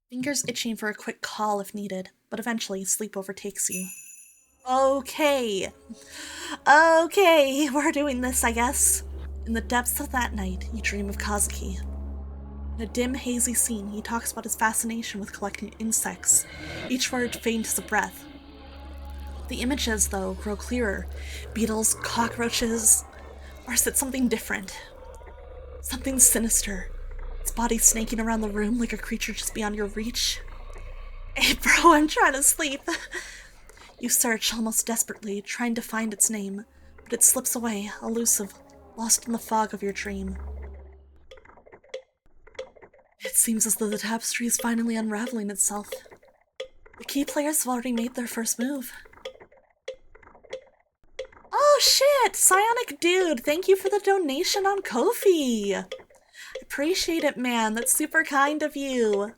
fingers itching for a quick call if needed, but eventually sleep overtakes you. Okay, we're doing this, I guess. In the depths of that night, you dream of Kazuki. In a dim, hazy scene, he talks about his fascination with collecting insects, each word faint as a breath. The images, though, grow clearer. Beetles, cockroaches, or is it something different? Something sinister. Its body snaking around the room like a creature just beyond your reach. Hey bro, I'm trying to sleep. You search almost desperately, trying to find its name, but it slips away, elusive, lost in the fog of your dream. It seems as though the tapestry is finally unraveling itself. The key players have already made their first move. Oh shit! Psionic Dude, thank you for the donation on Ko-fi! Appreciate it, man. That's super kind of you.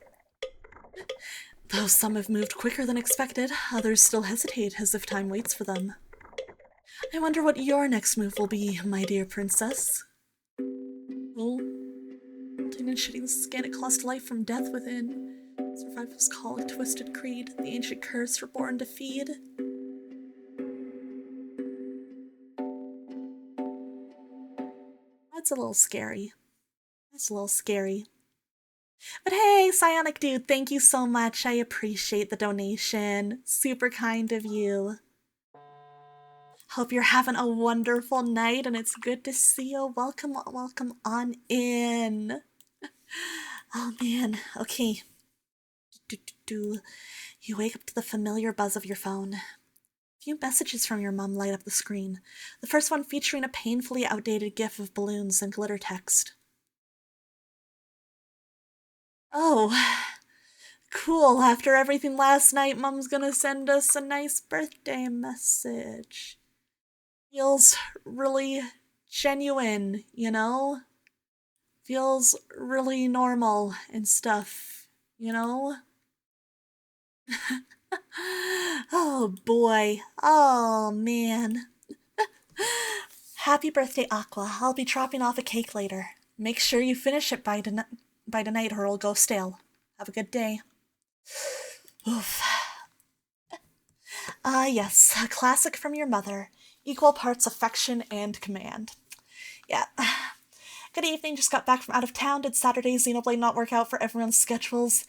Though some have moved quicker than expected, others still hesitate as if time waits for them. I wonder what your next move will be, my dear princess. Oh, melting and shitting the skin, it claws life from death within. Survival's call, a twisted creed, the ancient curse we're born to feed. That's a little scary. That's a little scary. But hey, Psionic Dude, thank you so much. I appreciate the donation. Super kind of you. Hope you're having a wonderful night and it's good to see you. Welcome, welcome on in. Oh man, okay. You wake up to the familiar buzz of your phone. A few messages from your mom light up the screen. The first one featuring a painfully outdated gif of balloons and glitter text. Oh, cool. After everything last night, Mom's gonna send us a nice birthday message. Feels really genuine, you know? Feels really normal and stuff, you know? Oh boy. Oh man. Happy birthday, Aqua. I'll be dropping off a cake later. Make sure you finish it by tonight or it'll go stale. Have a good day. Oof. Ah, yes, a classic from your mother. Equal parts affection and command. Yeah. Good evening, just got back from out of town. Did Saturday's Xenoblade not work out for everyone's schedules?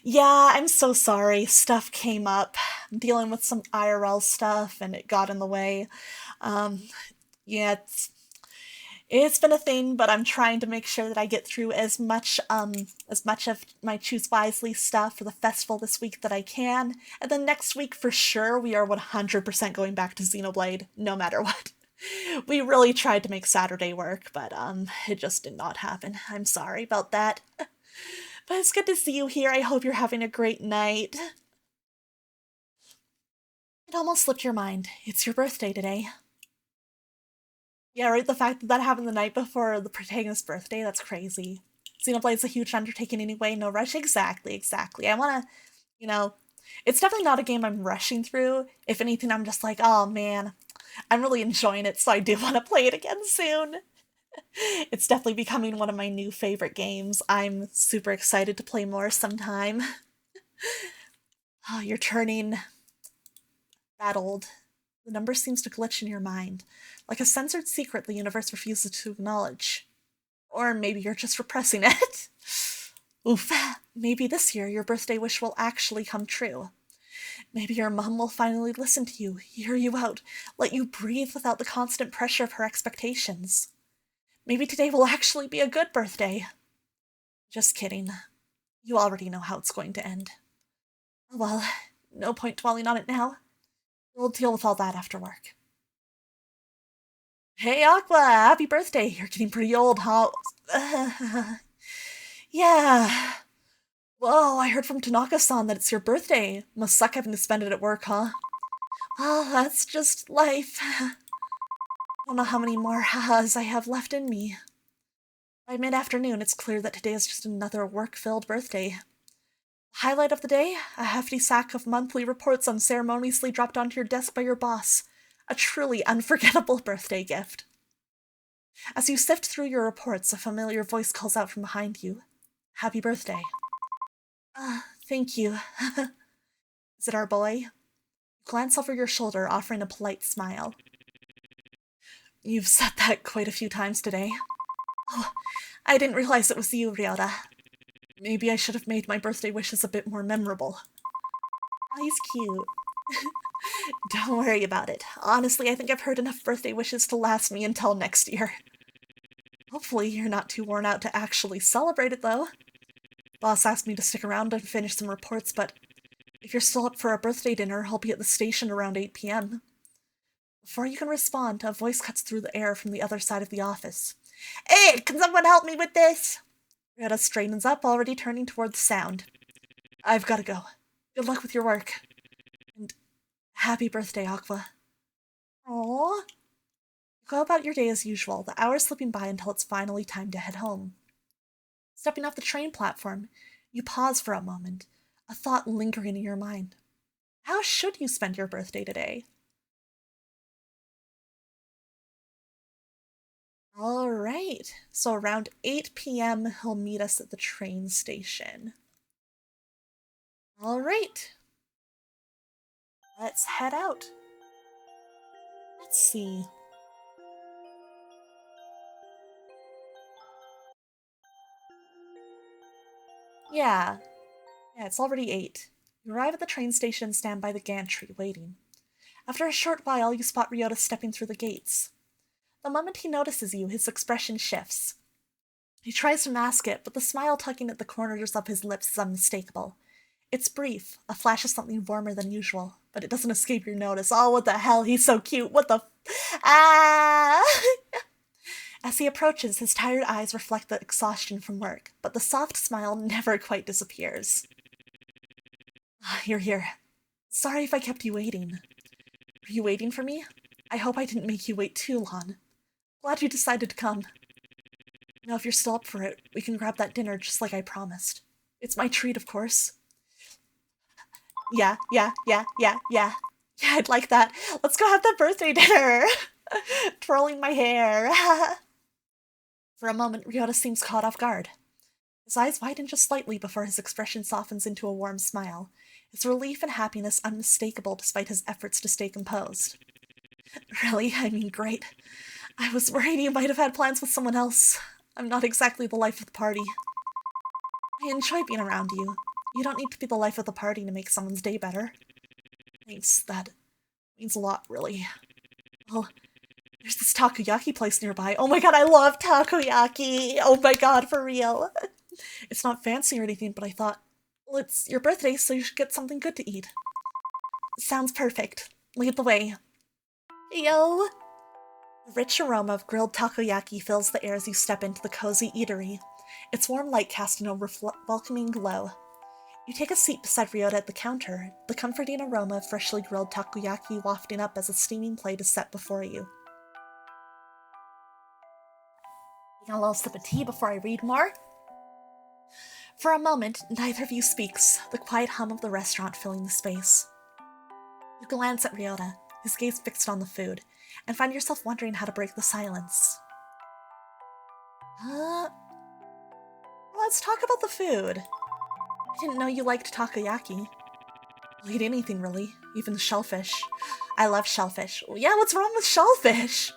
Yeah, I'm so sorry. Stuff came up. I'm dealing with some IRL stuff and it got in the way. Yeah, it's been a thing, but I'm trying to make sure that I get through as much of my Choose Wisely stuff for the festival this week that I can. And then next week, for sure, we are 100% going back to Xenoblade, no matter what. We really tried to make Saturday work, but it just did not happen. I'm sorry about that. But it's good to see you here. I hope you're having a great night. It almost slipped your mind. It's your birthday today. Yeah, right, the fact that that happened the night before the protagonist's birthday, that's crazy. Xenoblade's a huge undertaking anyway, no rush. Exactly. I wanna, you know, it's definitely not a game I'm rushing through. If anything, I'm just like, oh man, I'm really enjoying it, so I do want to play it again soon. It's definitely becoming one of my new favorite games. I'm super excited to play more sometime. Oh, you're turning that old. The number seems to glitch in your mind, like a censored secret the universe refuses to acknowledge. Or maybe you're just repressing it. Oof. Maybe this year your birthday wish will actually come true. Maybe your mom will finally listen to you, hear you out, let you breathe without the constant pressure of her expectations. Maybe today will actually be a good birthday. Just kidding. You already know how it's going to end. Well, no point dwelling on it now. We'll deal with all that after work. Hey, Aqua! Happy birthday! You're getting pretty old, huh? Yeah. Whoa, I heard from Tanaka-san that it's your birthday. Must suck having to spend it at work, huh? Well, that's just life. I don't know how many more ha-has I have left in me. By mid-afternoon, it's clear that today is just another work-filled birthday. Highlight of the day? A hefty sack of monthly reports unceremoniously dropped onto your desk by your boss. A truly unforgettable birthday gift. As you sift through your reports, a familiar voice calls out from behind you. Happy birthday. Thank you. Is it our boy? Glance over your shoulder, offering a polite smile. You've said that quite a few times today. Oh, I didn't realize it was you, Ryota. Maybe I should have made my birthday wishes a bit more memorable. Oh, he's cute. Don't worry about it. Honestly, I think I've heard enough birthday wishes to last me until next year. Hopefully you're not too worn out to actually celebrate it, though. Boss asked me to stick around and finish some reports, but if you're still up for a birthday dinner, I'll be at the station around 8 p.m. Before you can respond, a voice cuts through the air from the other side of the office. Hey, can someone help me with this? Ryota straightens up, already turning toward the sound. I've gotta go. Good luck with your work. And happy birthday, Aqua. Aww. Go about your day as usual, the hours slipping by until it's finally time to head home. Stepping off the train platform, you pause for a moment, a thought lingering in your mind. How should you spend your birthday today? Alright, so around 8 p.m. he'll meet us at the train station. Alright. Let's head out. Let's see. Yeah. Yeah, it's already 8. You arrive at the train station and stand by the gantry, waiting. After a short while, you spot Ryota stepping through the gates. The moment he notices you, his expression shifts. He tries to mask it, but the smile tugging at the corners of his lips is unmistakable. It's brief, a flash of something warmer than usual, but it doesn't escape your notice. Oh, what the hell, he's so cute, what the ah! As he approaches, his tired eyes reflect the exhaustion from work, but the soft smile never quite disappears. You're here. Sorry if I kept you waiting. Were you waiting for me? I hope I didn't make you wait too long. Glad you decided to come. Now, if you're still up for it, we can grab that dinner just like I promised. It's my treat, of course. Yeah. Yeah, I'd like that. Let's go have that birthday dinner. Twirling my hair. For a moment, Ryota seems caught off guard. His eyes widen just slightly before his expression softens into a warm smile, his relief and happiness unmistakable despite his efforts to stay composed. Really? I mean, great. I was worried you might have had plans with someone else. I'm not exactly the life of the party. I enjoy being around you. You don't need to be the life of the party to make someone's day better. Thanks, that means a lot, really. Well, there's this takoyaki place nearby. Oh my god, I love takoyaki! Oh my god, for real. It's not fancy or anything, but I thought, well, it's your birthday, so you should get something good to eat. Sounds perfect. Lead the way. Yo! The rich aroma of grilled takoyaki fills the air as you step into the cozy eatery, its warm light casting a welcoming glow. You take a seat beside Ryota at the counter, the comforting aroma of freshly grilled takoyaki wafting up as a steaming plate is set before you. Taking a little sip of tea before I read more? For a moment, neither of you speaks, the quiet hum of the restaurant filling the space. You glance at Ryota, his gaze fixed on the food, and find yourself wondering how to break the silence. Let's talk about the food. I didn't know you liked takoyaki. I'll eat anything, really, even the shellfish. I love shellfish. Yeah, what's wrong with shellfish?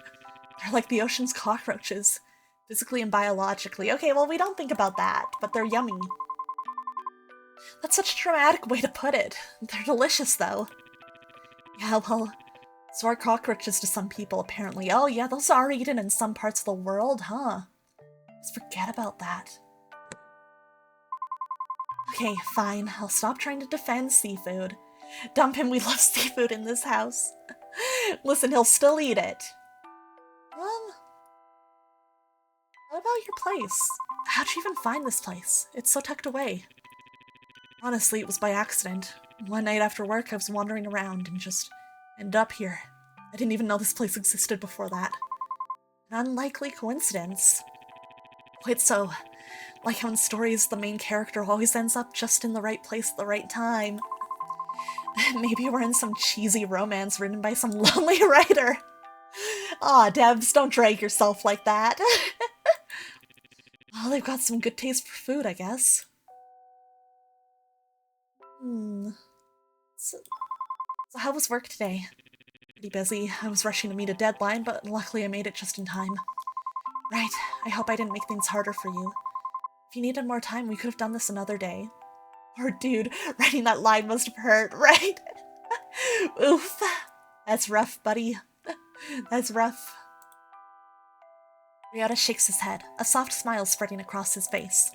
They're like the ocean's cockroaches, physically and biologically. Okay, well, we don't think about that, but they're yummy. That's such a dramatic way to put it. They're delicious, though. Yeah, well, so are cockroaches to some people, apparently. Oh, yeah, those are eaten in some parts of the world, huh? Just forget about that. Okay, fine. I'll stop trying to defend seafood. Dump him, we love seafood in this house. Listen, he'll still eat it. What about your place? How'd you even find this place? It's so tucked away. Honestly, it was by accident. One night after work, I was wandering around and just ended up here. I didn't even know this place existed before that. An unlikely coincidence. Quite so. Like how in stories, the main character always ends up just in the right place at the right time. Maybe we're in some cheesy romance written by some lonely writer. Aw, Debs, don't drag yourself like that. Well, they've got some good taste for food, I guess. So how was work today? Pretty busy. I was rushing to meet a deadline, but luckily I made it just in time. Right, I hope I didn't make things harder for you. If you needed more time, we could have done this another day. Or dude, writing that line must have hurt, right? Oof. That's rough, buddy. That's rough. Ryota shakes his head, a soft smile spreading across his face.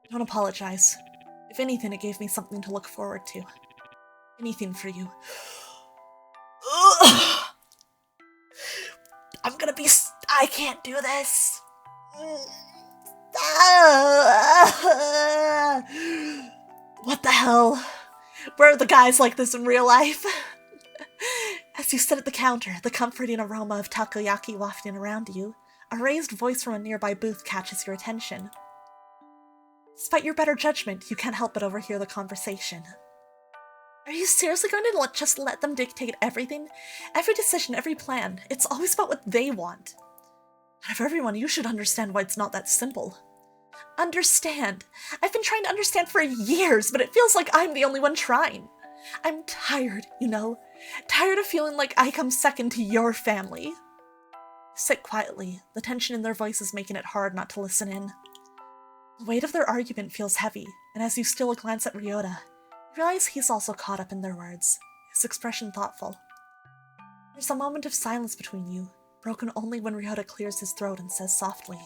Don't apologize. If anything, it gave me something to look forward to. Anything for you. I'm gonna be I can't do this. What the hell? Where are the guys like this in real life? As you sit at the counter, the comforting aroma of takoyaki wafting around you, a raised voice from a nearby booth catches your attention. Despite your better judgment, you can't help but overhear the conversation. Are you seriously going to just let them dictate everything? Every decision, every plan. It's always about what they want. Out of everyone, you should understand why it's not that simple. Understand? I've been trying to understand for years, but it feels like I'm the only one trying. I'm tired, you know? Tired of feeling like I come second to your family. They sit quietly, the tension in their voices making it hard not to listen in. The weight of their argument feels heavy, and as you steal a glance at Ryota, you realize he's also caught up in their words, his expression thoughtful. There's a moment of silence between you, broken only when Ryota clears his throat and says softly,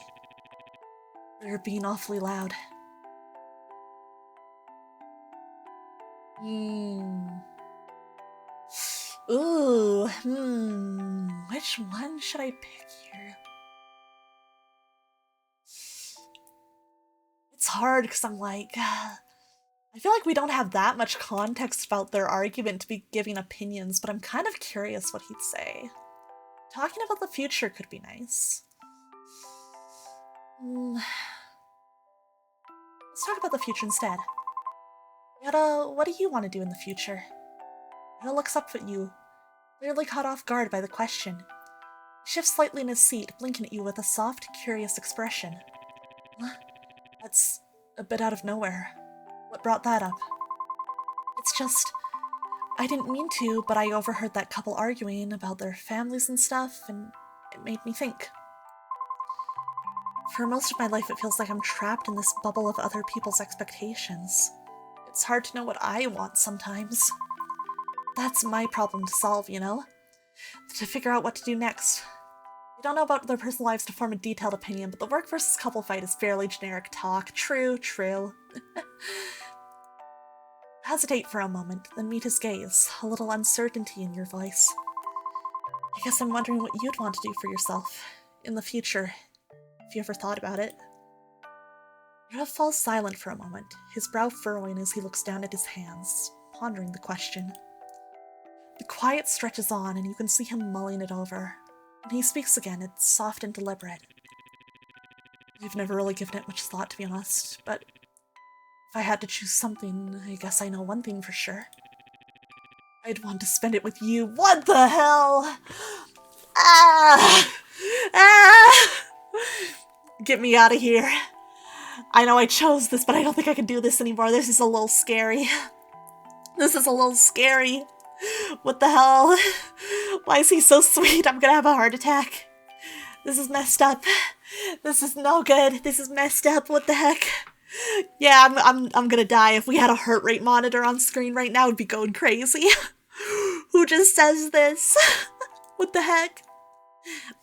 "You're being awfully loud." Ooh, which one should I pick here? It's hard because I'm like, I feel like we don't have that much context about their argument to be giving opinions, but I'm kind of curious what he'd say. Talking about the future could be nice. Let's talk about the future instead. Ryota, what do you want to do in the future? Ryota looks up at you, clearly caught off guard by the question. He shifts slightly in his seat, blinking at you with a soft, curious expression. That's a bit out of nowhere. What brought that up? It's just, I didn't mean to, but I overheard that couple arguing about their families and stuff, and it made me think. For most of my life, it feels like I'm trapped in this bubble of other people's expectations. It's hard to know what I want sometimes. That's my problem to solve, you know? To figure out what to do next. I don't know about their personal lives to form a detailed opinion, but the work versus couple fight is fairly generic talk. True. Hesitate for a moment, then meet his gaze, a little uncertainty in your voice. I guess I'm wondering what you'd want to do for yourself in the future, if you ever thought about it. Ryota falls silent for a moment, his brow furrowing as he looks down at his hands, pondering the question. The quiet stretches on, and you can see him mulling it over. When he speaks again, it's soft and deliberate. I've never really given it much thought, to be honest, but if I had to choose something, I guess I know one thing for sure. I'd want to spend it with you. What the hell? Get me out of here. I know I chose this, but I don't think I can do this anymore. This is a little scary. What the hell? Why is he so sweet? I'm gonna have a heart attack. This is messed up. This is no good. This is messed up. What the heck? Yeah, I'm gonna die. If we had a heart rate monitor on screen right now, it'd be going crazy. Who just says this? What the heck?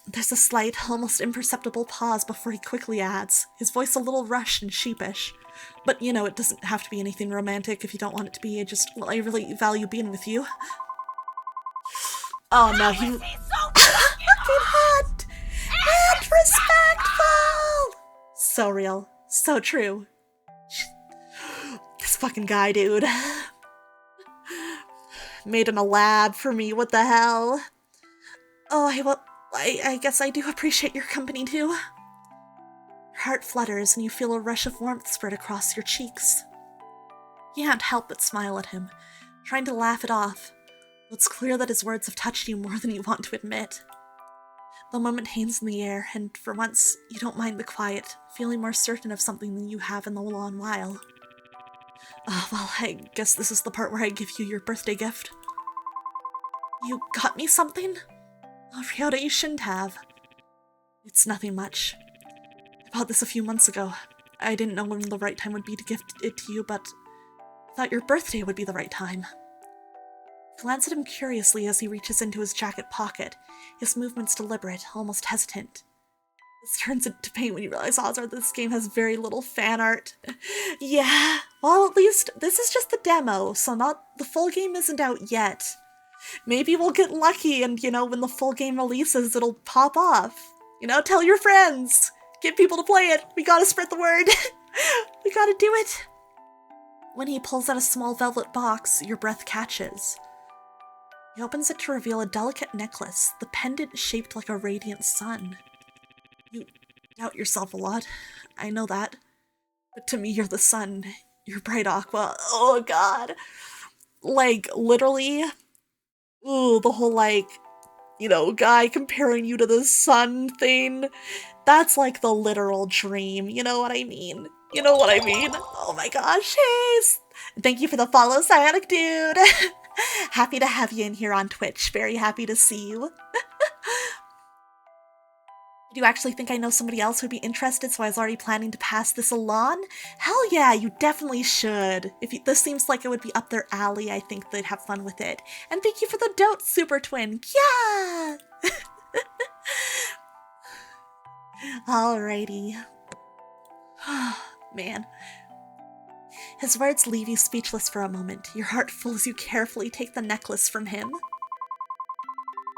There's a slight, almost imperceptible pause before he quickly adds, his voice a little rushed and sheepish. But, you know, it doesn't have to be anything romantic if you don't want it to be. I really value being with you. Oh no, he... so fucking hot! And respectful! So real. So true. This fucking guy, dude. Made in a lab for me, what the hell? Oh, I guess I do appreciate your company, too. Your heart flutters and you feel a rush of warmth spread across your cheeks. You can't help but smile at him, trying to laugh it off. It's clear that his words have touched you more than you want to admit. The moment hangs in the air, and for once, you don't mind the quiet, feeling more certain of something than you have in the long while. Well, I guess this is the part where I give you your birthday gift. You got me something? Oh, Ryota, you shouldn't have. It's nothing much. I bought this a few months ago. I didn't know when the right time would be to gift it to you, but I thought your birthday would be the right time. Glance at him curiously as he reaches into his jacket pocket, his movements deliberate, almost hesitant. This turns into pain when you realize, Ozra, this game has very little fan art. Yeah, well, at least this is just the demo, so the full game isn't out yet. Maybe we'll get lucky and, you know, when the full game releases, it'll pop off. You know, tell your friends. Get people to play it. We gotta spread the word. We gotta do it. When he pulls out a small velvet box, your breath catches. He opens it to reveal a delicate necklace, the pendant shaped like a radiant sun. You doubt yourself a lot. I know that. But to me, you're the sun. You're bright aqua. Oh, God. Like, literally... Ooh, the whole, like, you know, guy comparing you to the sun thing. That's like the literal dream, you know what I mean? You know what I mean? Oh my gosh, hey! Thank you for the follow, Psionic Dude! Happy to have you in here on Twitch. Very happy to see you. Do you actually think I know somebody else who'd be interested, so I was already planning to pass this along? Hell yeah, you definitely should. This seems like it would be up their alley, I think they'd have fun with it. And thank you for the dote, Super Twin. Yeah! Alrighty. Man. His words leave you speechless for a moment. Your heart full as you carefully take the necklace from him.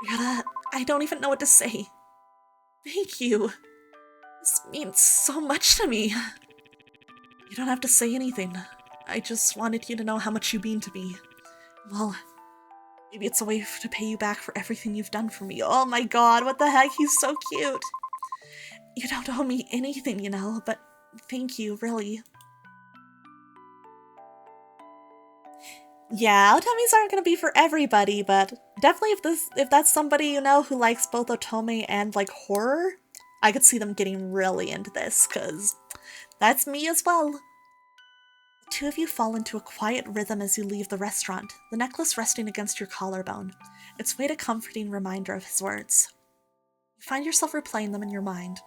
I don't even know what to say. Thank you. This means so much to me. You don't have to say anything. I just wanted you to know how much you mean to me. Well, maybe it's a way to pay you back for everything you've done for me. Oh my god, what the heck? He's so cute. You don't owe me anything, you know, but thank you, really. Yeah, otomis aren't gonna be for everybody, but definitely if that's somebody, you know, who likes both otome and, like, horror, I could see them getting really into this, because that's me as well. The two of you fall into a quiet rhythm as you leave the restaurant, the necklace resting against your collarbone, its weight a comforting reminder of his words. You find yourself replaying them in your mind,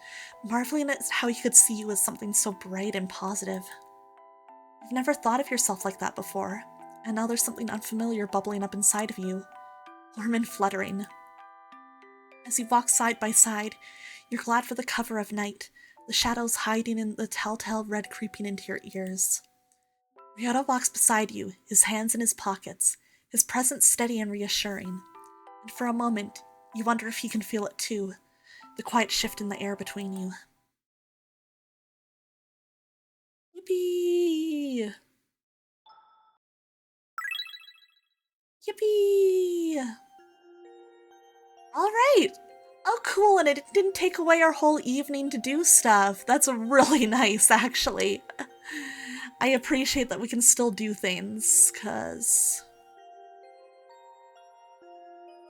marveling at how he could see you as something so bright and positive. You've never thought of yourself like that before, and now there's something unfamiliar bubbling up inside of you, warm and fluttering. As you walk side by side, you're glad for the cover of night, the shadows hiding and the telltale red creeping into your ears. Ryota walks beside you, his hands in his pockets, his presence steady and reassuring. And for a moment, you wonder if he can feel it too, the quiet shift in the air between you. Yippee! Yippee! Alright! Oh, cool, and it didn't take away our whole evening to do stuff. That's really nice, actually. I appreciate that we can still do things, cause...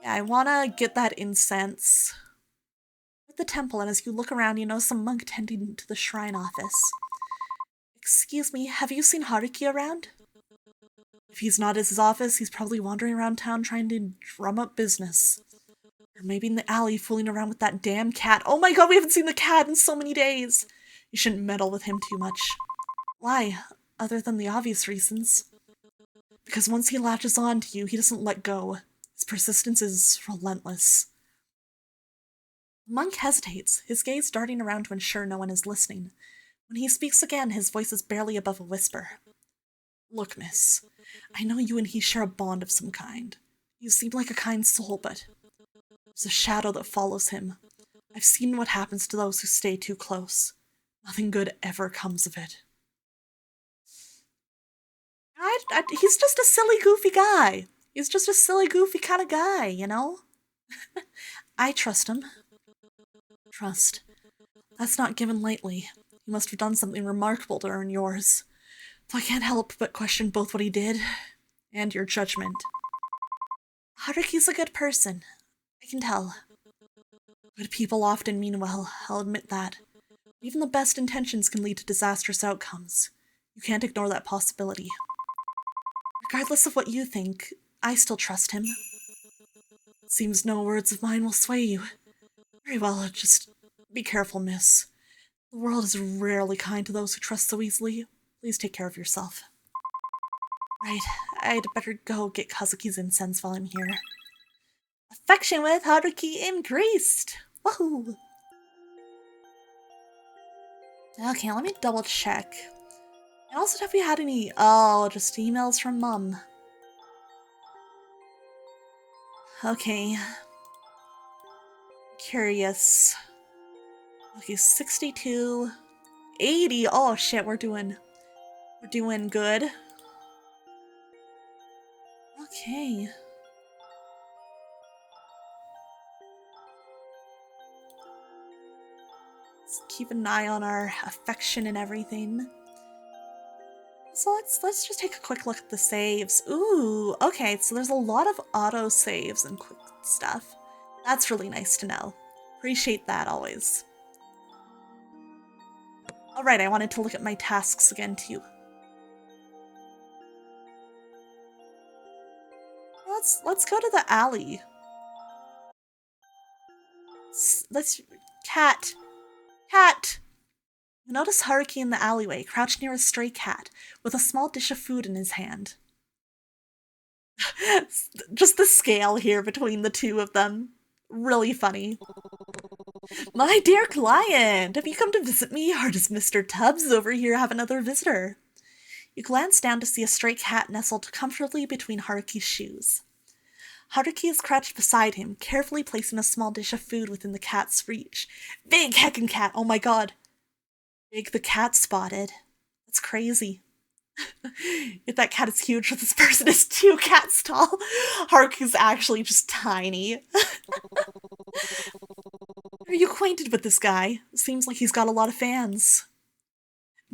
yeah, I wanna get that incense at the temple, and as you look around, you know some monk tending to the shrine office. Excuse me, have you seen Haruki around? If he's not at his office, he's probably wandering around town trying to drum up business. Or maybe in the alley fooling around with that damn cat. Oh my god, we haven't seen the cat in so many days! You shouldn't meddle with him too much. Why? Other than the obvious reasons. Because once he latches on to you, he doesn't let go. His persistence is relentless. The monk hesitates, his gaze darting around to ensure no one is listening. When he speaks again, his voice is barely above a whisper. Look, miss, I know you and he share a bond of some kind. You seem like a kind soul, but there's a shadow that follows him. I've seen what happens to those who stay too close. Nothing good ever comes of it. He's just a silly, goofy guy. He's just a silly, goofy kind of guy, you know? I trust him. Trust. That's not given lightly. He must have done something remarkable to earn yours. Though I can't help but question both what he did and your judgment. Haruki's a good person. I can tell. Good people often mean well, I'll admit that. Even the best intentions can lead to disastrous outcomes. You can't ignore that possibility. Regardless of what you think, I still trust him. It seems no words of mine will sway you. Very well, just be careful, miss. The world is rarely kind to those who trust so easily. Please take care of yourself. Right, I'd better go get Kazuki's incense while I'm here. Affection with Haruki increased! Woohoo! Okay, let me double check. And also, have we had any... oh, just emails from Mum. Okay. Curious. Okay, 62. 80. Oh shit, we're doing good. Okay. Let's keep an eye on our affection and everything. So let's just take a quick look at the saves. Ooh, okay, so there's a lot of auto saves and quick stuff. That's really nice to know. Appreciate that always. Alright, I wanted to look at my tasks again too. Let's go to the alley. Let's Cat! Cat! You notice Haruki in the alleyway, crouched near a stray cat, with a small dish of food in his hand. Just the scale here between the two of them. Really funny. My dear client, have you come to visit me, or does Mr. Tubbs over here have another visitor? You glance down to see a stray cat nestled comfortably between Haruki's shoes. Haruki is crouched beside him, carefully placing a small dish of food within the cat's reach. Big heckin' cat, oh my god. Big the cat spotted. That's crazy. If that cat is huge, this person is 2 cats tall. Haruki's actually just tiny. Are you acquainted with this guy? Seems like he's got a lot of fans.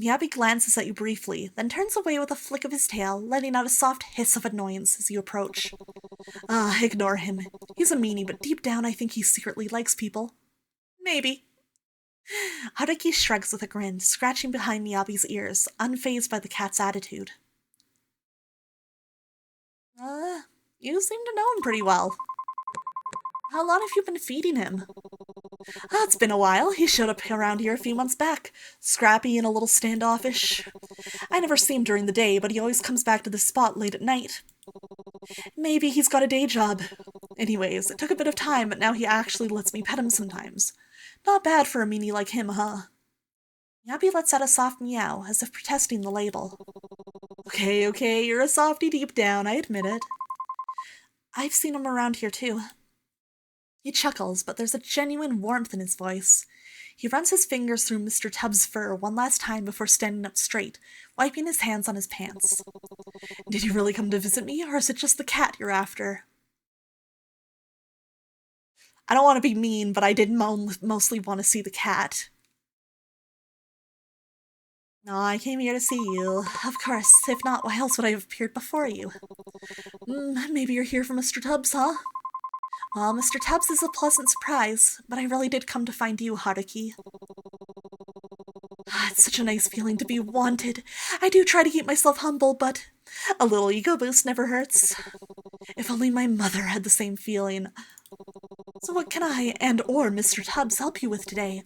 Miyabi glances at you briefly, then turns away with a flick of his tail, letting out a soft hiss of annoyance as you approach. Ignore him. He's a meanie, but deep down I think he secretly likes people. Maybe. Haruki shrugs with a grin, scratching behind Miyabi's ears, unfazed by the cat's attitude. You seem to know him pretty well. How long have you been feeding him? It's been a while. He showed up around here a few months back, scrappy and a little standoffish. I never see him during the day, but he always comes back to this spot late at night. Maybe he's got a day job. Anyways, it took a bit of time, but now he actually lets me pet him sometimes. Not bad for a meanie like him, huh? Miyabi lets out a soft meow, as if protesting the label. Okay, you're a softie deep down, I admit it. I've seen him around here too. He chuckles, but there's a genuine warmth in his voice. He runs his fingers through Mr. Tubbs' fur one last time before standing up straight, wiping his hands on his pants. Did you really come to visit me, or is it just the cat you're after? I don't want to be mean, but I did mostly want to see the cat. No, I came here to see you. Of course, if not, why else would I have appeared before you? Maybe you're here for Mr. Tubbs, huh? Well, Mr. Tubbs is a pleasant surprise, but I really did come to find you, Haruki. It's such a nice feeling to be wanted. I do try to keep myself humble, but a little ego boost never hurts. If only my mother had the same feeling. So what can I or Mr. Tubbs help you with today?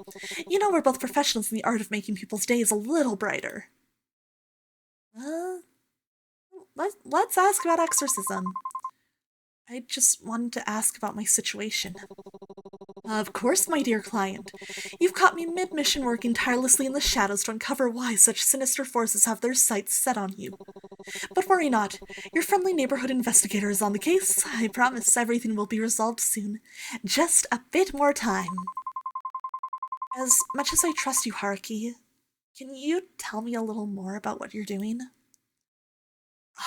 You know we're both professionals in the art of making people's days a little brighter. Let's ask about exorcism. I just wanted to ask about my situation. Of course, my dear client. You've caught me mid-mission working tirelessly in the shadows to uncover why such sinister forces have their sights set on you. But worry not. Your friendly neighborhood investigator is on the case. I promise everything will be resolved soon. Just a bit more time. As much as I trust you, Haruki, can you tell me a little more about what you're doing?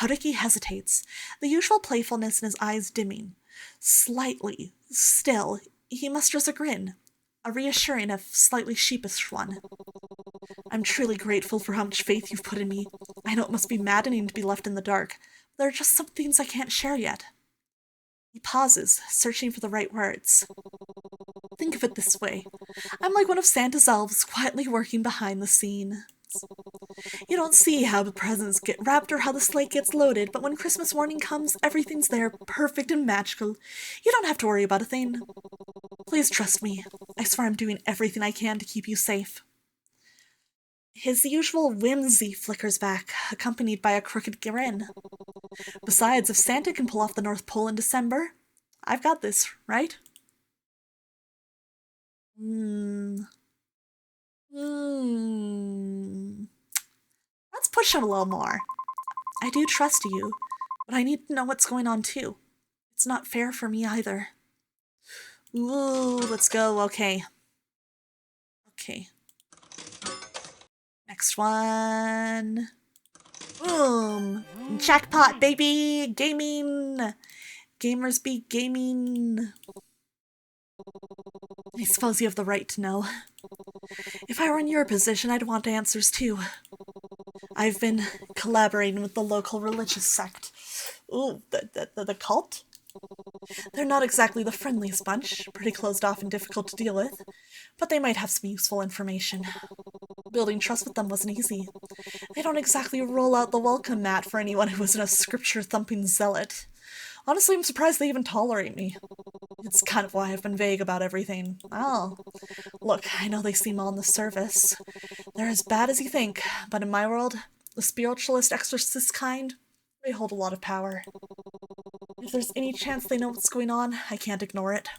Haruki hesitates, the usual playfulness in his eyes dimming. Slightly. Still, he musters a grin, a reassuring if slightly sheepish one. I'm truly grateful for how much faith you've put in me. I know it must be maddening to be left in the dark, but there are just some things I can't share yet. He pauses, searching for the right words. Think of it this way. I'm like one of Santa's elves quietly working behind the scene. You don't see how the presents get wrapped or how the sleigh gets loaded, but when Christmas morning comes, everything's there, perfect and magical. You don't have to worry about a thing. Please trust me. I swear I'm doing everything I can to keep you safe. His usual whimsy flickers back, accompanied by a crooked grin. Besides, if Santa can pull off the North Pole in December, I've got this, right? Let's push him a little more. I do trust you, but I need to know what's going on too. It's not fair for me either. Ooh, let's go. Okay. Next one. Boom. Jackpot, baby! Gaming! Gamers be gaming. I suppose you have the right to know. If I were in your position, I'd want answers too. I've been collaborating with the local religious sect. Ooh, the cult? They're not exactly the friendliest bunch, pretty closed off and difficult to deal with, but they might have some useful information. Building trust with them wasn't easy. They don't exactly roll out the welcome mat for anyone who isn't a scripture-thumping zealot. Honestly, I'm surprised they even tolerate me. It's kind of why I've been vague about everything. Oh, look, I know they seem all on the surface. They're as bad as you think, but in my world, the spiritualist exorcist kind, they hold a lot of power. If there's any chance they know what's going on, I can't ignore it.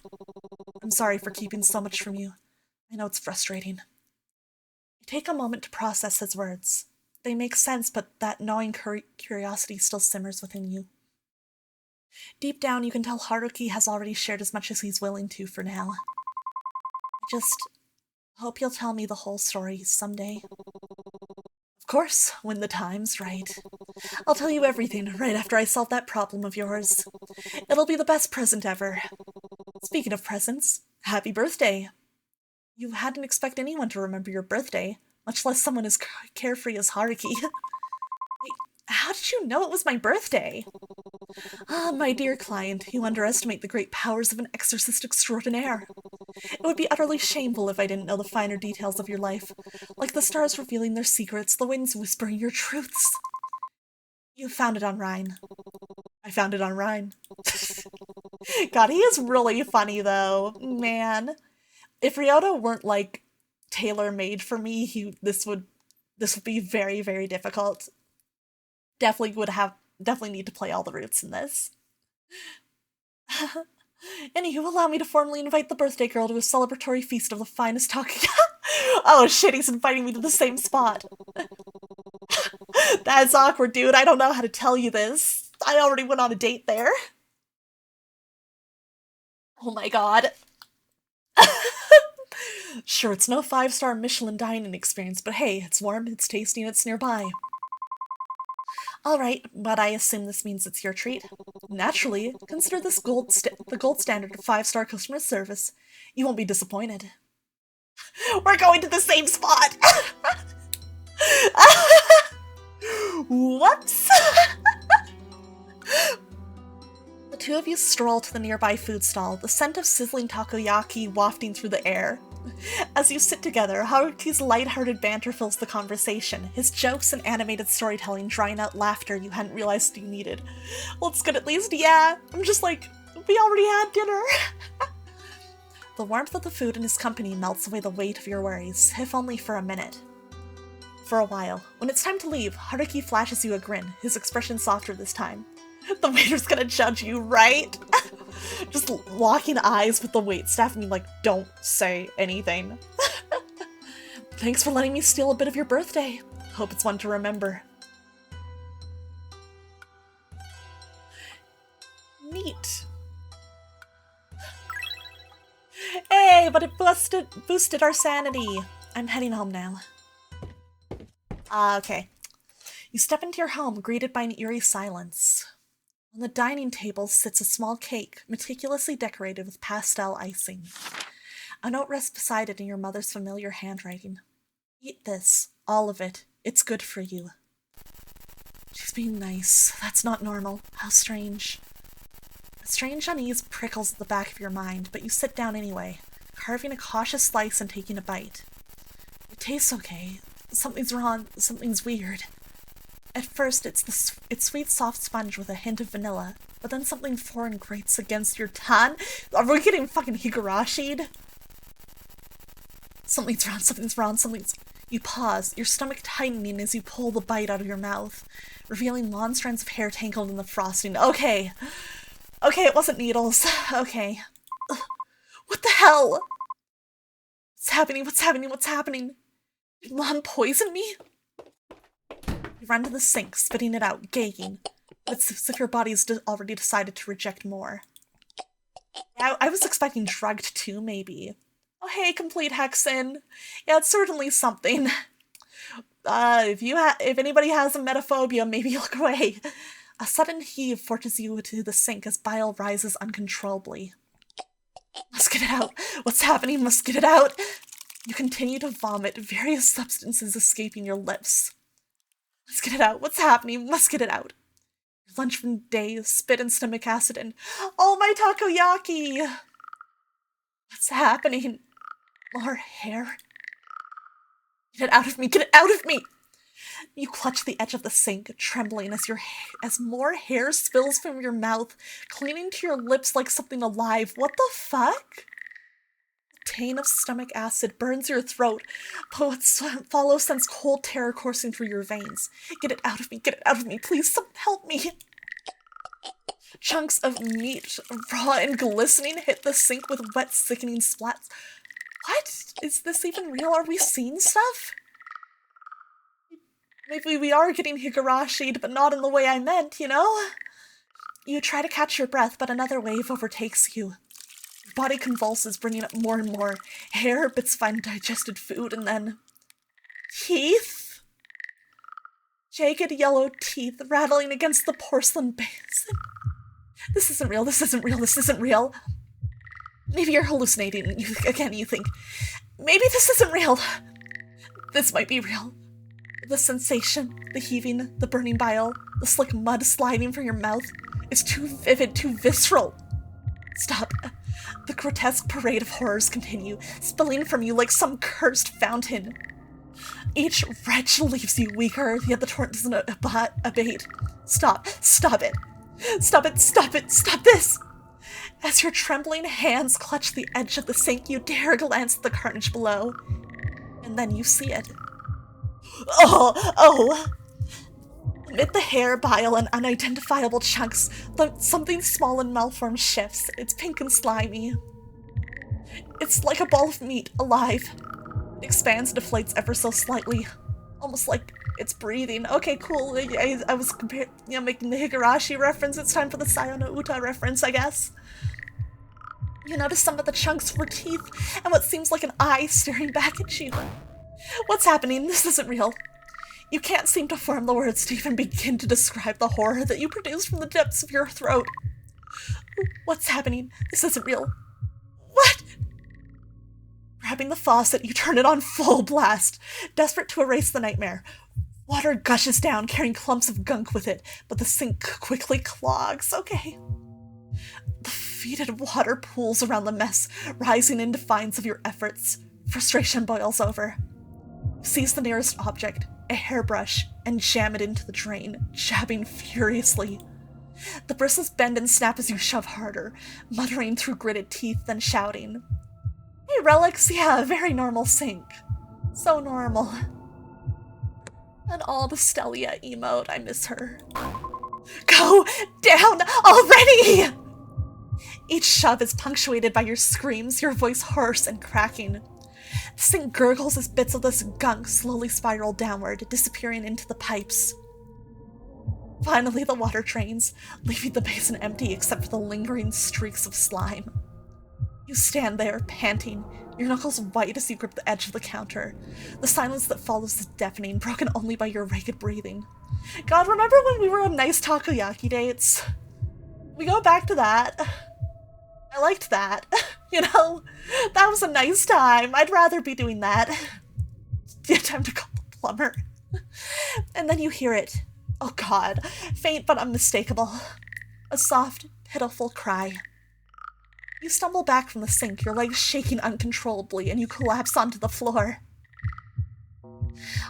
I'm sorry for keeping so much from you. I know it's frustrating. Take a moment to process his words. They make sense, but that gnawing curiosity still simmers within you. Deep down, you can tell Haruki has already shared as much as he's willing to for now. I just hope you'll tell me the whole story someday. Of course, when the time's right. I'll tell you everything right after I solve that problem of yours. It'll be the best present ever. Speaking of presents, happy birthday! You hadn't expect anyone to remember your birthday, much less someone as carefree as Haruki. Wait, how did you know it was my birthday? Ah, my dear client, you underestimate the great powers of an exorcist extraordinaire. It would be utterly shameful if I didn't know the finer details of your life, like the stars revealing their secrets, the winds whispering your truths. You found it on Rhine. I found it on Rhine. God, he is really funny though, man. If Ryota weren't like tailor-made for me, this would be very, very difficult. Definitely need to play all the routes in this. Anywho, allow me to formally invite the birthday girl to a celebratory feast of the finest talking. Oh shit, he's inviting me to the same spot. That's awkward, dude. I don't know how to tell you this. I already went on a date there. Oh my god. Sure, it's no 5-star Michelin dining experience, but hey, it's warm, it's tasty, and it's nearby. Alright, but I assume this means it's your treat. Naturally, consider this the gold standard of 5-star customer service. You won't be disappointed. We're going to the same spot! Whoops! The two of you stroll to the nearby food stall, the scent of sizzling takoyaki wafting through the air. As you sit together, Haruki's light-hearted banter fills the conversation, his jokes and animated storytelling drawing out laughter you hadn't realized you needed. Well, it's good at least, yeah. I'm just like, we already had dinner. The warmth of the food and his company melts away the weight of your worries, if only for a minute. For a while, when it's time to leave, Haruki flashes you a grin, his expression softer this time. The waiter's gonna judge you, right? Just locking eyes with the waitstaff and being like, don't say anything. Thanks for letting me steal a bit of your birthday. Hope it's one to remember. Neat. Hey, but it boosted our sanity. I'm heading home now. Okay. You step into your home, greeted by an eerie silence. On the dining table sits a small cake, meticulously decorated with pastel icing. A note rests beside it in your mother's familiar handwriting. Eat this, all of it. It's good for you. She's being nice. That's not normal. How strange. A strange unease prickles at the back of your mind, but you sit down anyway, carving a cautious slice and taking a bite. It tastes okay. Something's wrong. Something's weird. At first, it's sweet, soft sponge with a hint of vanilla, but then something foreign grates against your tongue. Are we getting fucking Higarashi'd? Something's wrong, You pause, your stomach tightening as you pull the bite out of your mouth, revealing long strands of hair tangled in the frosting. Okay, it wasn't needles. Okay. What the hell? What's happening? Did Mom poison me? You run to the sink, spitting it out, gagging. It's as if your body's already decided to reject more. I was expecting drugged too, maybe. Oh hey, complete Hexen. Yeah, it's certainly something. If anybody has a metaphobia, maybe look away. A sudden heave forces you to the sink as bile rises uncontrollably. Must get it out. What's happening? Must get it out. You continue to vomit, various substances escaping your lips. Let's get it out. What's happening? Must get it out. Your lunch from the day, spit and stomach acid and all my takoyaki. What's happening? More hair. Get it out of me. Get it out of me. You clutch the edge of the sink, trembling as more hair spills from your mouth, clinging to your lips like something alive. What the fuck? The taint of stomach acid burns your throat, but what follows sends cold terror coursing through your veins. Get it out of me, please, someone help me. Chunks of meat, raw and glistening, hit the sink with wet, sickening splats. What? Is this even real? Are we seeing stuff? Maybe we are getting Higarashi'd, but not in the way I meant, you know? You try to catch your breath, but another wave overtakes you. Your body convulses, bringing up more and more hair, bits of undigested food, and then... teeth? Jagged yellow teeth rattling against the porcelain basin. This isn't real, this isn't real, this isn't real. Maybe you're hallucinating, and you think, maybe this isn't real. This might be real. The sensation, the heaving, the burning bile, the slick mud sliding from your mouth is too vivid, too visceral. Stop. The grotesque parade of horrors continue, spilling from you like some cursed fountain. Each wretch leaves you weaker, yet the torrent doesn't abate. Stop it. Stop this! As your trembling hands clutch the edge of the sink, you dare glance at the carnage below. And then you see it. Oh! Amid the hair, bile, and unidentifiable chunks, something small and malformed shifts. It's pink and slimy. It's like a ball of meat, alive. It expands and deflates ever so slightly. Almost like it's breathing. Okay, cool. I was making the Higurashi reference. It's time for the Sayano Uta reference, I guess. You notice some of the chunks were teeth, and what seems like an eye staring back at you. What's happening? This isn't real. You can't seem to form the words to even begin to describe the horror that you produce from the depths of your throat. What's happening? This isn't real. What? Grabbing the faucet, you turn it on full blast, desperate to erase the nightmare. Water gushes down, carrying clumps of gunk with it, but the sink quickly clogs. Okay. The fetid water pools around the mess, rising in defiance of your efforts. Frustration boils over. Seize the nearest object, a hairbrush, and jam it into the drain, jabbing furiously. The bristles bend and snap as you shove harder, muttering through gritted teeth, then shouting. Hey, relics, yeah, very normal sink. So normal. And all the Stelia emote, I miss her. Go down already! Each shove is punctuated by your screams, your voice hoarse and cracking. The sink gurgles as bits of this gunk slowly spiral downward, disappearing into the pipes. Finally, the water drains, leaving the basin empty except for the lingering streaks of slime. You stand there, panting, your knuckles white as you grip the edge of the counter. The silence that follows is deafening, broken only by your ragged breathing. God, remember when we were on nice takoyaki dates? We go back to that. I liked that. You know? That was a nice time. I'd rather be doing that. Yeah, time to call the plumber. And then you hear it. Oh God. Faint but unmistakable. A soft, pitiful cry. You stumble back from the sink, your legs shaking uncontrollably, and you collapse onto the floor.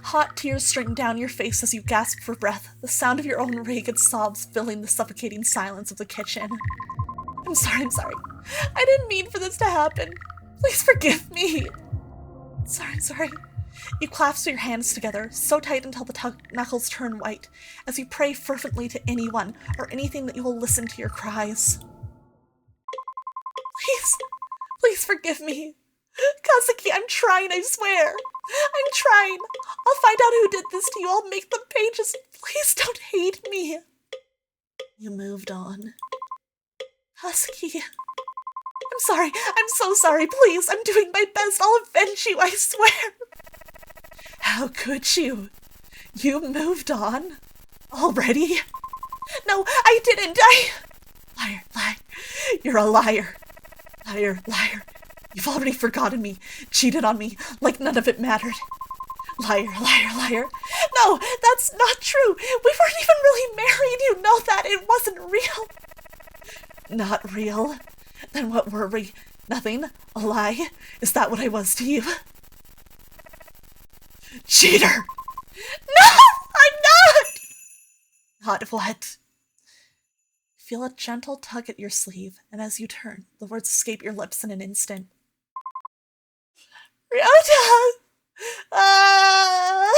Hot tears stream down your face as you gasp for breath, the sound of your own ragged sobs filling the suffocating silence of the kitchen. I'm sorry. I didn't mean for this to happen. Please forgive me. Sorry. You clasp your hands together, so tight until the knuckles turn white, as you pray fervently to anyone or anything that you will listen to your cries. Please forgive me. Kazuki, I'm trying, I swear. I'm trying. I'll find out who did this to you. I'll make them pay. Just please don't hate me. You moved on. Kazuki. I'm sorry. I'm so sorry. Please, I'm doing my best. I'll avenge you, I swear. How could you? You moved on? Already? No, I didn't. Liar. You're a liar. Liar. You've already forgotten me, cheated on me, like none of it mattered. Liar. No, that's not true. We weren't even really married. You know that. It wasn't real. Not real? Then what were we? Nothing? A lie? Is that what I was to you? Cheater! No! I God, what? Feel a gentle tug at your sleeve, and as you turn, the words escape your lips in an instant. Ryota! I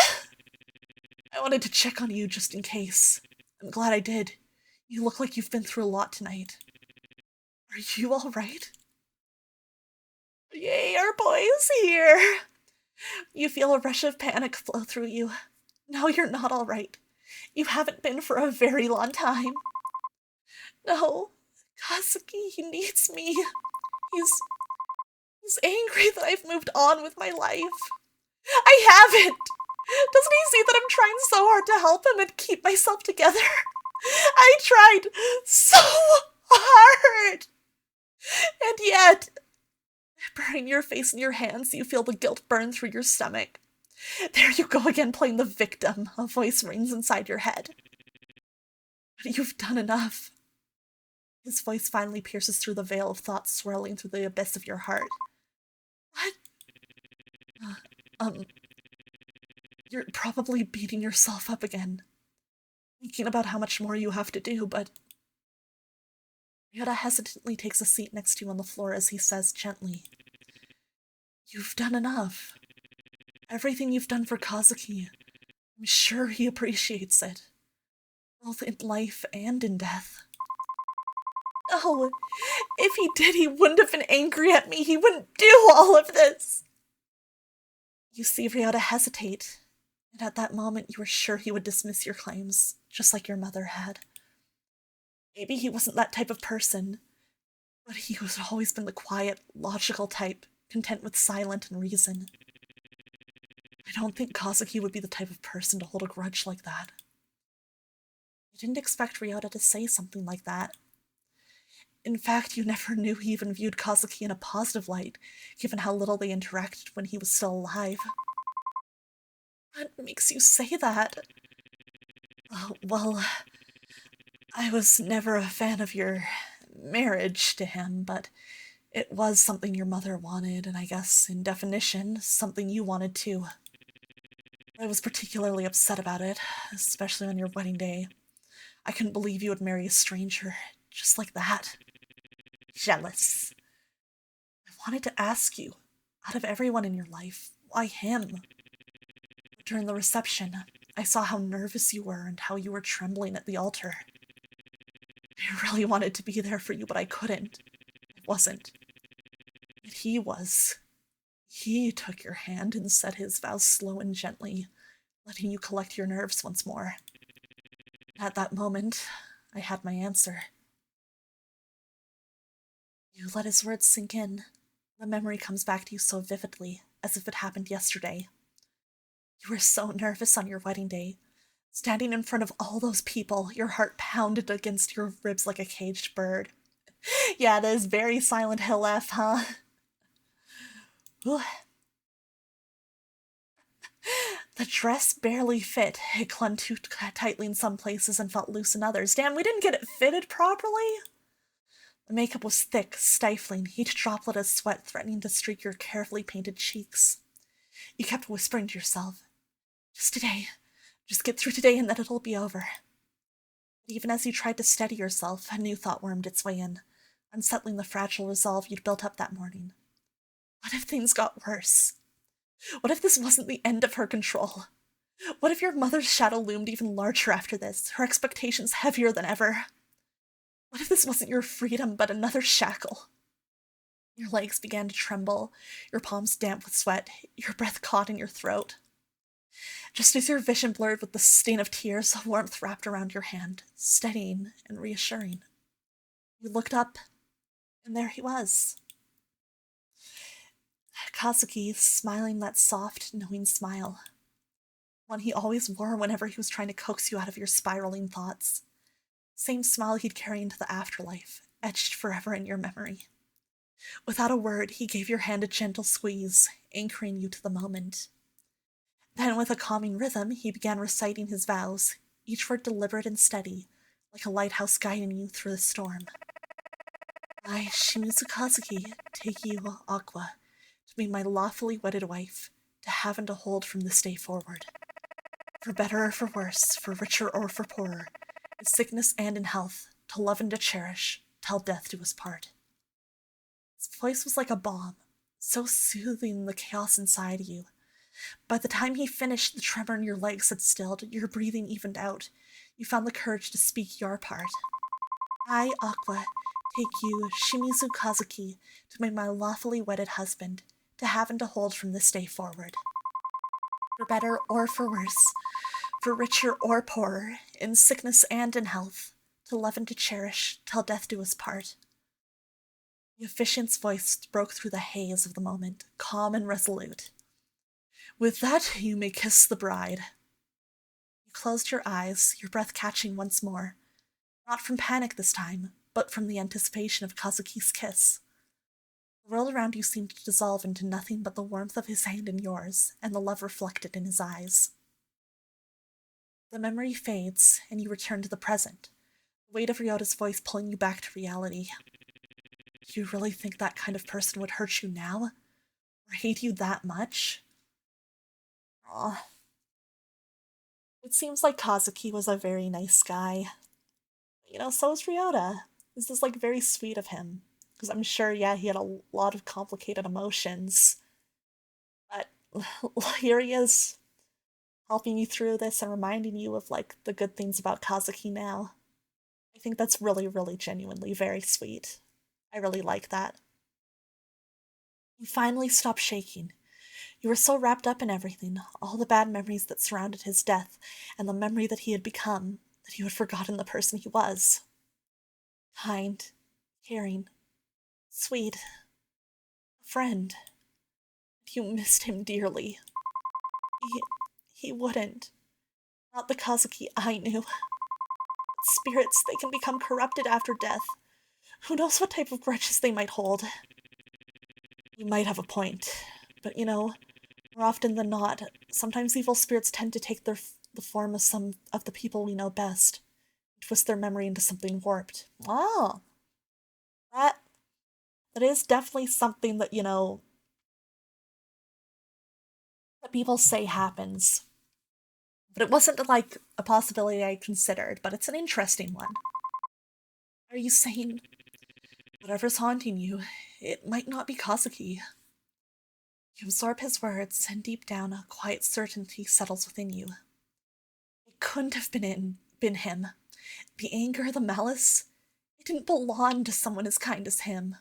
wanted to check on you just in case. I'm glad I did. You look like you've been through a lot tonight. Are you alright? Yay, our boy's here! You feel a rush of panic flow through you. No, you're not alright. You haven't been for a very long time. No, Kazuki, he needs me. He's angry that I've moved on with my life. I haven't! Doesn't he see that I'm trying so hard to help him and keep myself together? I tried so hard! And yet, burying your face in your hands, you feel the guilt burn through your stomach. There you go again, playing the victim, a voice rings inside your head. But you've done enough. His voice finally pierces through the veil of thoughts swirling through the abyss of your heart. What? You're probably beating yourself up again, thinking about how much more you have to do, but... Ryota hesitantly takes a seat next to you on the floor as he says gently, You've done enough. Everything you've done for Kazuki, I'm sure he appreciates it, both in life and in death. No, if he did, he wouldn't have been angry at me. He wouldn't do all of this. You see Ryota hesitate, and at that moment you were sure he would dismiss your claims, just like your mother had. Maybe he wasn't that type of person, but he was always been the quiet, logical type, content with silence and reason. I don't think Kazuki would be the type of person to hold a grudge like that. You didn't expect Ryota to say something like that. In fact, you never knew he even viewed Kazuki in a positive light, given how little they interacted when he was still alive. What makes you say that? Well, I was never a fan of your marriage to him, but it was something your mother wanted, and I guess, in definition, something you wanted too. I was particularly upset about it, especially on your wedding day. I couldn't believe you would marry a stranger, just like that. Jealous. I wanted to ask you, out of everyone in your life, why him? During the reception, I saw how nervous you were and how you were trembling at the altar. I really wanted to be there for you, but I couldn't. I wasn't. But he was. He took your hand and said his vows slow and gently, letting you collect your nerves once more. At that moment, I had my answer. You let his words sink in. The memory comes back to you so vividly, as if it happened yesterday. You were so nervous on your wedding day. Standing in front of all those people, your heart pounded against your ribs like a caged bird. Yeah, that is very Silent Hill-F, huh? Ooh. The dress barely fit. It clung too tightly in some places and felt loose in others. Damn, we didn't get it fitted properly? The makeup was thick, stifling, each droplet of sweat threatening to streak your carefully painted cheeks. You kept whispering to yourself, just today. Just get through today and then it'll be over. But even as you tried to steady yourself, a new thought wormed its way in, unsettling the fragile resolve you'd built up that morning. What if things got worse? What if this wasn't the end of her control? What if your mother's shadow loomed even larger after this, her expectations heavier than ever? What if this wasn't your freedom, but another shackle? Your legs began to tremble, your palms damp with sweat, your breath caught in your throat. Just as your vision blurred with the stain of tears, a warmth wrapped around your hand, steadying and reassuring. You looked up, and there he was. Kazuki, smiling that soft, knowing smile. One he always wore whenever he was trying to coax you out of your spiraling thoughts. Same smile he'd carry into the afterlife, etched forever in your memory. Without a word, he gave your hand a gentle squeeze, anchoring you to the moment. Then, with a calming rhythm, he began reciting his vows, each word deliberate and steady, like a lighthouse guiding you through the storm. I, Shimizu Kazuki, take you, Aqua, to be my lawfully wedded wife, to have and to hold from this day forward. For better or for worse, for richer or for poorer, in sickness and in health, to love and to cherish, till death do us part. His voice was like a balm, so soothing the chaos inside you. By the time he finished, the tremor in your legs had stilled, your breathing evened out. You found the courage to speak your part. I, Aqua, take you, Shimizu Kazuki, to be my lawfully wedded husband, to have and to hold from this day forward. For better or for worse, for richer or poorer, in sickness and in health, to love and to cherish, till death do us part. The officiant's voice broke through the haze of the moment, calm and resolute. With that, you may kiss the bride. You closed your eyes, your breath catching once more, not from panic this time, but from the anticipation of Kazuki's kiss. The world around you seemed to dissolve into nothing but the warmth of his hand in yours, and the love reflected in his eyes. The memory fades, and you return to the present, the weight of Ryota's voice pulling you back to reality. Do you really think that kind of person would hurt you now? Or hate you that much? Aw. It seems like Kazuki was a very nice guy. So is Ryota. This is, very sweet of him. Because I'm sure, yeah, he had a lot of complicated emotions. But here he is, helping you through this and reminding you of, the good things about Kazuki now. I think that's really, really genuinely very sweet. I really like that. You finally stopped shaking. You were so wrapped up in everything, all the bad memories that surrounded his death, and the memory that he had become, that you had forgotten the person he was. Kind, caring, sweet, a friend. You missed him dearly. He wouldn't. Not the Kazuki I knew. Spirits, they can become corrupted after death. Who knows what type of grudges they might hold. You might have a point, but more often than not, sometimes evil spirits tend to take the form of some of the people we know best, and twist their memory into something warped. Wow. That is definitely something that, that people say happens. But it wasn't, a possibility I considered, but it's an interesting one. Are you saying whatever's haunting you, it might not be Kazuki? You absorb his words, and deep down, a quiet certainty settles within you. It couldn't have been him. The anger, the malice, it didn't belong to someone as kind as him.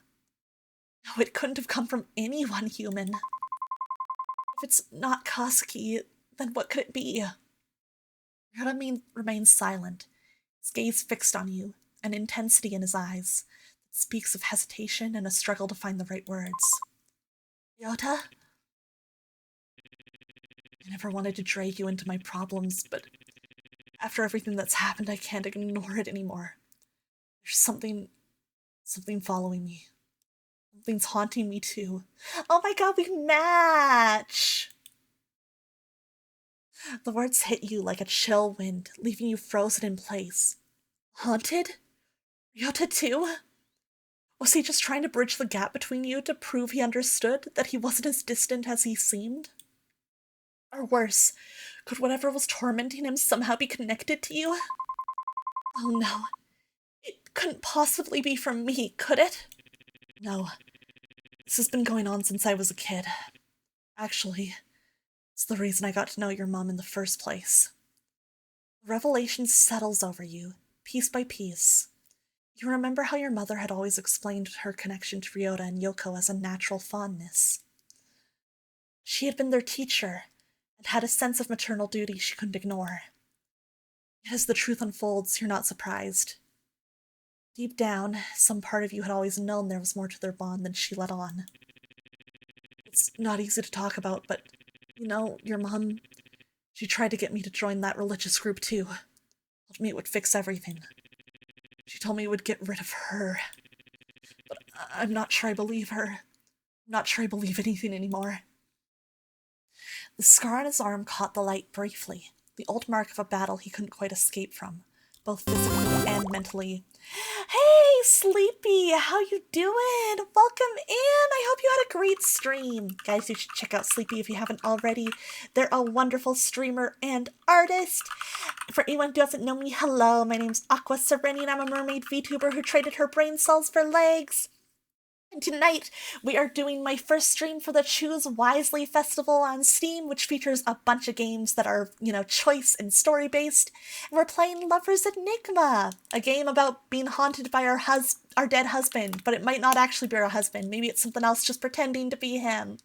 No, it couldn't have come from anyone human. If it's not Kazuki, then what could it be? Ryota remains silent, his gaze fixed on you, an intensity in his eyes that speaks of hesitation and a struggle to find the right words. Ryota? I never wanted to drag you into my problems, but after everything that's happened, I can't ignore it anymore. There's something following me. Something's haunting me too. Oh my god, we match! The words hit you like a chill wind, leaving you frozen in place. Haunted? Ryota too? Was he just trying to bridge the gap between you to prove he understood, that he wasn't as distant as he seemed? Or worse, could whatever was tormenting him somehow be connected to you? Oh no. It couldn't possibly be from me, could it? No. This has been going on since I was a kid. Actually, it's the reason I got to know your mom in the first place. The revelation settles over you, piece by piece. You remember how your mother had always explained her connection to Ryota and Yoko as a natural fondness. She had been their teacher, and had a sense of maternal duty she couldn't ignore. Yet as the truth unfolds, you're not surprised. Deep down, some part of you had always known there was more to their bond than she let on. It's not easy to talk about, but, your mom, she tried to get me to join that religious group too. Told me it would fix everything. She told me it would get rid of her. But I'm not sure I believe her. I'm not sure I believe anything anymore. The scar on his arm caught the light briefly, the old mark of a battle he couldn't quite escape from, both physically and mentally. Hey, Sleepy, how you doing? Welcome in. I hope you had a great stream. Guys, you should check out Sleepy if you haven't already. They're a wonderful streamer and artist. For anyone who doesn't know me, hello, my name's Aqua Sereni and I'm a mermaid VTuber who traded her brain cells for legs. And tonight, we are doing my first stream for the Choose Wisely Festival on Steam, which features a bunch of games that are, choice and story-based. And we're playing Lover's Enigma, a game about being haunted by our dead husband, but it might not actually be our husband. Maybe it's something else just pretending to be him.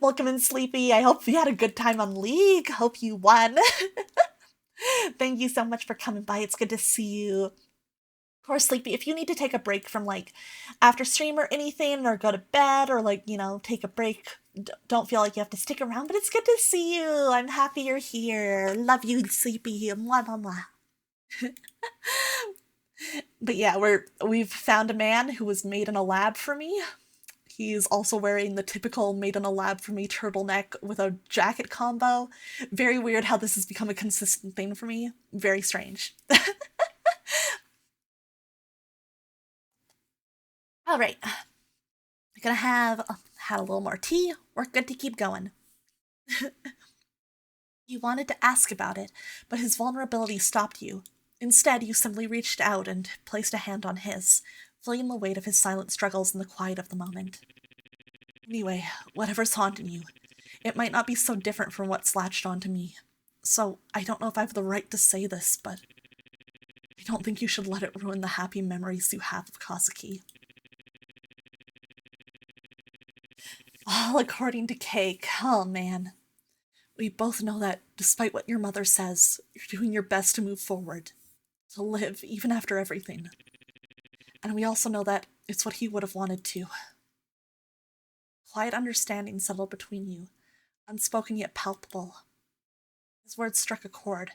Welcome in, Sleepy. I hope you had a good time on League. Hope you won. Thank you so much for coming by. It's good to see you. Of course, Sleepy, if you need to take a break from, after stream or anything, or go to bed, or, take a break, don't feel like you have to stick around, but it's good to see you. I'm happy you're here. Love you, Sleepy. Mwah, mwah, mwah. But yeah, we've found a man who was made in a lab for me. He's also wearing the typical made in a lab for me turtleneck with a jacket combo. Very weird how this has become a consistent thing for me. Very strange. All right, I'm gonna had a little more tea. We're good to keep going. You wanted to ask about it, but his vulnerability stopped you. Instead, you simply reached out and placed a hand on his, feeling the weight of his silent struggles in the quiet of the moment. Anyway, whatever's haunting you, it might not be so different from what's latched onto me. So, I don't know if I have the right to say this, but I don't think you should let it ruin the happy memories you have of Kazuki. All according to Cake. Oh, man. We both know that, despite what your mother says, you're doing your best to move forward. To live, even after everything. And we also know that it's what he would have wanted to. Quiet understanding settled between you, unspoken yet palpable. His words struck a chord,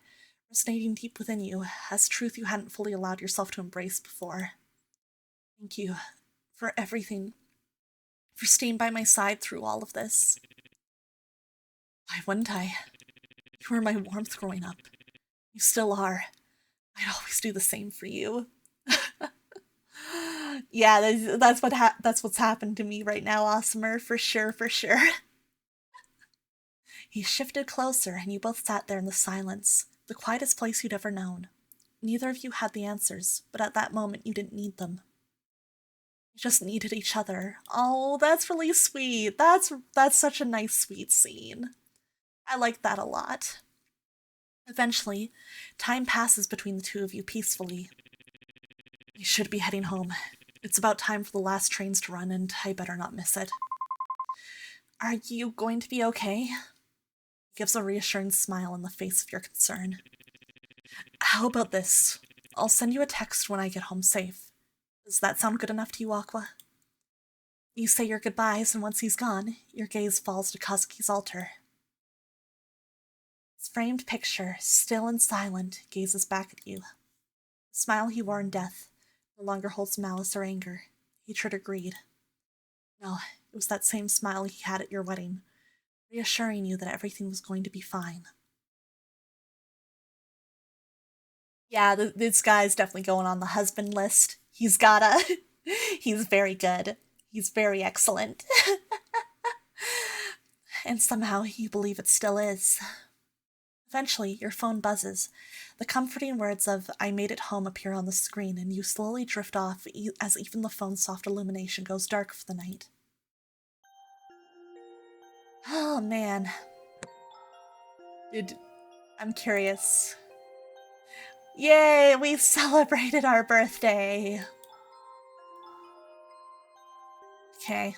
resonating deep within you, as truth you hadn't fully allowed yourself to embrace before. Thank you for everything. For staying by my side through all of this. Why wouldn't I? You were my warmth growing up. You still are. I'd always do the same for you. Yeah, that's what's happened to me right now, Awesomer, for sure, for sure. He shifted closer, and you both sat there in the silence, the quietest place you'd ever known. Neither of you had the answers, but at that moment you didn't need them. Just needed each other. Oh, that's really sweet. That's such a nice, sweet scene. I like that a lot. Eventually, time passes between the two of you peacefully. You should be heading home. It's about time for the last trains to run, and I better not miss it. Are you going to be okay? He gives a reassuring smile in the face of your concern. How about this? I'll send you a text when I get home safe. Does that sound good enough to you, Aqua? You say your goodbyes, and once he's gone, your gaze falls to Kazuki's altar. His framed picture, still and silent, gazes back at you. The smile he wore in death no longer holds malice or anger, hatred or greed. No, it was that same smile he had at your wedding, reassuring you that everything was going to be fine. Yeah, this guy's definitely going on the husband list. He's very good. He's very excellent. And somehow you believe it still is. Eventually, your phone buzzes. The comforting words of "I made it home" appear on the screen, and you slowly drift off as even the phone's soft illumination goes dark for the night. Oh, man. Dude, I'm curious. Yay, we celebrated our birthday! Okay.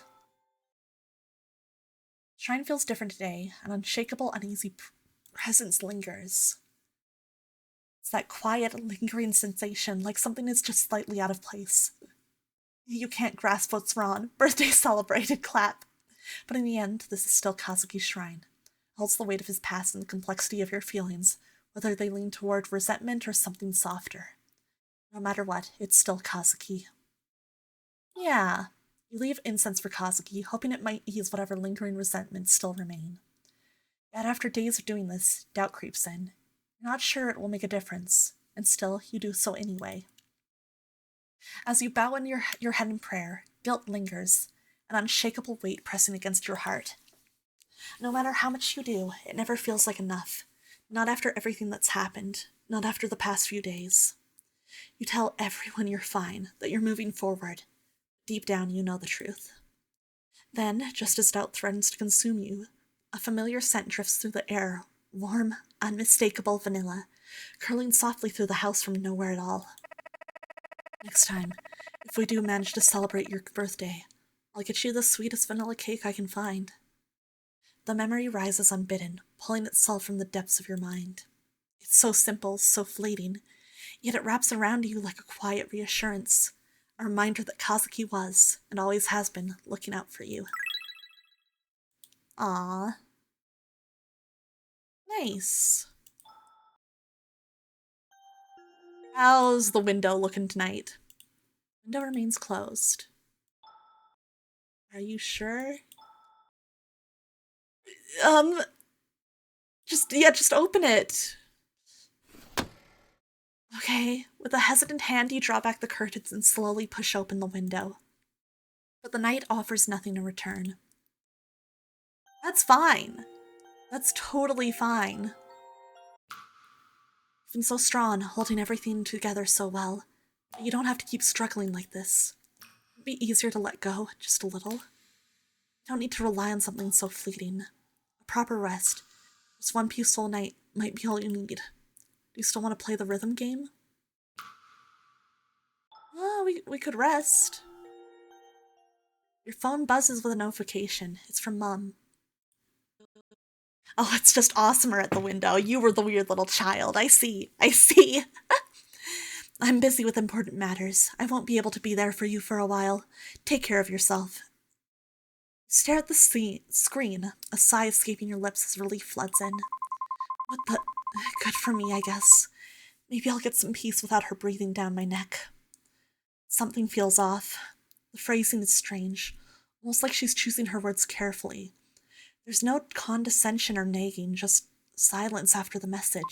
Shrine feels different today. An unshakable, uneasy presence lingers. It's that quiet, lingering sensation, like something is just slightly out of place. You can't grasp what's wrong. Birthday celebrated, clap. But in the end, this is still Kazuki's shrine. It holds the weight of his past and the complexity of your feelings, whether they lean toward resentment or something softer. No matter what, it's still Kazuki. Yeah. You leave incense for Kazuki, hoping it might ease whatever lingering resentments still remain. Yet after days of doing this, doubt creeps in. You're not sure it will make a difference, and still you do so anyway. As you bow in your head in prayer, guilt lingers, an unshakable weight pressing against your heart. No matter how much you do, it never feels like enough. Not after everything that's happened, not after the past few days. You tell everyone you're fine, that you're moving forward. Deep down, you know the truth. Then, just as doubt threatens to consume you, a familiar scent drifts through the air, warm, unmistakable vanilla, curling softly through the house from nowhere at all. Next time, if we do manage to celebrate your birthday, I'll get you the sweetest vanilla cake I can find. The memory rises unbidden, pulling itself from the depths of your mind. It's so simple, so fleeting, yet it wraps around you like a quiet reassurance, a reminder that Kazuki was, and always has been, looking out for you. Aww. Nice. How's the window looking tonight? Window remains closed. Are you sure? Just open it. Okay, with a hesitant hand you draw back the curtains and slowly push open the window. But the night offers nothing in return. That's fine. That's totally fine. You've been so strong, holding everything together so well. But you don't have to keep struggling like this. It'd be easier to let go, just a little. You don't need to rely on something so fleeting. A proper rest, just one peaceful night, might be all you need. Do you still want to play the rhythm game? Well, we could rest. Your phone buzzes with a notification. It's from Mom. Oh, it's just Awesomer at the window. You were the weird little child. I see. I'm busy with important matters. I won't be able to be there for you for a while. Take care of yourself. Stare at the screen, a sigh escaping your lips as relief floods in. What the... Good for me, I guess. Maybe I'll get some peace without her breathing down my neck. Something feels off. The phrasing is strange, almost like she's choosing her words carefully. There's no condescension or nagging, just silence after the message.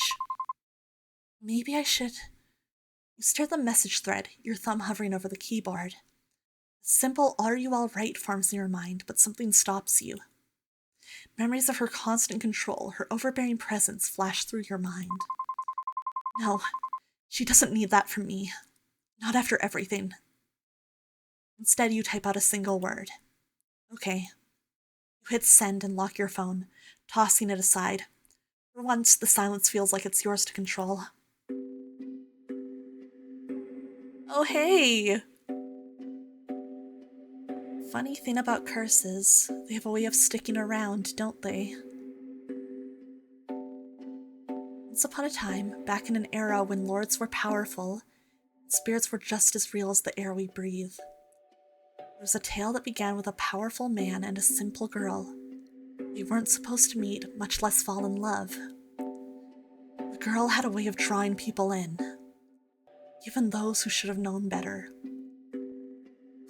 Maybe I should... You stare at the message thread, your thumb hovering over the keyboard. A simple "Are you alright" forms in your mind, but something stops you. Memories of her constant control, her overbearing presence flash through your mind. No, she doesn't need that from me. Not after everything. Instead, you type out a single word. Okay. You hit send and lock your phone, tossing it aside. For once, the silence feels like it's yours to control. Oh, hey! Funny thing about curses, they have a way of sticking around, don't they? Once upon a time, back in an era when lords were powerful, spirits were just as real as the air we breathe. There was a tale that began with a powerful man and a simple girl. They weren't supposed to meet, much less fall in love. The girl had a way of drawing people in, even those who should have known better.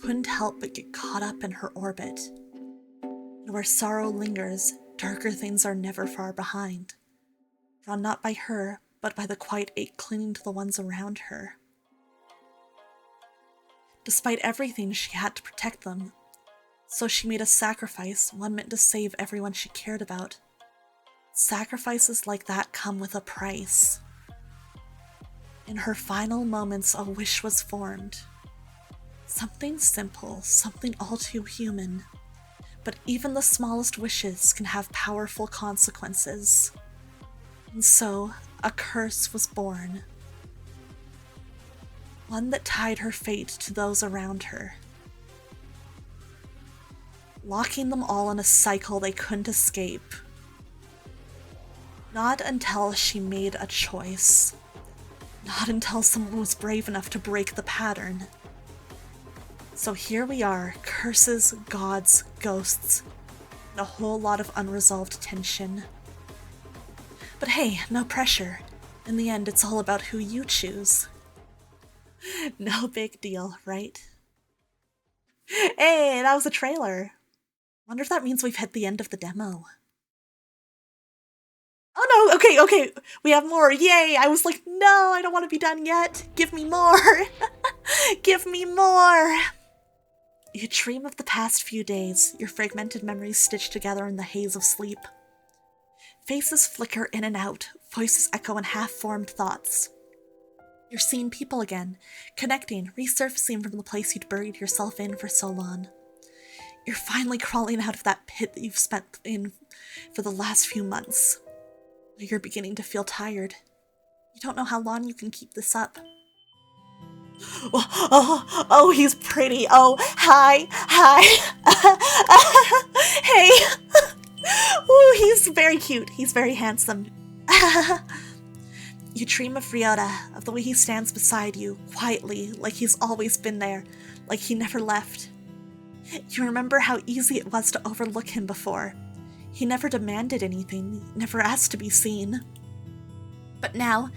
Couldn't help but get caught up in her orbit. And where sorrow lingers, darker things are never far behind. Drawn not by her, but by the quiet ache clinging to the ones around her. Despite everything, she had to protect them. So she made a sacrifice, one meant to save everyone she cared about. Sacrifices like that come with a price. In her final moments, a wish was formed. Something simple, something all too human. But even the smallest wishes can have powerful consequences. And so, a curse was born. One that tied her fate to those around her. Locking them all in a cycle they couldn't escape. Not until she made a choice. Not until someone was brave enough to break the pattern. So here we are, curses, gods, ghosts, and a whole lot of unresolved tension. But hey, no pressure. In the end, it's all about who you choose. No big deal, right? Hey, that was a trailer. Wonder if that means we've hit the end of the demo. Oh no, okay, we have more, yay! I was like, no, I don't want to be done yet. Give me more. Give me more! You dream of the past few days, your fragmented memories stitched together in the haze of sleep. Faces flicker in and out, voices echo in half-formed thoughts. You're seeing people again, connecting, resurfacing from the place you'd buried yourself in for so long. You're finally crawling out of that pit that you've spent in for the last few months. You're beginning to feel tired. You don't know how long you can keep this up. Oh, he's pretty. Oh, hi. Hey. Ooh, he's very cute. He's very handsome. You dream of Ryota, of the way he stands beside you, quietly, like he's always been there, like he never left. You remember how easy it was to overlook him before. He never demanded anything, never asked to be seen. But now,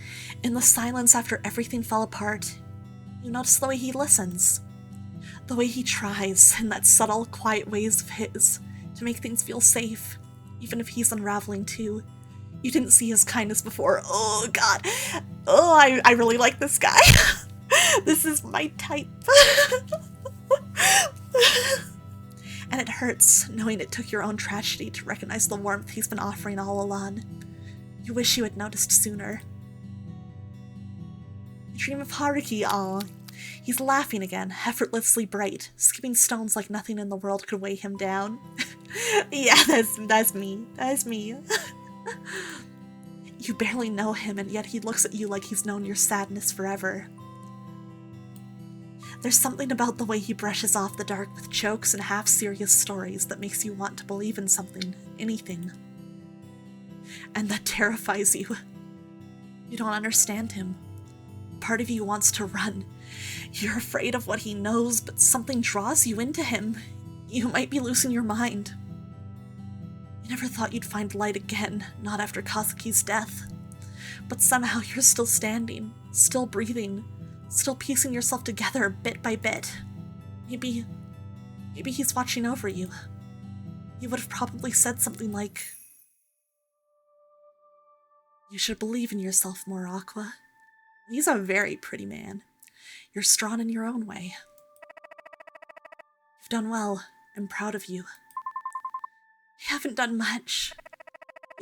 in the silence after everything fell apart, you notice the way he listens. The way he tries, in that subtle, quiet ways of his, to make things feel safe, even if he's unraveling too. You didn't see his kindness before. Oh, God. Oh, I really like this guy. This is my type. And it hurts, knowing it took your own tragedy to recognize the warmth he's been offering all along. You wish you had noticed sooner. You dream of Haruki, aw. He's laughing again, effortlessly bright, skipping stones like nothing in the world could weigh him down. Yeah, that's me. That's me. You barely know him, and yet he looks at you like he's known your sadness forever. There's something about the way he brushes off the dark with jokes and half-serious stories that makes you want to believe in something, anything. And that terrifies you. You don't understand him. Part of you wants to run. You're afraid of what he knows, but something draws you into him. You might be losing your mind. You never thought you'd find light again, not after Kazuki's death. But somehow you're still standing, still breathing, still piecing yourself together bit by bit. Maybe he's watching over you. He would have probably said something like, "You should believe in yourself more, Aqua. He's a very pretty man. You're strong in your own way. You've done well. I'm proud of you. You haven't done much.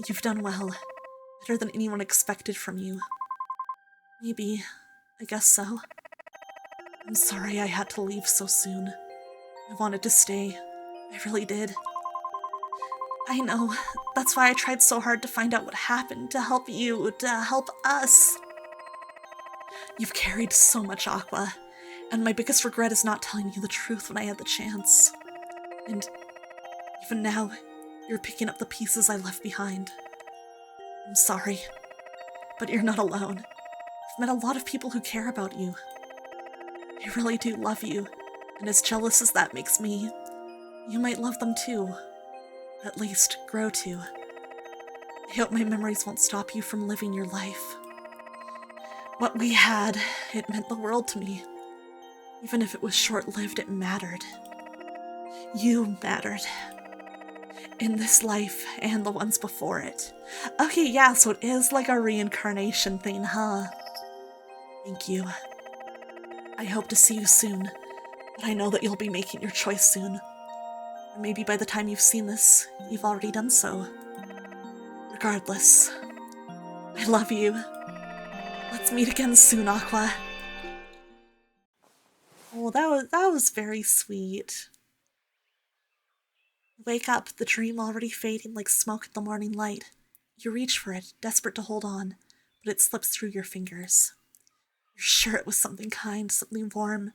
You've done well. Better than anyone expected from you. Maybe. I guess so. I'm sorry I had to leave so soon. I wanted to stay. I really did. I know. That's why I tried so hard to find out what happened, to help you, to help us. You've carried so much, Aqua, and my biggest regret is not telling you the truth when I had the chance. And even now, you're picking up the pieces I left behind. I'm sorry, but you're not alone. I've met a lot of people who care about you. I really do love you, and as jealous as that makes me, you might love them too. At least, grow to. I hope my memories won't stop you from living your life. What we had, it meant the world to me. Even if it was short-lived, it mattered. You mattered. In this life, and the ones before it. Okay, yeah, so it is like a reincarnation thing, huh? Thank you. I hope to see you soon, but I know that you'll be making your choice soon. Or maybe by the time you've seen this, you've already done so. Regardless, I love you. Let's meet again soon, Aqua. Oh, that was very sweet. Wake up, the dream already fading like smoke in the morning light. You reach for it, desperate to hold on, but it slips through your fingers. You're sure it was something kind, something warm,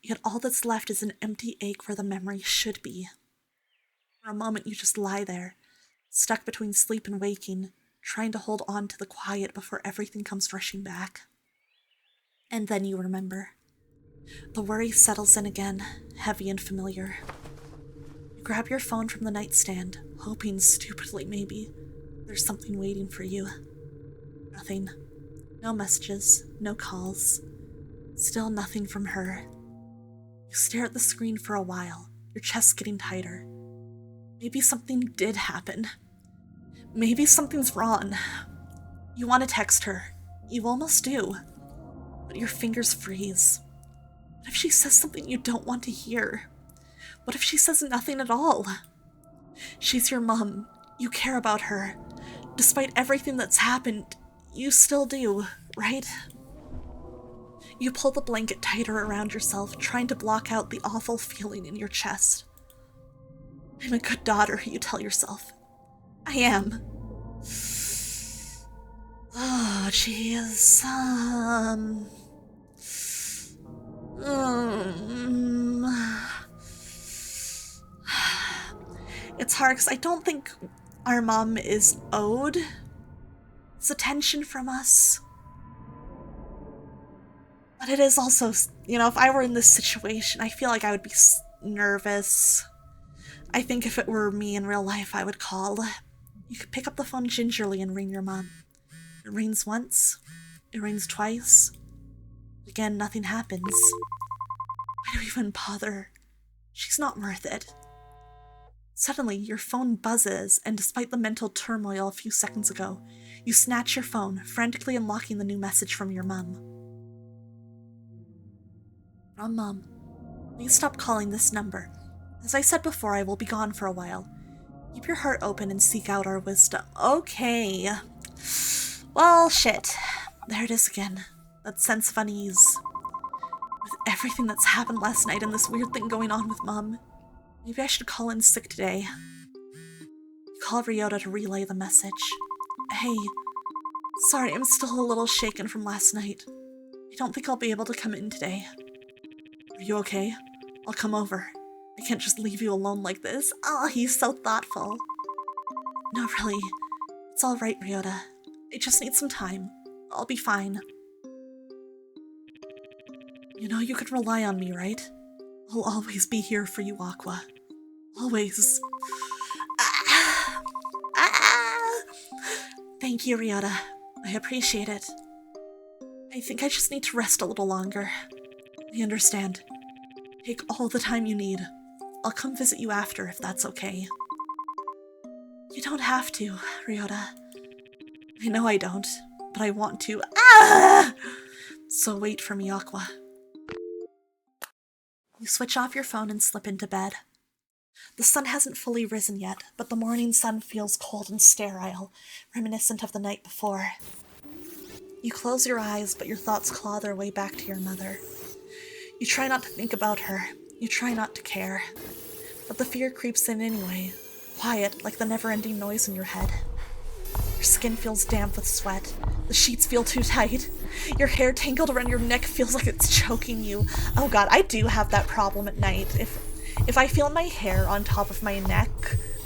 yet all that's left is an empty ache where the memory should be. For a moment you just lie there, stuck between sleep and waking, trying to hold on to the quiet before everything comes rushing back. And then you remember. The worry settles in again, heavy and familiar. You grab your phone from the nightstand, hoping stupidly maybe there's something waiting for you. Nothing. No messages, no calls. Still nothing from her. You stare at the screen for a while, your chest getting tighter. Maybe something did happen. Maybe something's wrong. You want to text her. You almost do. But your fingers freeze. What if she says something you don't want to hear? What if she says nothing at all? She's your mom. You care about her. Despite everything that's happened, you still do, right? You pull the blanket tighter around yourself, trying to block out the awful feeling in your chest. I'm a good daughter, you tell yourself. I am. Oh, jeez. It's hard because I don't think our mom is owed this attention from us. But it is also, you know, if I were in this situation, I feel like I would be nervous. I think if it were me in real life, I would call. You could pick up the phone gingerly and ring your mom. It rings once. It rings twice. Again, nothing happens. Why do we even bother? She's not worth it. Suddenly, your phone buzzes, and despite the mental turmoil a few seconds ago, you snatch your phone, frantically unlocking the new message from your mum. From Mom. Please stop calling this number. As I said before, I will be gone for a while. Keep your heart open and seek out our wisdom. Okay. Well, shit. There it is again. That sense of unease. With everything that's happened last night and this weird thing going on with Mom, maybe I should call in sick today. You call Ryota to relay the message. Hey, sorry, I'm still a little shaken from last night. I don't think I'll be able to come in today. Are you okay? I'll come over. I can't just leave you alone like this. Oh, he's so thoughtful. No, really. It's alright, Ryota. I just need some time. I'll be fine. You know you could rely on me, right? I'll always be here for you, Aqua. Always. Thank you, Ryota. I appreciate it. I think I just need to rest a little longer. I understand. Take all the time you need. I'll come visit you after, if that's okay. You don't have to, Ryota. I know I don't, but I want to. So wait for me, Aqua. You switch off your phone and slip into bed. The sun hasn't fully risen yet, but the morning sun feels cold and sterile, reminiscent of the night before. You close your eyes, but your thoughts claw their way back to your mother. You try not to think about her. You try not to care. But the fear creeps in anyway, quiet like the never-ending noise in your head. Your skin feels damp with sweat. The sheets feel too tight. Your hair tangled around your neck feels like it's choking you. Oh god, I do have that problem at night. If I feel my hair on top of my neck,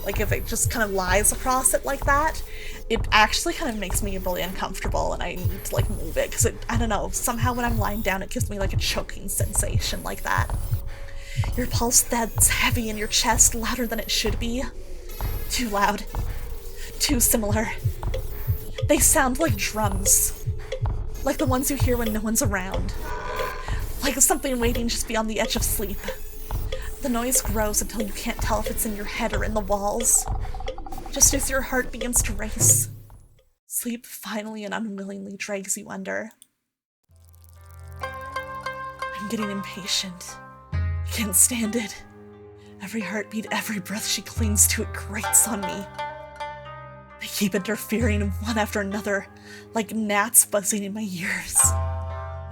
like if it just kind of lies across it like that, it actually kind of makes me really uncomfortable and I need to like move it because I don't know, somehow when I'm lying down it gives me like a choking sensation like that. Your pulse that's heavy in your chest, louder than it should be. Too loud. Too similar. They sound like drums. Like the ones you hear when no one's around. Like something waiting just beyond the edge of sleep. The noise grows until you can't tell if it's in your head or in the walls. Just as your heart begins to race, sleep finally and unwillingly drags you under. I'm getting impatient. I can't stand it. Every heartbeat, every breath she clings to, it grates on me. They keep interfering one after another, like gnats buzzing in my ears.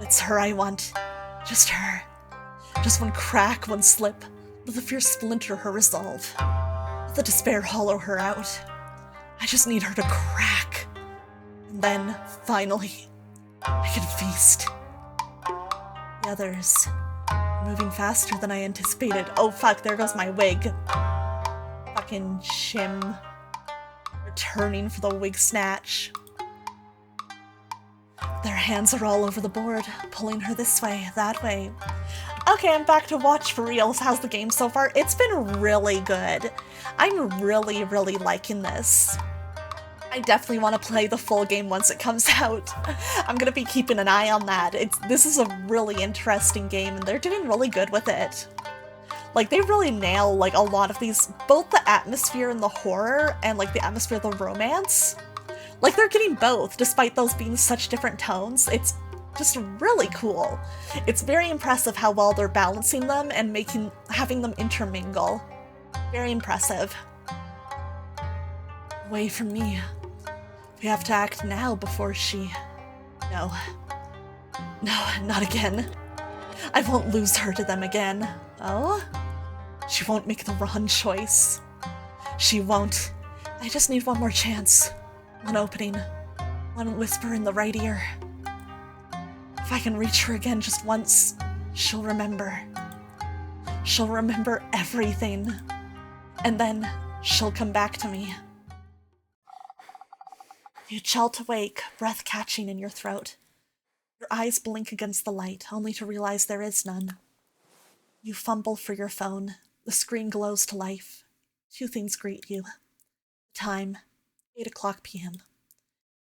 It's her I want. Just her. Just one crack, one slip. Let the fear splinter her resolve. Let the despair hollow her out. I just need her to crack. And then, finally, I can feast. The others are moving faster than I anticipated. Oh fuck, there goes my wig. Fucking shim. Returning for the wig snatch. Their hands are all over the board, pulling her this way, that way. Okay, I'm back to watch for reals. How's the game so far? It's been really good. I'm really, really liking this. I definitely want to play the full game once it comes out. I'm gonna be keeping an eye on that. This is a really interesting game, and they're doing really good with it. Like, they really nail, like, a lot of these, both the atmosphere and the horror, and, like, the atmosphere of the romance. Like, they're getting both, despite those being such different tones. Just really cool. It's very impressive how well they're balancing them and having them intermingle. Very impressive. Away from me. We have to act now before she... No. No, not again. I won't lose her to them again. Oh? She won't make the wrong choice. She won't. I just need one more chance. One opening. One whisper in the right ear. If I can reach her again just once, she'll remember. She'll remember everything. And then she'll come back to me. You jolt awake, breath catching in your throat. Your eyes blink against the light, only to realize there is none. You fumble for your phone. The screen glows to life. Two things greet you. The time, 8 o'clock p.m.,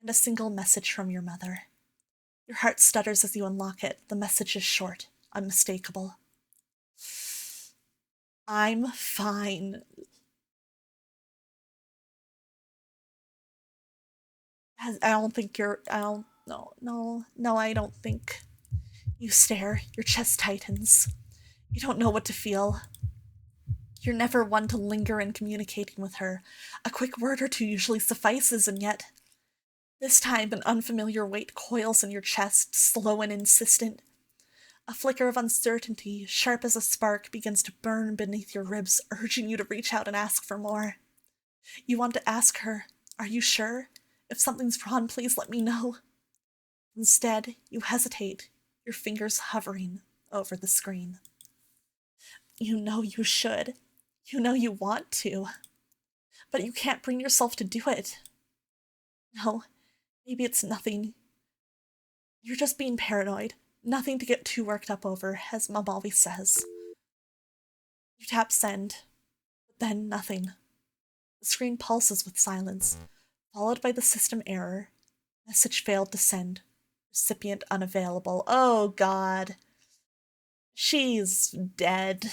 and a single message from your mother. Your heart stutters as you unlock it. The message is short, unmistakable. I'm fine. I don't think you're... No, I don't think. You stare, your chest tightens. You don't know what to feel. You're never one to linger in communicating with her. A quick word or two usually suffices, and yet... This time, an unfamiliar weight coils in your chest, slow and insistent. A flicker of uncertainty, sharp as a spark, begins to burn beneath your ribs, urging you to reach out and ask for more. You want to ask her, "Are you sure? If something's wrong, please let me know." Instead, you hesitate, your fingers hovering over the screen. You know you should. You know you want to. But you can't bring yourself to do it. No, maybe it's nothing. You're just being paranoid. Nothing to get too worked up over, as Mom always says. You tap send, but then nothing. The screen pulses with silence, followed by the system error. Message failed to send. Recipient unavailable. Oh God. She's dead.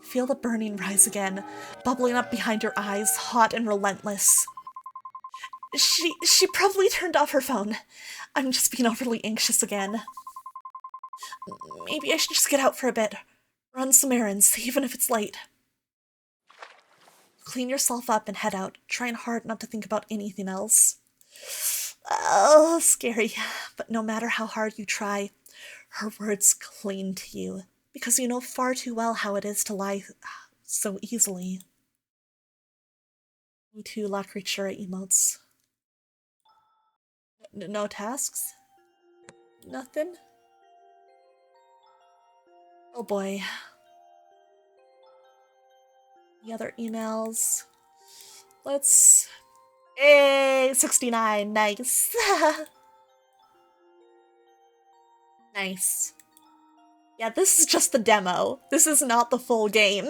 Feel the burning rise again, bubbling up behind your eyes, hot and relentless. She probably turned off her phone. I'm just being overly anxious again. Maybe I should just get out for a bit. Run some errands, even if it's late. Clean yourself up and head out, trying hard not to think about anything else. Oh, scary. But no matter how hard you try, her words cling to you, because you know far too well how it is to lie so easily. Me too, La Creatura emotes. No tasks? Nothing? Oh boy. Any other emails? Let's... Hey, 69, nice. Nice. Yeah, this is just the demo. This is not the full game.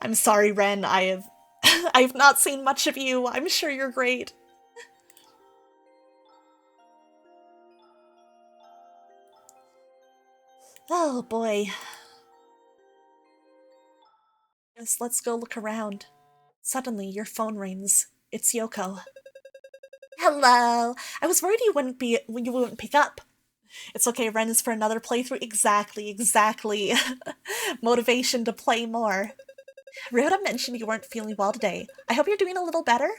I'm sorry, Ren, I've not seen much of you. I'm sure you're great. Oh boy. Yes, let's go look around. Suddenly, your phone rings. It's Yoko. Hello. I was worried you wouldn't pick up. It's okay, Ren is for another playthrough. Exactly. Motivation to play more. Rhoda mentioned you weren't feeling well today. I hope you're doing a little better.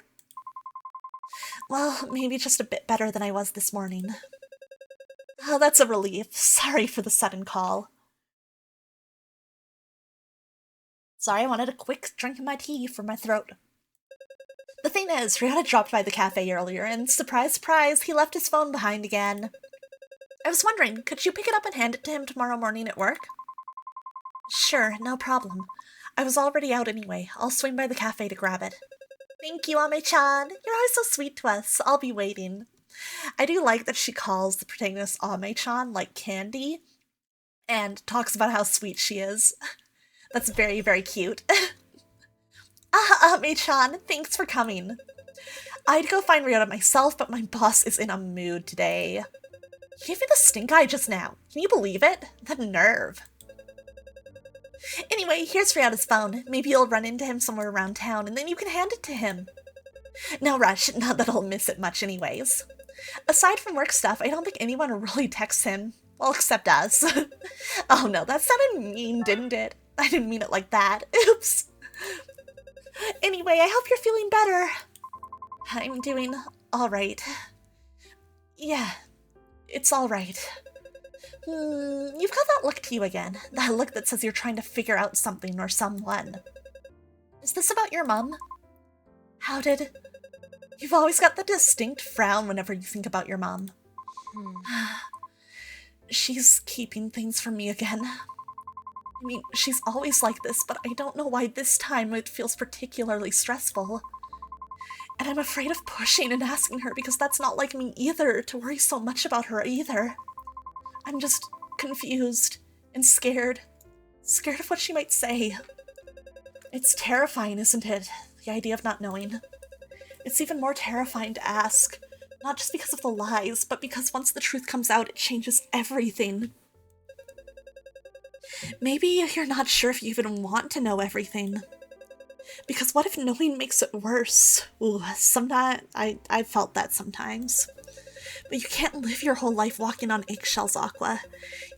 Well, maybe just a bit better than I was this morning. Oh, that's a relief. Sorry for the sudden call. Sorry, I wanted a quick drink of my tea for my throat. The thing is, Rihanna dropped by the cafe earlier, and surprise, surprise, he left his phone behind again. I was wondering, could you pick it up and hand it to him tomorrow morning at work? Sure, no problem. I was already out anyway. I'll swing by the cafe to grab it. Thank you, Ame-chan. You're always so sweet to us. I'll be waiting. I do like that she calls the protagonist Ame-chan like Candy, and talks about how sweet she is. That's very, very cute. Ame-chan, thanks for coming. I'd go find Ryota myself, but my boss is in a mood today. He gave me the stink eye just now. Can you believe it? The nerve. Anyway, here's Ryota's phone. Maybe you'll run into him somewhere around town, and then you can hand it to him. No rush, not that I'll miss it much anyways. Aside from work stuff, I don't think anyone really texts him. Well, except us. Oh no, that sounded mean, didn't it? I didn't mean it like that. Oops. Anyway, I hope you're feeling better. I'm doing alright. Yeah, it's alright. You've got that look to you again. That look that says you're trying to figure out something or someone. Is this about your mom? How did... You've always got the distinct frown whenever you think about your mom. She's keeping things from me again. I mean, she's always like this, but I don't know why this time it feels particularly stressful. And I'm afraid of pushing and asking her because that's not like me either, to worry so much about her either. I'm just confused and scared. Scared of what she might say. It's terrifying, isn't it? The idea of not knowing. It's even more terrifying to ask. Not just because of the lies, but because once the truth comes out, it changes everything. Maybe you're not sure if you even want to know everything. Because what if knowing makes it worse? Ooh, sometimes I've felt that sometimes. But you can't live your whole life walking on eggshells, Aqua.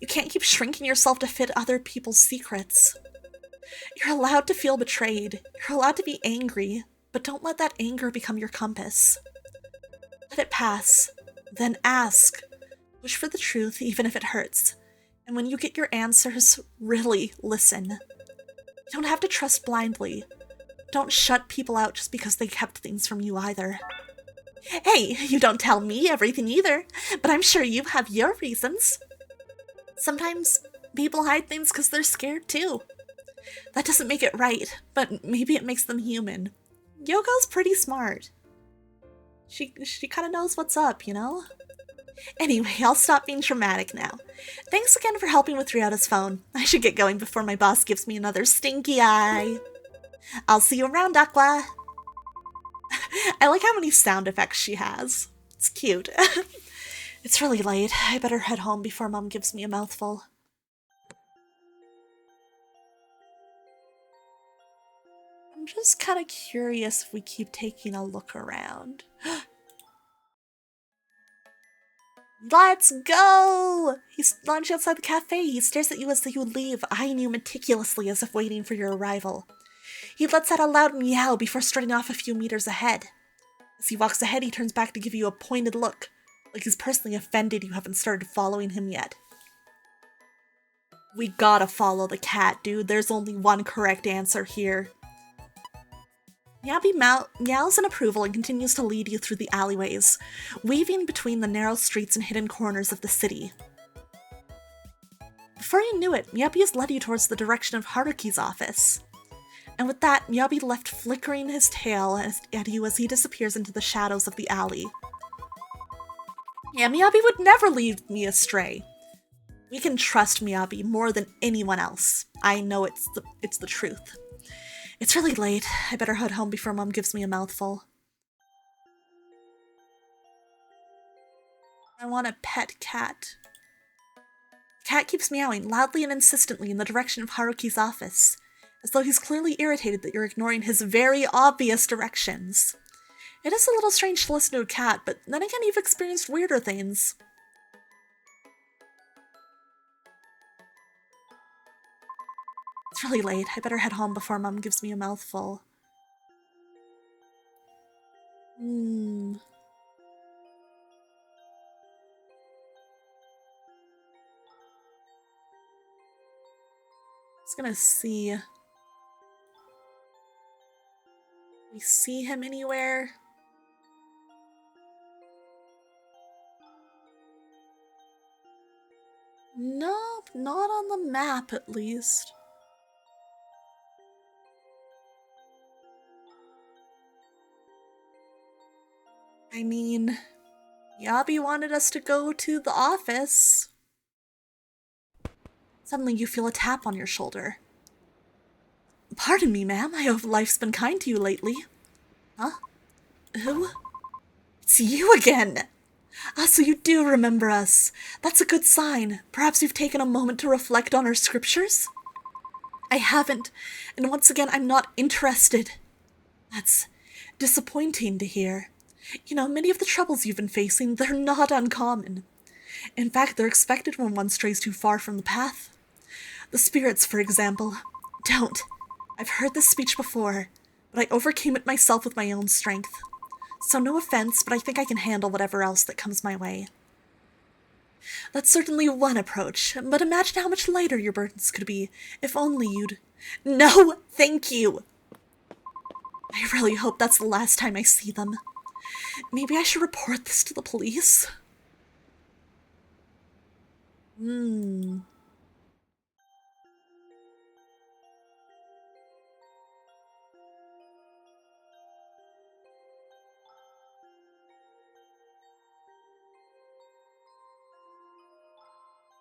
You can't keep shrinking yourself to fit other people's secrets. You're allowed to feel betrayed. You're allowed to be angry, but don't let that anger become your compass. Let it pass. Then ask. Push for the truth, even if it hurts. And when you get your answers, really listen. You don't have to trust blindly. Don't shut people out just because they kept things from you either. Hey, you don't tell me everything either, but I'm sure you have your reasons. Sometimes people hide things because they're scared too. That doesn't make it right, but maybe it makes them human. Yoko's pretty smart. She kind of knows what's up, you know? Anyway, I'll stop being dramatic now. Thanks again for helping with Ryota's phone. I should get going before my boss gives me another stinky eye. I'll see you around, Aqua. I like how many sound effects she has. It's cute. It's really late. I better head home before Mom gives me a mouthful. I'm just kind of curious if we keep taking a look around. Let's go! He's launched outside the cafe. He stares at you as though you would leave, eyeing you meticulously as if waiting for your arrival. He lets out a loud meow before starting off a few meters ahead. As he walks ahead, he turns back to give you a pointed look, like he's personally offended you haven't started following him yet. We gotta follow the cat, dude. There's only one correct answer here. Miyabi meows in approval and continues to lead you through the alleyways, weaving between the narrow streets and hidden corners of the city. Before you knew it, Miyabi has led you towards the direction of Haruki's office. And with that, Miyabi left flickering his tail at you as he disappears into the shadows of the alley. Yeah, Miyabi would never lead me astray. We can trust Miyabi more than anyone else. I know it's the truth. It's really late. I better head home before Mom gives me a mouthful. I want a pet cat. The cat keeps meowing loudly and insistently in the direction of Haruki's office, as though he's clearly irritated that you're ignoring his very obvious directions. It is a little strange to listen to a cat, but then again, you've experienced weirder things. It's really late. I better head home before Mom gives me a mouthful. Just gonna see. We see him anywhere? Nope, not on the map at least. I mean, Yabi wanted us to go to the office. Suddenly you feel a tap on your shoulder. Pardon me, ma'am. I hope life's been kind to you lately. Huh? Who? It's you again! Ah, so you do remember us. That's a good sign. Perhaps you've taken a moment to reflect on our scriptures? I haven't, and once again, I'm not interested. Disappointing to hear. You know, many of the troubles you've been facing, they're not uncommon. In fact, they're expected when one strays too far from the path. The spirits, for example. Don't. I've heard this speech before, but I overcame it myself with my own strength. So no offense, but I think I can handle whatever else that comes my way. That's certainly one approach, but imagine how much lighter your burdens could be, if only you'd— No, thank you! I really hope that's the last time I see them. Maybe I should report this to the police?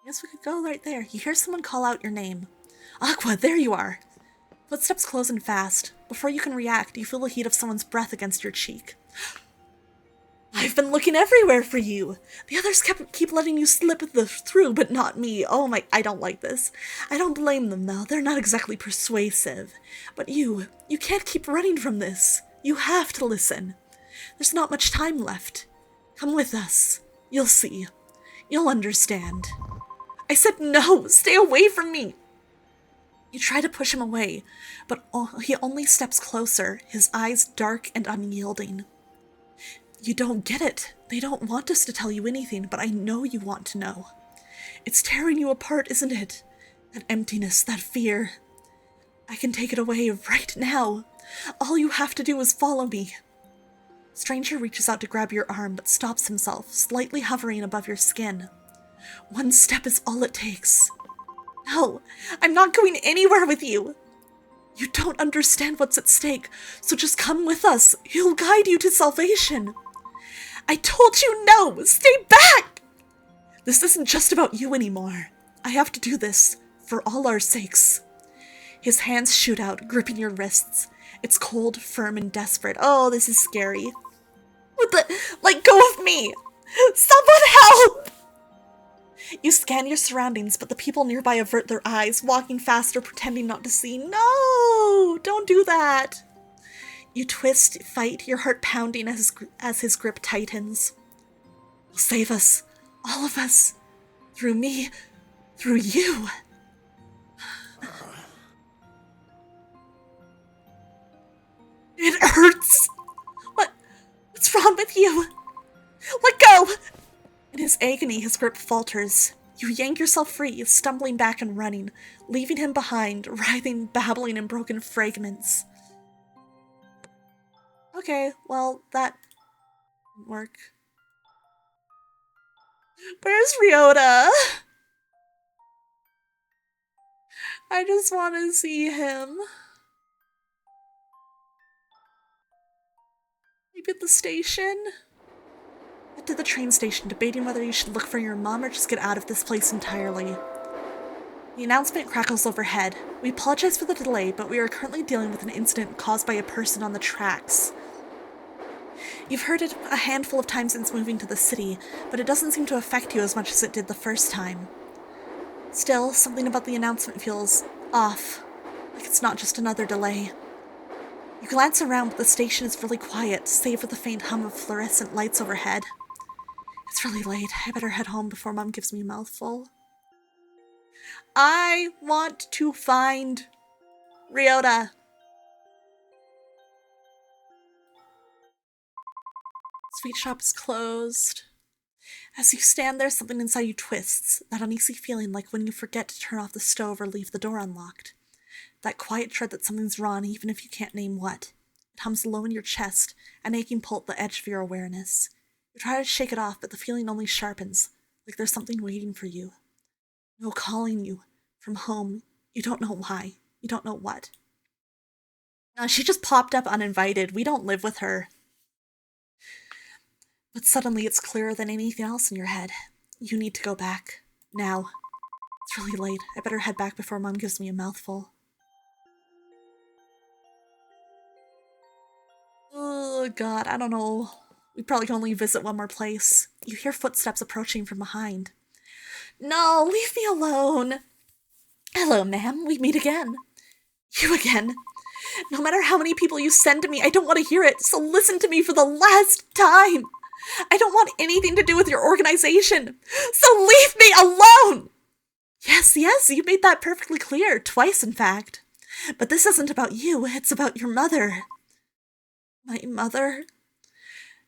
Guess we could go right there. You hear someone call out your name. Aqua, there you are! Footsteps close in fast. Before you can react, you feel the heat of someone's breath against your cheek. I've been looking everywhere for you! The others keep letting you slip through, but not me. Oh my, I don't like this. I don't blame them, though. They're not exactly persuasive. But you can't keep running from this. You have to listen. There's not much time left. Come with us. You'll see. You'll understand. I said no! Stay away from me! You try to push him away, but he only steps closer, his eyes dark and unyielding. You don't get it. They don't want us to tell you anything, but I know you want to know. It's tearing you apart, isn't it? That emptiness, that fear. I can take it away right now. All you have to do is follow me. Stranger reaches out to grab your arm, but stops himself, slightly hovering above your skin. One step is all it takes. No, I'm not going anywhere with you. You don't understand what's at stake, so just come with us. He'll guide you to salvation. I told you no! Stay back! This isn't just about you anymore. I have to do this for all our sakes. His hands shoot out, gripping your wrists. It's cold, firm, and desperate. Oh, this is scary. What the— Let go of me! Someone help! You scan your surroundings, but the people nearby avert their eyes, walking faster, pretending not to see. No! Don't do that! You twist, fight, your heart pounding as his grip tightens. He'll save us. All of us. Through me. Through you. It hurts! What's wrong with you? Let go! In his agony, his grip falters. You yank yourself free, stumbling back and running, leaving him behind, writhing, babbling in broken fragments. Okay, well, that didn't work. Where's Ryota? I just want to see him. Maybe at the station? Head to the train station, debating whether you should look for your mom or just get out of this place entirely. The announcement crackles overhead. We apologize for the delay, but we are currently dealing with an incident caused by a person on the tracks. You've heard it a handful of times since moving to the city, but it doesn't seem to affect you as much as it did the first time. Still, something about the announcement feels off, like it's not just another delay. You glance around, but the station is really quiet, save for the faint hum of fluorescent lights overhead. It's really late. I better head home before Mom gives me a mouthful. I want to find Ryota. Sweet shop is closed. As you stand there, something inside you twists, that uneasy feeling like when you forget to turn off the stove or leave the door unlocked. That quiet dread that something's wrong even if you can't name what. It hums low in your chest, an aching pull at the edge of your awareness. You try to shake it off, but the feeling only sharpens, like there's something waiting for you. No calling you from home. You don't know why. You don't know what. She just popped up uninvited. We don't live with her. But suddenly it's clearer than anything else in your head. You need to go back. Now. It's really late. I better head back before Mom gives me a mouthful. Oh god, I don't know. We probably can only visit one more place. You hear footsteps approaching from behind. No, leave me alone. Hello, ma'am. We meet again. You again. No matter how many people you send to me, I don't want to hear it, so listen to me for the last time. I don't want anything to do with your organization, so leave me alone! Yes, you made that perfectly clear, twice in fact. But this isn't about you, it's about your mother. My mother?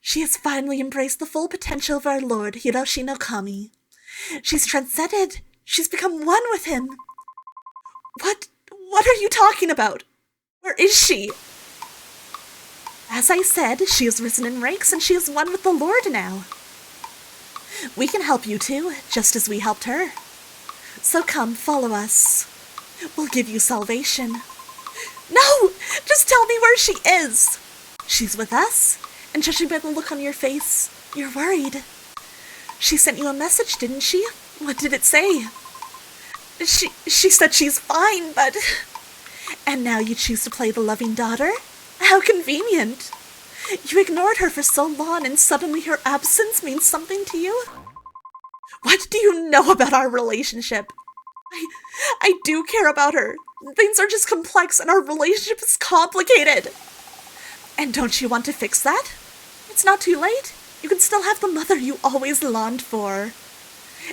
She has finally embraced the full potential of our Lord, Hiroshi no Kami. She's transcended. She's become one with him. What are you talking about? Where is she? As I said, she has risen in ranks and she is one with the Lord now. We can help you too, just as we helped her. So come, follow us. We'll give you salvation. No! Just tell me where she is! She's with us, and judging by the look on your face, you're worried. She sent you a message, didn't she? What did it say? She said she's fine, but... And now you choose to play the loving daughter? How convenient. You ignored her for so long, and suddenly her absence means something to you? What do you know about our relationship? I do care about her. Things are just complex and our relationship is complicated. And don't you want to fix that? It's not too late. You can still have the mother you always longed for.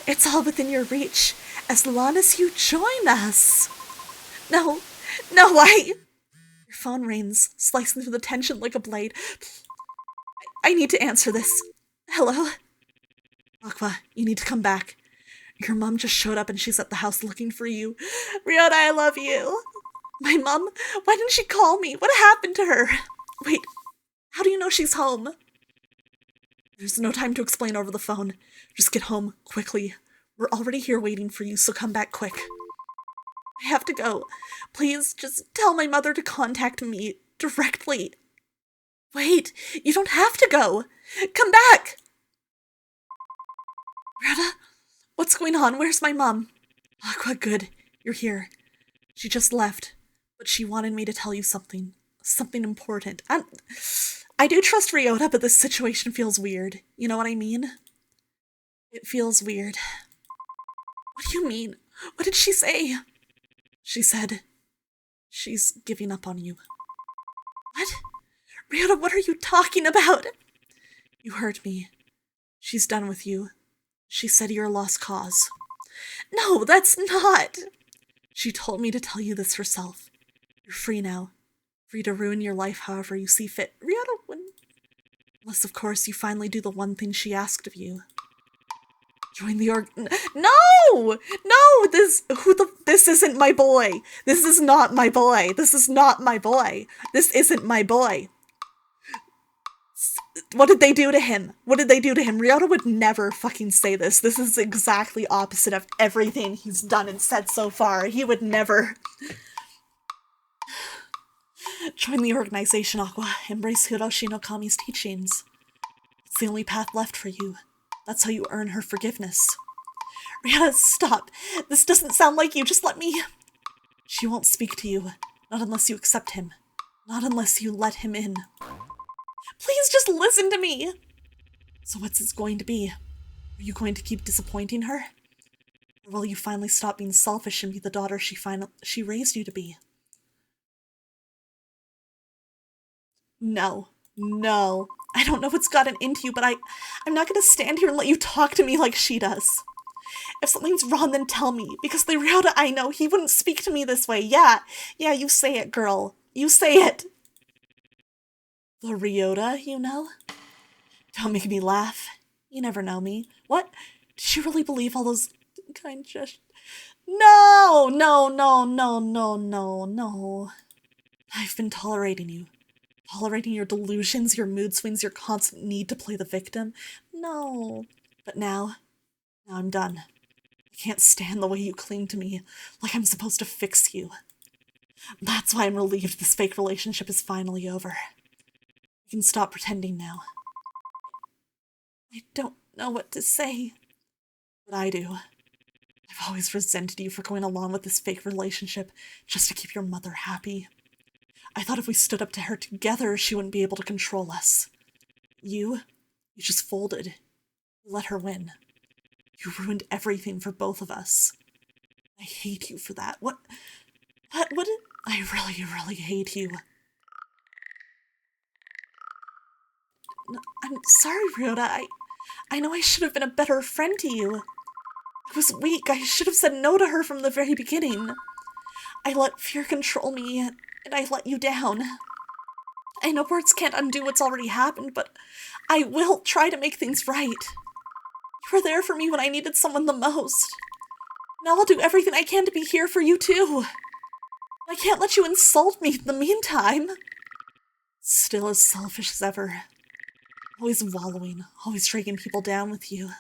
It's all within your reach, as long as you join us. No, Your phone rings, slicing through the tension like a blade. I need to answer this. Hello? Aqua, you need to come back. Your mom just showed up and she's at the house looking for you. Ryota, I love you. My mom? Why didn't she call me? What happened to her? Wait, how do you know she's home? There's no time to explain over the phone. Just get home, quickly. We're already here waiting for you, so come back quick. I have to go. Please, just tell my mother to contact me directly. Wait, you don't have to go. Come back! Ryota? What's going on? Where's my mom? Aqua, good. You're here. She just left, but she wanted me to tell you something. Something important. I do trust Ryota, but this situation feels weird. You know what I mean? It feels weird. What do you mean? What did she say? She said she's giving up on you. What? Ryota, what are you talking about? You heard me. She's done with you. She said you're a lost cause. No, that's not. She told me to tell you this herself. You're free now. Free to ruin your life however you see fit. Ryota wouldn't. Unless, of course, you finally do the one thing she asked of you. Join the No! This isn't my boy. This is not my boy. This is not my boy. This isn't my boy. What did they do to him? What did they do to him? Ryota would never fucking say this. This is exactly opposite of everything he's done and said so far. He would never. Join the organization, Aqua. Embrace Hiroshi no Kami's teachings. It's the only path left for you. That's how you earn her forgiveness. Ryota, stop. This doesn't sound like you. Just let me... She won't speak to you. Not unless you accept him. Not unless you let him in. Please just listen to me. So what's this going to be? Are you going to keep disappointing her? Or will you finally stop being selfish and be the daughter she raised you to be? No. I don't know what's gotten into you, but I'm not going to stand here and let you talk to me like she does. If something's wrong, then tell me, because the Ryota I know, he wouldn't speak to me this way. Yeah, you say it, girl. You say it. The Ryota, you know? Don't make me laugh. You never know me. What? Did you really believe all those kind gestures? No! I've been tolerating you. Tolerating your delusions, your mood swings, your constant need to play the victim. No. But now I'm done. I can't stand the way you cling to me, like I'm supposed to fix you. That's why I'm relieved this fake relationship is finally over. You can stop pretending now. I don't know what to say, but I do. I've always resented you for going along with this fake relationship just to keep your mother happy. I thought if we stood up to her together, she wouldn't be able to control us. You just folded. You let her win. You ruined everything for both of us. I hate you for that. What? I really, really hate you. I'm sorry, Ryoda. I know I should have been a better friend to you. I was weak. I should have said no to her from the very beginning. I let fear control me, and I let you down. I know words can't undo what's already happened, but I will try to make things right. You were there for me when I needed someone the most. Now I'll do everything I can to be here for you too. I can't let you insult me in the meantime. Still as selfish as ever. Always wallowing, always dragging people down with you.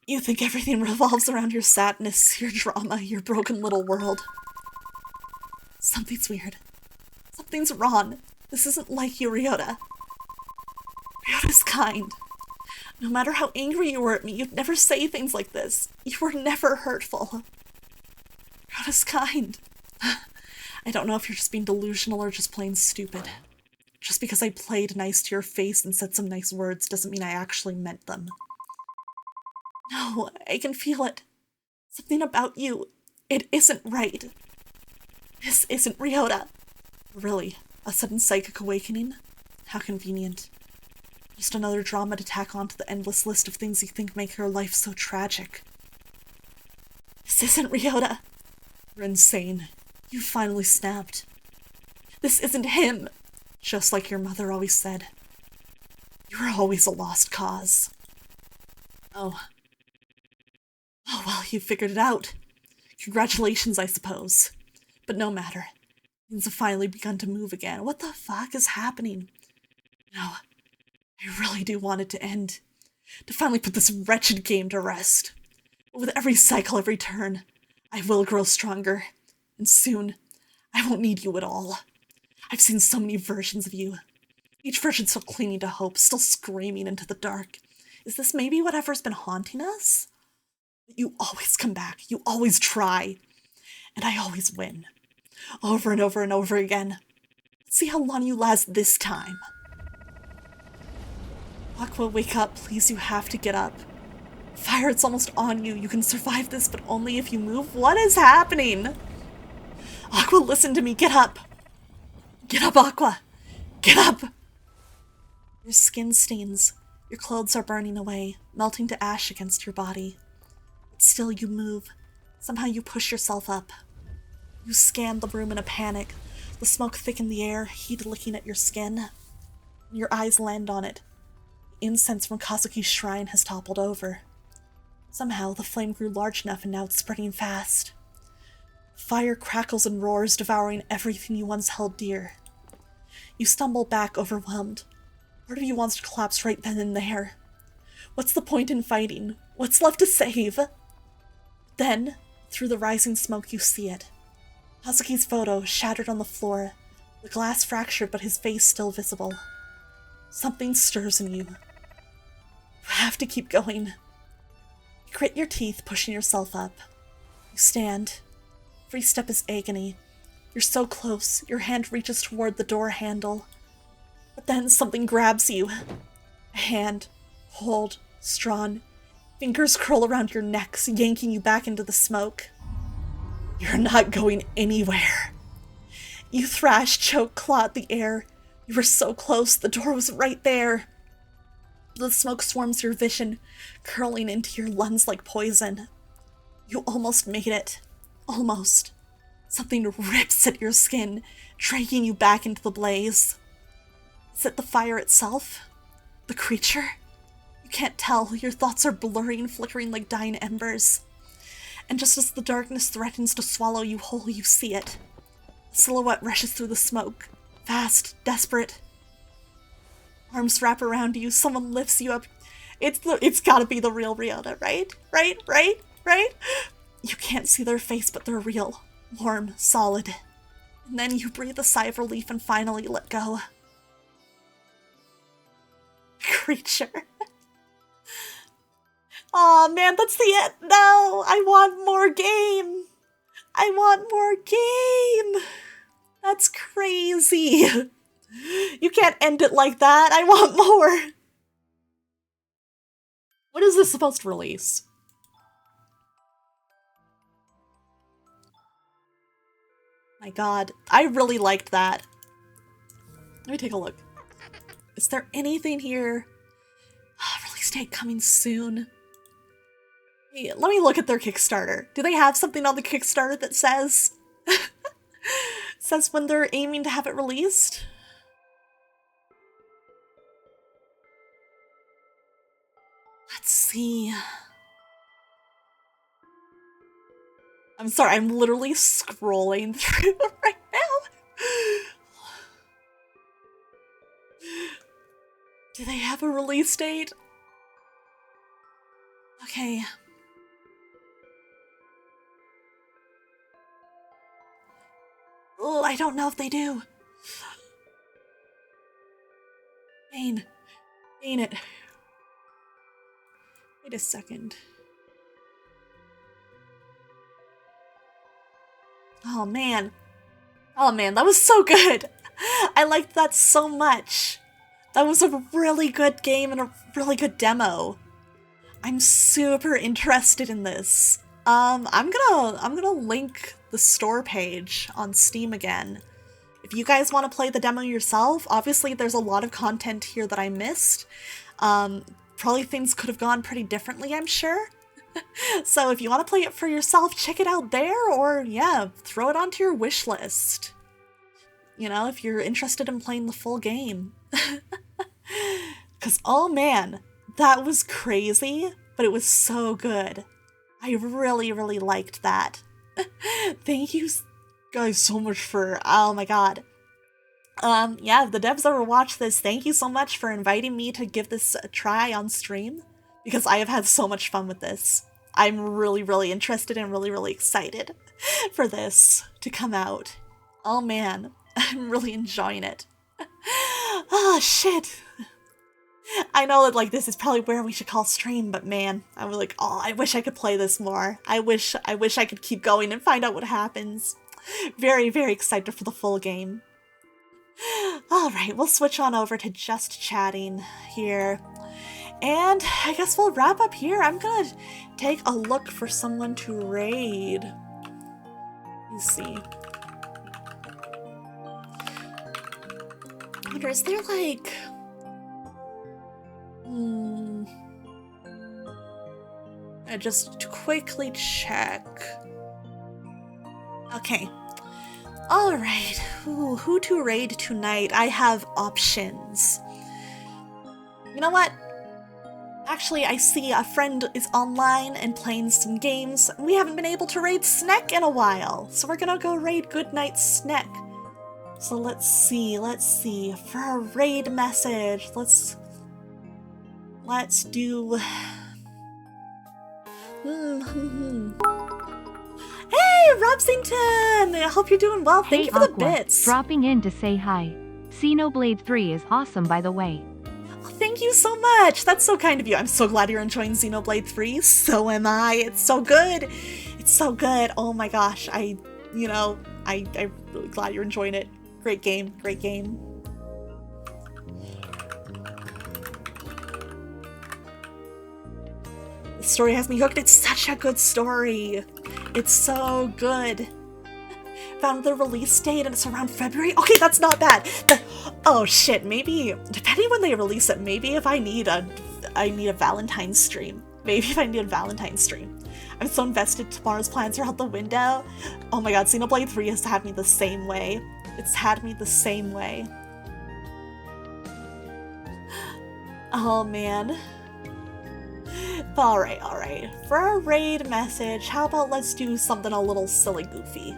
You think everything revolves around your sadness, your drama, your broken little world. Something's weird. Something's wrong. This isn't like you, Ryota. Ryota's kind. No matter how angry you were at me, you'd never say things like this. You were never hurtful. Ryota's kind. I don't know if you're just being delusional or just plain stupid. Just because I played nice to your face and said some nice words doesn't mean I actually meant them. No, I can feel it. Something about you. It isn't right. This isn't Ryota. Really, a sudden psychic awakening? How convenient. Just another drama to tack onto the endless list of things you think make your life so tragic. This isn't Ryota. You're insane. You finally snapped. This isn't him. Just like your mother always said. You were always a lost cause. Oh, well, you figured it out. Congratulations, I suppose. But no matter. Things have finally begun to move again. What the fuck is happening? No, I really do want it to end. To finally put this wretched game to rest. But with every cycle, every turn, I will grow stronger. And soon, I won't need you at all. I've seen so many versions of you. Each version still clinging to hope, still screaming into the dark. Is this maybe whatever's been haunting us? You always come back. You always try. And I always win. Over and over and over again. Let's see how long you last this time. Aqua, wake up, please. You have to get up. Fire, it's almost on you. You can survive this, but only if you move. What is happening? Aqua, listen to me. Get up. Get up, Aqua. Get up. Your skin stains. Your clothes are burning away, melting to ash against your body. But still you move. Somehow you push yourself up. You scan the room in a panic, the smoke thick in the air, heat licking at your skin. Your eyes land on it. The incense from Kazuki's shrine has toppled over. Somehow the flame grew large enough and now it's spreading fast. Fire crackles and roars, devouring everything you once held dear. You stumble back, overwhelmed. Part of you wants to collapse right then and there. What's the point in fighting? What's left to save? Then, through the rising smoke, you see it. Kazuki's photo shattered on the floor, the glass fractured but his face still visible. Something stirs in you. You have to keep going. You grit your teeth, pushing yourself up. You stand. Every step is agony. You're so close, your hand reaches toward the door handle. But then something grabs you. A hand, cold, strong. Fingers curl around your necks, yanking you back into the smoke. You're not going anywhere. You thrash, choke, claw at the air. You were so close, the door was right there. The smoke swarms your vision, curling into your lungs like poison. You almost made it. Almost. Something rips at your skin, dragging you back into the blaze. Is it the fire itself? The creature? You can't tell. Your thoughts are blurring, flickering like dying embers. And just as the darkness threatens to swallow you whole, you see it. A silhouette rushes through the smoke. Fast, desperate. Arms wrap around you, someone lifts you up. It's gotta be the real Ryota, right? Right? You can't see their face, but they're real. Warm, solid. And then you breathe a sigh of relief and finally let go. Creature. Aw, man, that's the end. No, I want more game. I want more game. That's crazy. You can't end it like that. I want more. When is this supposed to release? My god, I really liked that. Let me take a look. Is there anything here? Release date coming soon. Let me look at their Kickstarter. Do they have something on the Kickstarter that says says when they're aiming to have it released? Let's see. I'm sorry, I'm literally scrolling through right now. Do they have a release date? Okay. Oh, I don't know if they do. Dang. Dang it. Wait a second. Oh man. Oh man, that was so good. I liked that so much. That was a really good game and a really good demo. I'm super interested in this. I'm gonna link the store page on Steam again. If you guys want to play the demo yourself, obviously there's a lot of content here that I missed. Probably things could have gone pretty differently, I'm sure. So if you want to play it for yourself, check it out there, or yeah, throw it onto your wish list. You know, if you're interested in playing the full game. Because, oh man, that was crazy, but it was so good. I really, really liked that. Thank you guys so much for, oh my god. Yeah, the devs ever watch this, thank you so much for inviting me to give this a try on stream, because I have had so much fun with this. I'm really, really interested and really, really excited for this to come out. Oh man, I'm really enjoying it. Oh shit. I know that like this is probably where we should call stream, but man, I was like, oh, I wish I could play this more. I wish I could keep going and find out what happens. Very, very excited for the full game. Alright, we'll switch on over to just chatting here. And I guess we'll wrap up here. I'm gonna take a look for someone to raid. Let's see. I wonder, is there like... I just quickly check. Okay. Alright. Who to raid tonight? I have options. You know what? Actually, I see a friend is online and playing some games. We haven't been able to raid Sneck in a while, so we're gonna go raid Goodnight Sneck. So let's see. For a raid message, let's do... Hey, Robsington! I hope you're doing well. Thank you for the bits. Dropping in to say hi. Xenoblade 3 is awesome, by the way. Oh, thank you so much. That's so kind of you. I'm so glad you're enjoying Xenoblade 3. So am I. It's so good. It's so good. Oh my gosh. I'm really glad you're enjoying it. Great game. Great game. The story has me hooked. It's such a good story. It's so good. Found the release date and it's around February. Okay, that's not bad. Oh shit, maybe depending when they release it, maybe if I need a Valentine's stream. Maybe if I need a Valentine's stream. I'm so invested, tomorrow's plans are out the window. Oh my god, Xenoblade 3 has had me the same way. It's had me the same way. Oh man. Alright. For our raid message, how about let's do something a little silly goofy.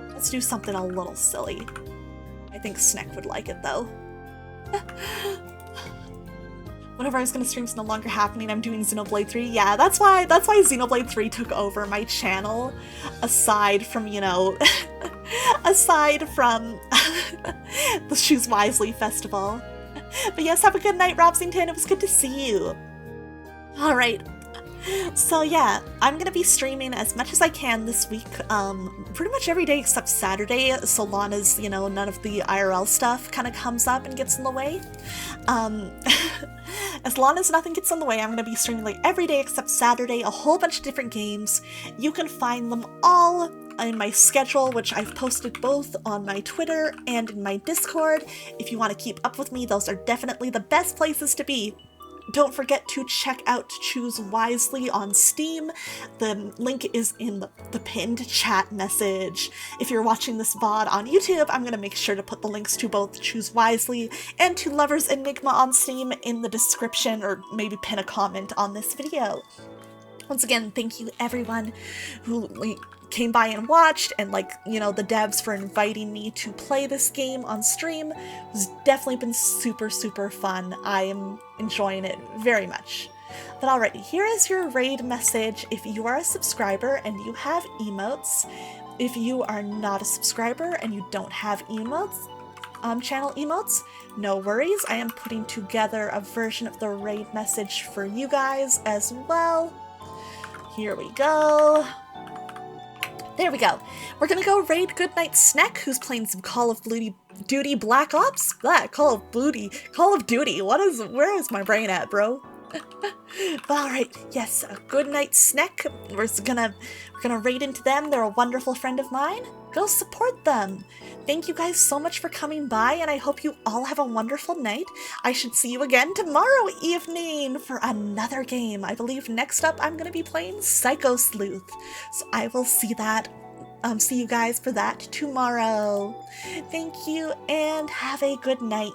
Let's do something a little silly. I think Sneck would like it though. Whenever I was gonna stream's no longer happening, I'm doing Xenoblade 3. Yeah, that's why Xenoblade 3 took over my channel. Aside from, you know, aside from the Choose Wisely festival. But yes, have a good night, Robsington. It was good to see you. Alright, so yeah, I'm gonna be streaming as much as I can this week, pretty much every day except Saturday, so long as, you know, none of the IRL stuff kind of comes up and gets in the way. As long as nothing gets in the way, I'm gonna be streaming like every day except Saturday, a whole bunch of different games. You can find them all in my schedule, which I've posted both on my Twitter and in my Discord. If you want to keep up with me, those are definitely the best places to be. Don't forget to check out Choose Wisely on Steam. The link is in the pinned chat message. If you're watching this VOD on YouTube, I'm going to make sure to put the links to both Choose Wisely and to Lovers Enigma on Steam in the description, or maybe pin a comment on this video. Once again, thank you everyone who came by and watched, and the devs for inviting me to play this game on stream. It's definitely been super, super fun. I am enjoying it very much. But alright, here is your raid message if you are a subscriber and you have emotes. If you are not a subscriber and you don't have emotes, channel emotes, no worries. I am putting together a version of the raid message for you guys as well. Here we go. There we go. We're gonna go raid Goodnight Snack, who's playing some Call of Duty Black Ops? Call of Duty. Where is my brain at, bro? Alright, yes, Goodnight Snack. We're gonna raid into them. They're a wonderful friend of mine. Go support them. Thank you guys so much for coming by, and I hope you all have a wonderful night. I should see you again tomorrow evening for another game. I believe next up I'm gonna be playing Psycho Sleuth. So I will see you guys for that tomorrow. Thank you, and have a good night.